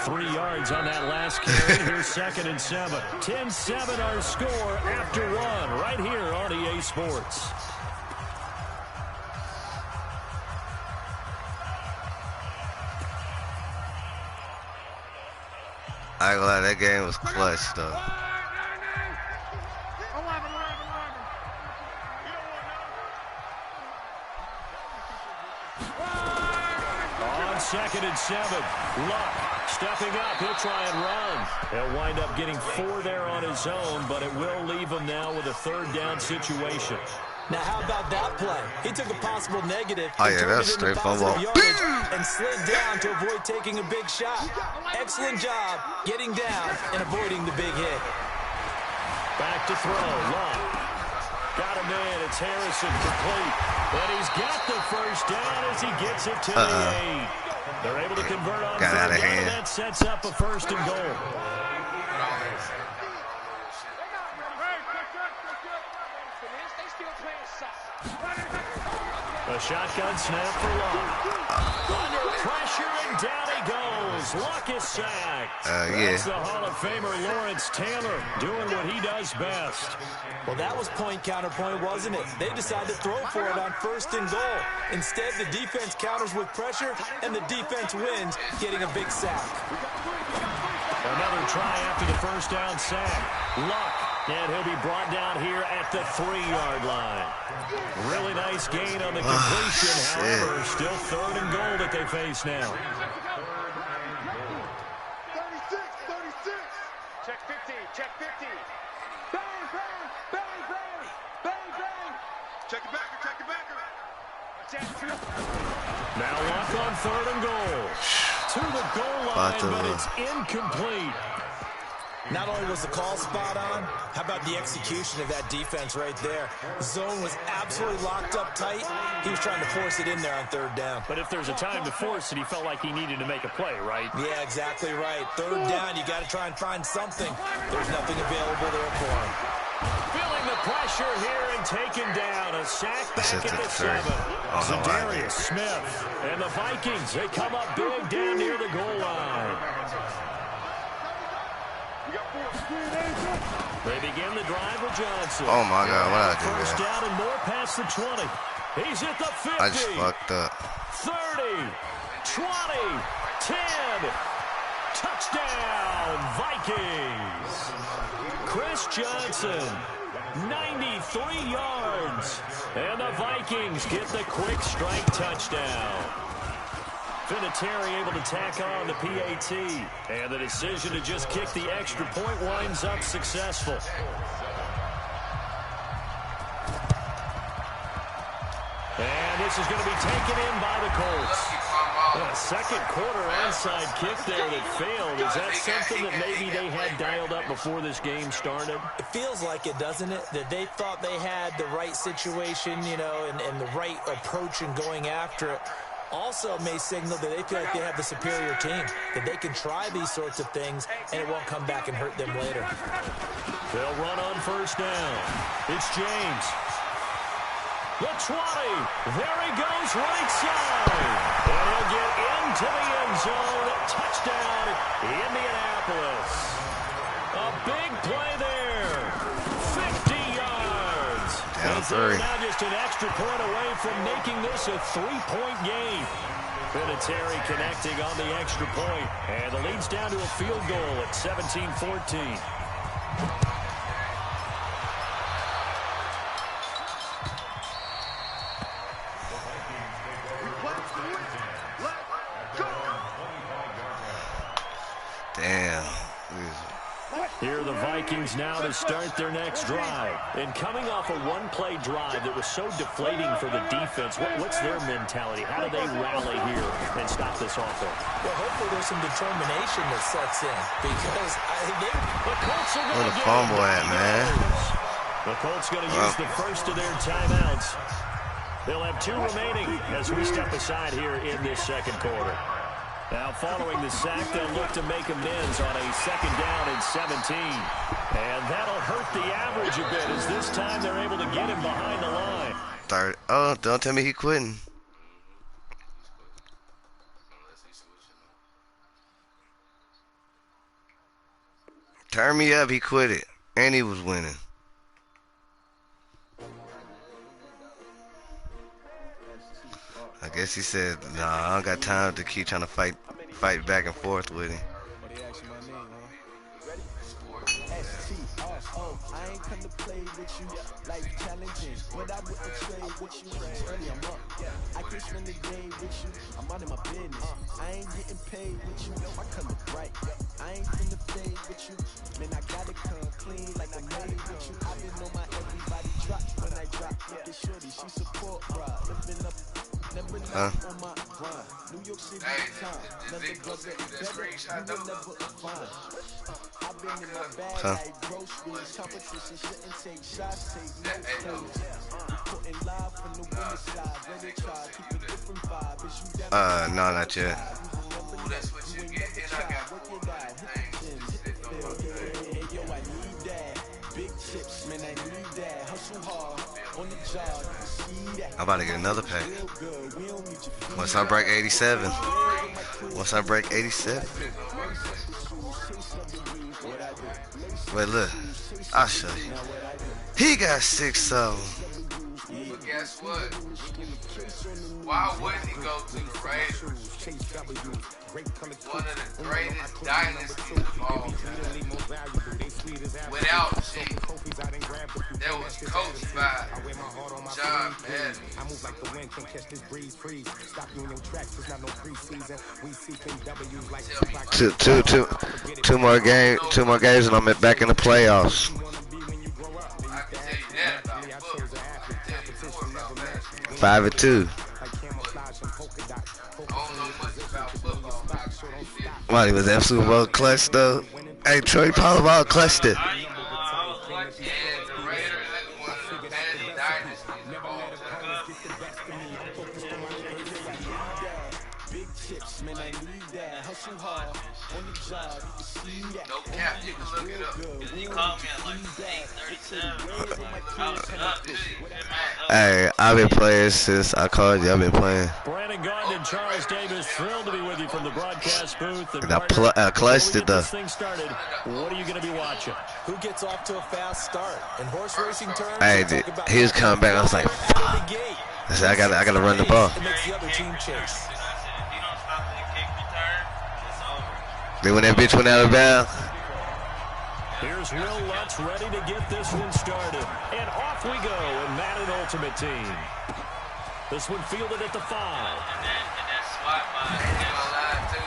3 yards on that last carry. Here's 2nd and 7. 10-7 our score after 1 right here on EA Sports. I ain't gonna lie, that game was clutch though. On 2nd and 7, Luck stepping up. He'll try and run. He'll wind up getting 4 there on his own, but it will leave him now with a 3rd down situation. Now, how about that play? He took a possible negative Oh, yeah, that's straight football. And slid down to avoid taking a big shot. Excellent job getting down and avoiding the big hit. Back to throw. Luck. Got him in. It's Harrison complete. But he's got the first down as he gets it to the 8. They're able to convert on Got out of down, hand. and that sets up a 1st and goal. A shotgun snap for Luck. Under pressure, and down he goes. Luck is sacked. That's the Hall of Famer Lawrence Taylor doing what he does best. Well, that was point counterpoint, wasn't it? They decided to throw for it on 1st and goal. Instead, the defense counters with pressure, and the defense wins, getting a big sack. Another try after the first down sack. Luck, and he'll be brought down here at the 3-yard line. Really nice gain on the completion. However, still 3rd and goal that they face now. 36. Check 50. Check 50. Bang, bang, bang, bang, bang, bang. Check the backer. Check the backer. Now Luck on 3rd and goal. To the goal line, but it's incomplete. Not only was the call spot on, how about the execution of that defense right there? The zone was absolutely locked up tight. He was trying to force it in there on 3rd down. But if there's a time to force it, he felt like he needed to make a play, right? Yeah, exactly right. 3rd down, you got to try and find something. There's nothing available there for him. Feeling the pressure here and taken down. A sack back at the 7. Zadarius Smith and the Vikings, they come up big down near the goal line. They begin the drive with Johnson. Oh my God, what did I do there? First down and more past the 20. He's at the 50. I just fucked up. 30, 20, 10. Touchdown, Vikings. Chris Johnson, 93 yards. And the Vikings get the quick strike touchdown. Vinatieri able to tack on the PAT. And the decision to just kick the extra point winds up successful. And this is going to be taken in by the Colts. Well, second quarter onside kick there that failed. Is that something that maybe they had dialed up before this game started? It feels like it, doesn't it? That they thought they had the right situation, you know, and the right approach in going after it. Also may signal that they feel like they have the superior team, that they can try these sorts of things and it won't come back and hurt them later. They'll run on first down. It's James. The 20. There he goes right side. And he'll get into the end zone. Touchdown, Indianapolis. A big play there. 50 yards. Down 3. Now just an extra point away from making this a 3-point game. Vinatieri connecting on the extra point. And the lead's down to a field goal at 17-14. Damn. Here are the Vikings now to start their next drive. And coming off a one-play drive that was so deflating for the defense, what's their mentality? How do they rally here and stop this offense? Well, hopefully there's some determination that sets in because the Colts are going to Where the fumble at, man? The Colts going to use the first of their timeouts. They'll have 2 remaining as we step aside here in this second quarter. Now, following the sack, they'll look to make amends on a second down and 17. And that'll hurt the average a bit as this time they're able to get him behind the line. Third. Oh, don't tell me he quitting. Turn me up, he quit it. And he was winning. I guess he said, nah, I don't got time to keep trying to fight back and forth with him. I ain't come to play with you, life challenging, but I wouldn't trade with you. Early I'm up, I can spend the day with you. I'm out of my business. I ain't getting paid with you. I come to bright. I ain't finna fade with you. Man, I gotta come clean like I made with you. I didn't know my everybody drop when I drop. Look at shorty, she support, bro. Living up. Never on my grind. New York City time. Never does it better. You will never find. I've been in my bag like groceries. Competition shouldn't take shots, take no plays. We putting live from the winter side. Ready to try, keep a different vibe. Is you down? No, not yet. Ooh, that's what you get. And I got more things. Yo, I need that. Big chips, man, I need that. Hustle hard on the job. I'm about to get another pack. Once I break 87. Once I break 87. Wait, look. I'll show you. He got 6 of them. But guess what? Why wouldn't he go to the Raiders? One of the greatest dynasties of all time. Without G, that was coached by John Madden. Two more games, and I'm back in the playoffs. I can tell you that about football. I can tell you more about basketball. 5-2. Wow, he was absolute well clutch though. Hey, Troy Polamalu clutched it. No cap, you can look it up. He called me at like 8:37. I was up. Hey, I've been playing since I called you. I've been playing. Brandon Gordon and Charles Davis, thrilled to be with you from the broadcast booth. And I clutched it though. This thing started. What are you going to be watching? Who gets off to a fast start? In horse racing terms, Hey, dude, he was coming back. I was like, fuck. I said, I gotta run the ball. It makes the other team chase. Then when that bitch went out of bounds. Here's Will Lutz ready to get this one started. And off we go in Madden Ultimate Team. This one fielded at the 5.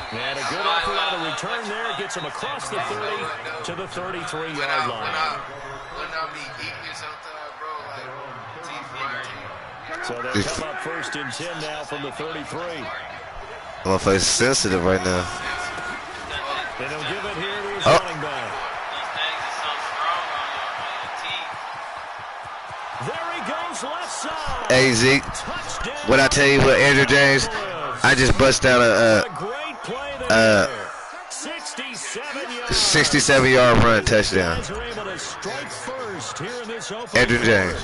And a good effort on a return there. Gets him across the 30 to the 33-yard line. So they come up first and 10 now from the 33. Motherfucker's sensitive right now. And he'll give it here to his Oh. running back. There he goes, left side. Hey, Zeke. What I tell you what, Andrew James, I just bust down a 67-yard run touchdown. Andrew James.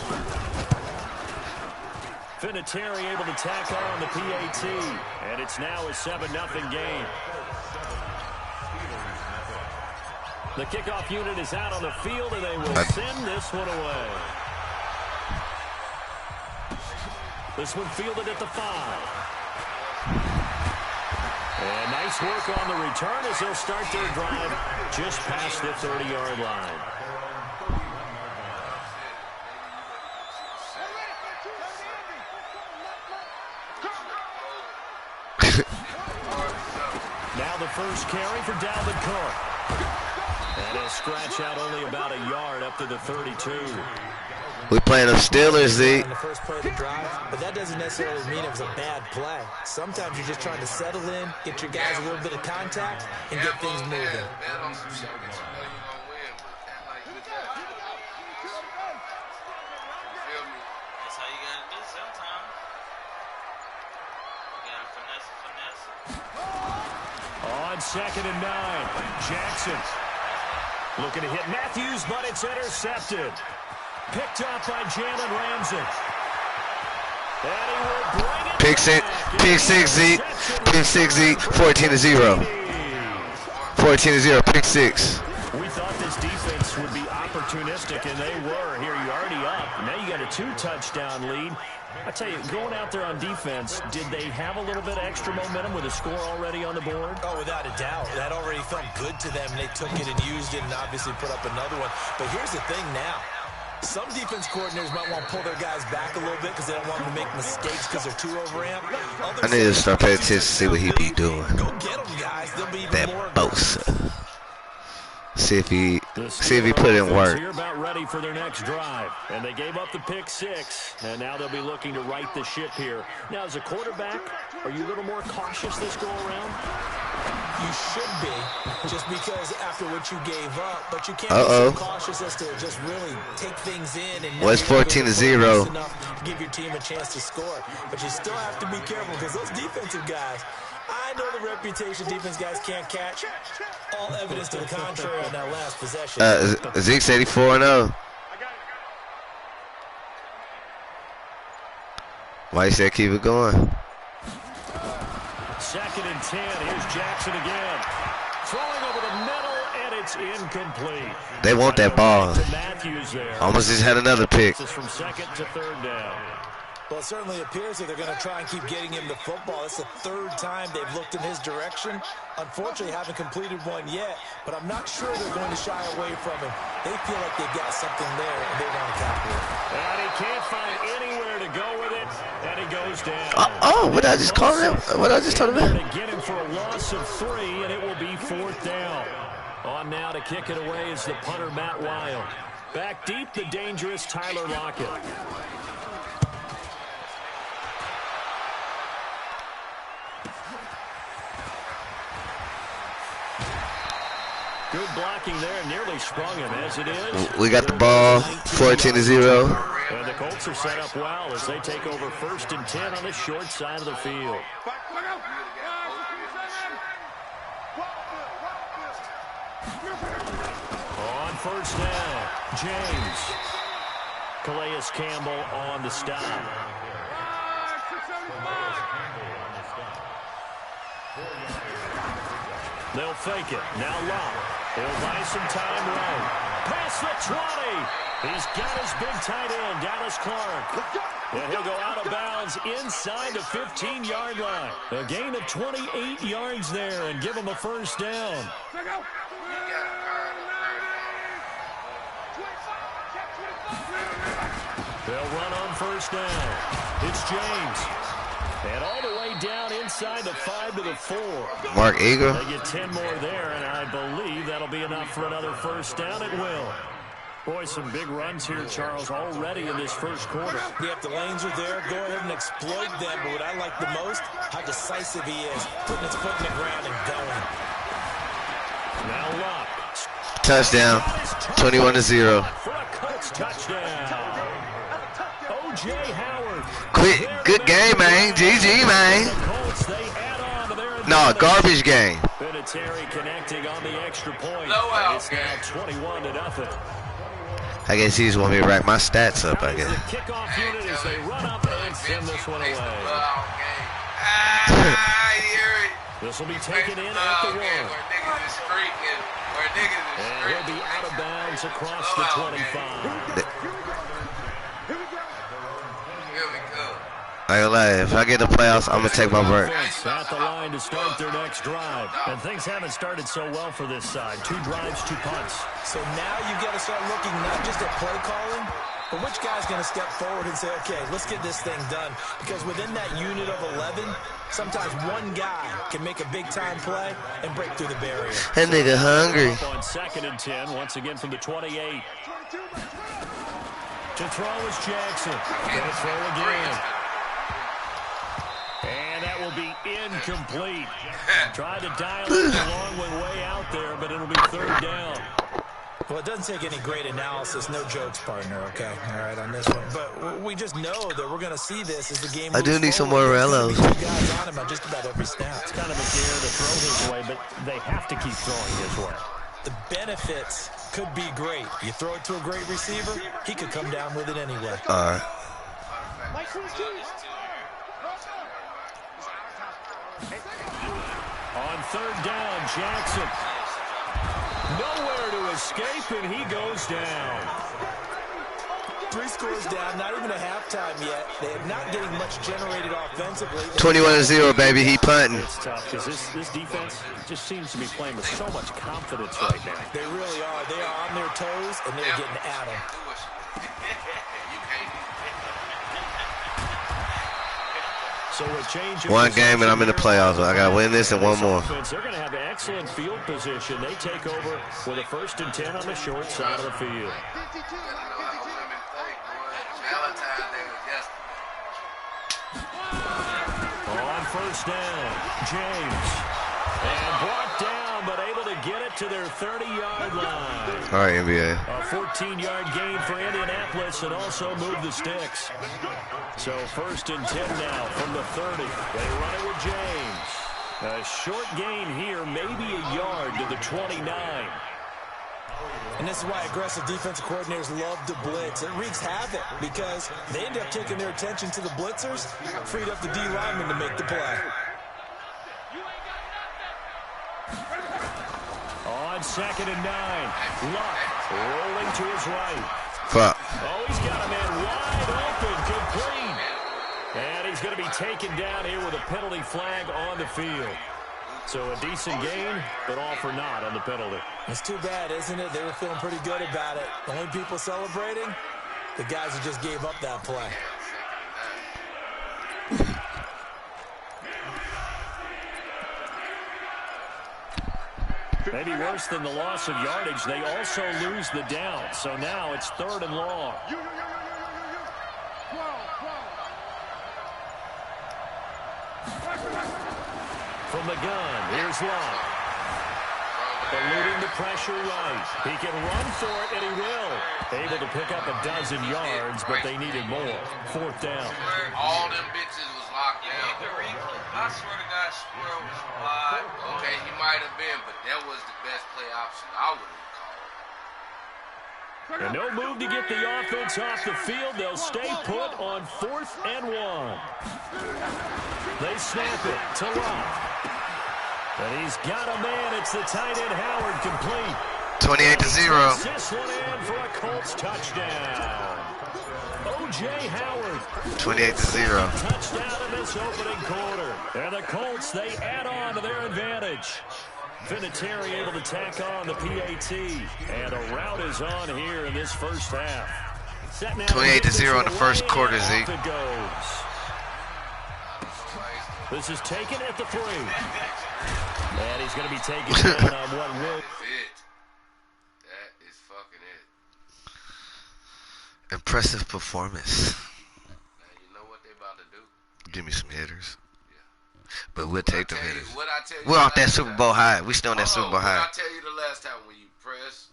Vinatieri able to tack on the PAT, and it's now a 7-0 game. The kickoff unit is out on the field, and they will send this one away. This one fielded at the 5. And nice work on the return as they'll start their drive just past the 30-yard line. Now the first carry for Dalvin Cook. And he'll scratch out only about a yard up to the 32. We playing them Steelers, Zeke. In the first play of the drive, but that doesn't necessarily mean it was a bad play. Sometimes you're just trying to settle in, get your guys a little bit of contact, and get things moving. That's how you gotta do sometimes. You gotta finesse. On 2nd and 9, Jackson looking to hit Matthews, but it's intercepted. Picked up by Jalen Ramsey. And he will bring it Pick six, Zeke. Pick 6, Zeke. 14-0. 14-0. Pick 6. We thought this defense would be opportunistic, and they were. Here, you're already up. Now you got a 2-touchdown lead. I tell you, going out there on defense, did they have a little bit of extra momentum with a score already on the board? Oh, without a doubt. That already felt good to them. They took it and used it and obviously put up another one. But here's the thing now. Some defense coordinators might want to pull their guys back a little bit because they don't want them to make mistakes because they're too overamped. I need to start paying attention to see what he be doing. Go get them, guys. They'll be even That more Bosa. See if he put in work. Here about ready for their next drive, and they gave up the pick 6, and now they'll be looking to right the ship here. Now, as a quarterback, are you a little more cautious this go around? You should be, just because after what you gave up, but you can't be so cautious as to just really take things in and Well, it's 14-0. give your team a chance to score. But you still have to be careful because those defensive guys, I know the reputation defense guys can't catch. All evidence to the contrary on that last possession. Zeke's 84-0. Why you said keep it going? 2nd and 10. Here's Jackson again. Throwing over the middle, and it's incomplete. They want that ball. Matthews there. Almost just had another pick. This is from 2nd to 3rd down. Well, it certainly appears that they're going to try and keep getting him the football. It's the 3rd time they've looked in his direction. Unfortunately, haven't completed one yet, but I'm not sure they're going to shy away from him. They feel like they've got something there, and they want to tackle it. And he can't find anywhere to go with it, and he goes down. What did I just call him? What did I just tell him? Get him for a loss of 3, and it will be 4th down. On now to kick it away is the punter, Matt Wild. Back deep, the dangerous Tyler Lockett. Good blocking there, nearly sprung him as it is. We got the ball, 14-0. And the Colts are set up well as they take over 1st and 10 on the short side of the field. On 1st down, James. Calais Campbell on the stop. They'll fake it. Now Locke. He'll buy some time right. Past the 20. He's got his big tight end, Dallas Clark. And he'll go out of bounds inside the 15-yard line. A gain of 28 yards there and give him a 1st down. They'll run on 1st down. It's James. And all the way down inside the 5 to the 4. Mark Eager. They get 10 more there, and I believe that'll be enough for another 1st down. It will. Boy, some big runs here, Charles, already in this first quarter. Yeah, if the lanes are there, go ahead and exploit them. But what I like the most, how decisive he is, putting his foot in the ground and going. Now Luck. Touchdown. 21-0. For a Colts touchdown. O.J. Howard. Good game, man. GG, man. No, garbage game. Vinatieri connecting on the extra point. It's now 21-0. I guess he just want me to rack my stats up, I guess. The kickoff unit as they run up and send this one away. This will be taken in at the 1. And he'll be out of bounds across the 25. I ain't gonna lie, if I get the playoffs, I'm gonna take my break. At the line to start their next drive. And things haven't started so well for this side. 2 drives, 2 punts. So now you've got to start looking not just at play calling, but which guy's going to step forward and say, okay, let's get this thing done. Because within that unit of 11, sometimes one guy can make a big-time play and break through the barrier. That nigga hungry. On 2nd and 10, once again from the 28. To throw is Jackson. Going to throw again. And that will be incomplete. Tried to dial it the long way out there, but it'll be 3rd down. Well, it doesn't take any great analysis. No jokes, partner, okay? All right, on this one. But we just know that we're going to see this as the game moves I do need some forward. more Rellos. Two guys on him on just about every snap. It's kind of a dare to throw his way, but they have to keep throwing his way. The benefits could be great. You throw it to a great receiver, he could come down with it anyway. All right. On 3rd down, Jackson. Nowhere to escape, and he goes down. 3 scores down, not even a halftime yet. They're not getting much generated offensively. 21-0, baby. He punting. It's tough because this defense just seems to be playing with so much confidence right now. They really are. They are on their toes, and they're getting at them. So a change. One game and I'm in the playoffs. I got to win this and one more. They're going to have excellent field position. They take over with a 1st and 10 on the short side of the field. On 1st down, James. And brought down, but able to get it to their 30-yard line. All right, NBA. A 14-yard gain for Indianapolis and also move the sticks. So 1st and 10 now from the 30. They run it with James. A short gain here, maybe a yard to the 29. And this is why aggressive defensive coordinators love to blitz. It wreaks havoc because they end up taking their attention to the blitzers, freed up the D lineman to make the play. On 2nd and 9, Luck rolling to his right. Fuck. Oh, he's got a man wide open, complete. And he's going to be taken down here with a penalty flag on the field. So a decent gain, but all for naught on the penalty. It's too bad, isn't it? They were feeling pretty good about it. The only people celebrating, the guys who just gave up that play. Maybe worse than the loss of yardage, they also lose the down. So now it's 3rd and long. From the gun, here's Luck. Eluding the pressure right. He can run for it, and he will. Able to pick up a dozen yards, but they needed more. 4th down. All them bitches was locked down. I swear to God, Squirrel was wide. Okay, he might have been, but that was the best play option I would have called. And no move to get the offense off the field. They'll stay put on 4th and 1. They snap it to Luck. And he's got a man. It's the tight end Howard, complete. 28-0. This one in for a Colts touchdown. O.J. Howard. 28-0. Touchdown in this opening quarter. And the Colts, they add on to their advantage. Vinatieri able to tack on the PAT. And a rout is on here in this first half. 28-0 in the first quarter, Zeke. It goes. This is taken at the 3. And he's going to be taken down on what will. That is fucking it. Impressive performance. Now you know what they about to do. Give me some hitters. Yeah. But we'll take them hitters. What I tell you We're off that last Super time? Bowl high. We still on that Super Bowl high. What I tell you the last time when you press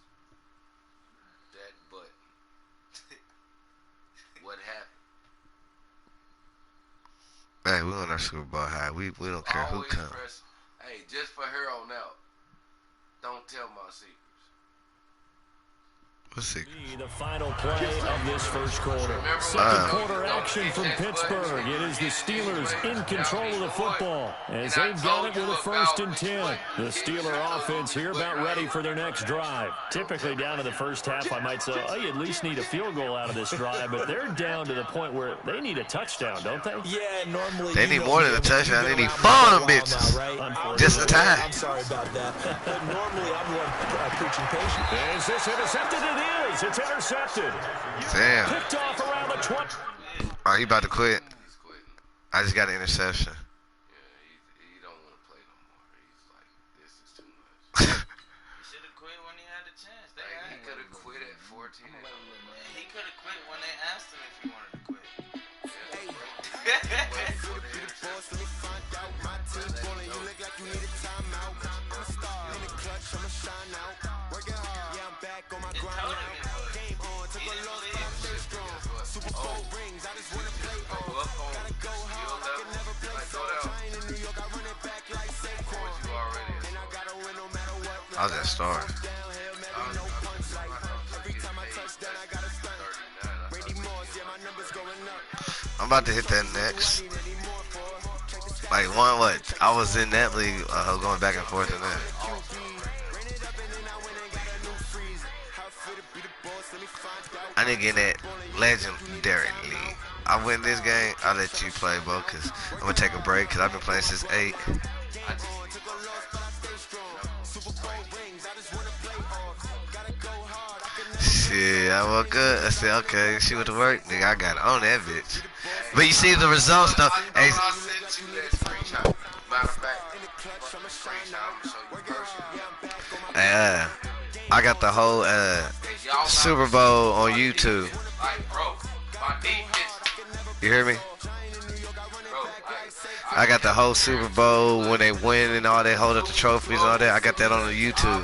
that button, what happened? Hey, we're on our Super Bowl high. We don't care who Always comes. press. Hey, just for here on out, don't tell my secrets. Let's see. The final play of this first quarter. Second quarter action from Pittsburgh. It is the Steelers in control of the football as they've got it with a 1st and 10. The Steeler offense here about ready for their next drive. Typically down to the first half, I might say, oh, you at least need a field goal out of this drive, but they're down to the point where they need a touchdown, don't they? Yeah, normally. They need more than a touchdown. They need 4 of them bitches. Right? Just a tie. I'm sorry about that. But normally I'm one preaching patience. Is this intercepted? It is. It's intercepted. Damn. Picked off around the 20. Oh, he about to quit. He's quitting. I just got an interception. Yeah, he don't want to play no more. He's like, this is too much. He should have quit when he had the chance. He could have quit at 14. He could have quit when they asked him if he wanted to quit. I was at Star. I'm about to hit that next. Like what? I was in that league going back and forth in that. I didn't get that legendary league. I win this game, I'll let you play, bro, because I'm going to take a break because I've been playing since 8. Shit, I woke up. I said, okay, she went to work. Nigga, I got on that bitch. But you see the results, though. Hey, I got the whole Super Bowl on YouTube. You hear me? I got the whole Super Bowl when they win and all that, hold up the trophies and all that. I got that on the YouTube.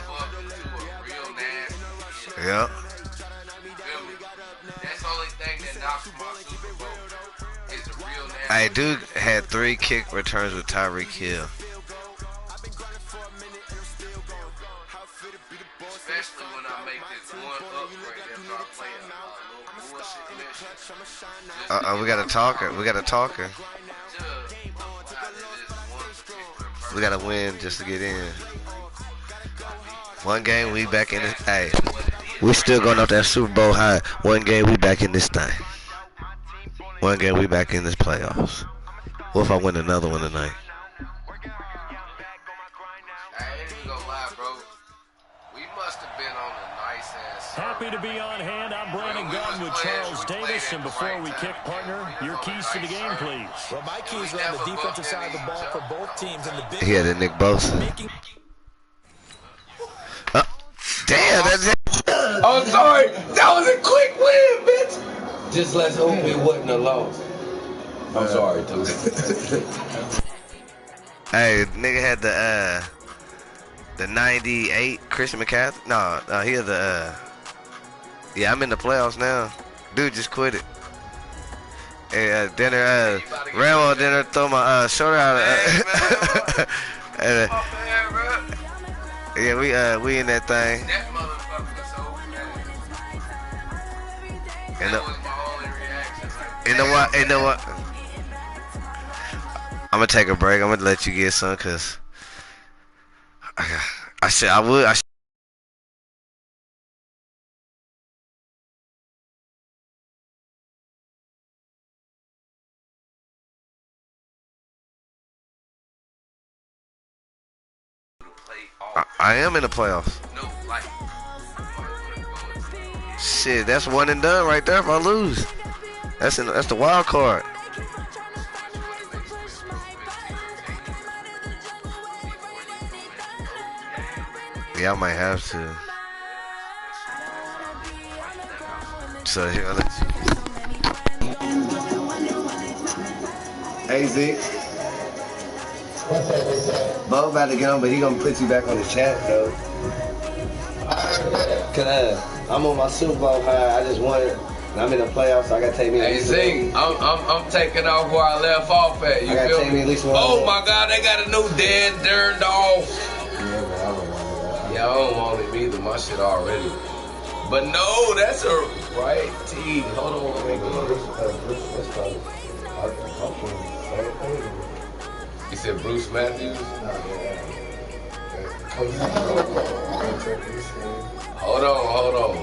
Yep. Hey, dude had 3 kick returns with Tyreek Hill. Especially when I make this one upgrade after I play a bullshit mission. We got a talker. We got a talker. We got to win just to get in. One game, we back in this. Hey, we still going off that Super Bowl high. One game, we back in this thing. One game, we back in this playoffs. What if I win another one tonight? Happy to be on hand. I'm Brandon Gunn with Charles Davis. And before we kick, partner, your keys to the game, please. Well, my keys are on the defensive side of the ball for both teams. And the big He had a Nick Bosa. Damn, that's it. I'm sorry. That was a quick win, bitch. Just let's hope it wasn't a loss. I'm sorry, dude. Hey, nigga had the 98 Christian McCaffrey. No, he had the yeah, I'm in the playoffs now. Dude just quit it. Hey, dinner, Rambo dinner, throw my shoulder out. Yeah, we in that thing. That motherfucker was so bad. And That was my only reaction. Like, you know what? I'm gonna take a break. I'm gonna let you get some, cause I would. I am in the playoffs. No, like, Shit, that's one and done right there if I lose. That's the wild card. Yeah, I might have to. So here, let's. Hey Zeke. Bo about to get on, but he gonna put you back on the chat though. Cause I'm on my Super Bowl high. I just won it. And I'm in the playoffs, so I gotta take me. Hey Zeke, I'm taking off where I left off at. You feel me? At least one oh more. my God, they got a new Dan Dern off. Yeah, but I don't want it. Yeah, I don't want it either. My shit already. But no, that's a right team. Hold on, let me go. You said Bruce Matthews? Hold on.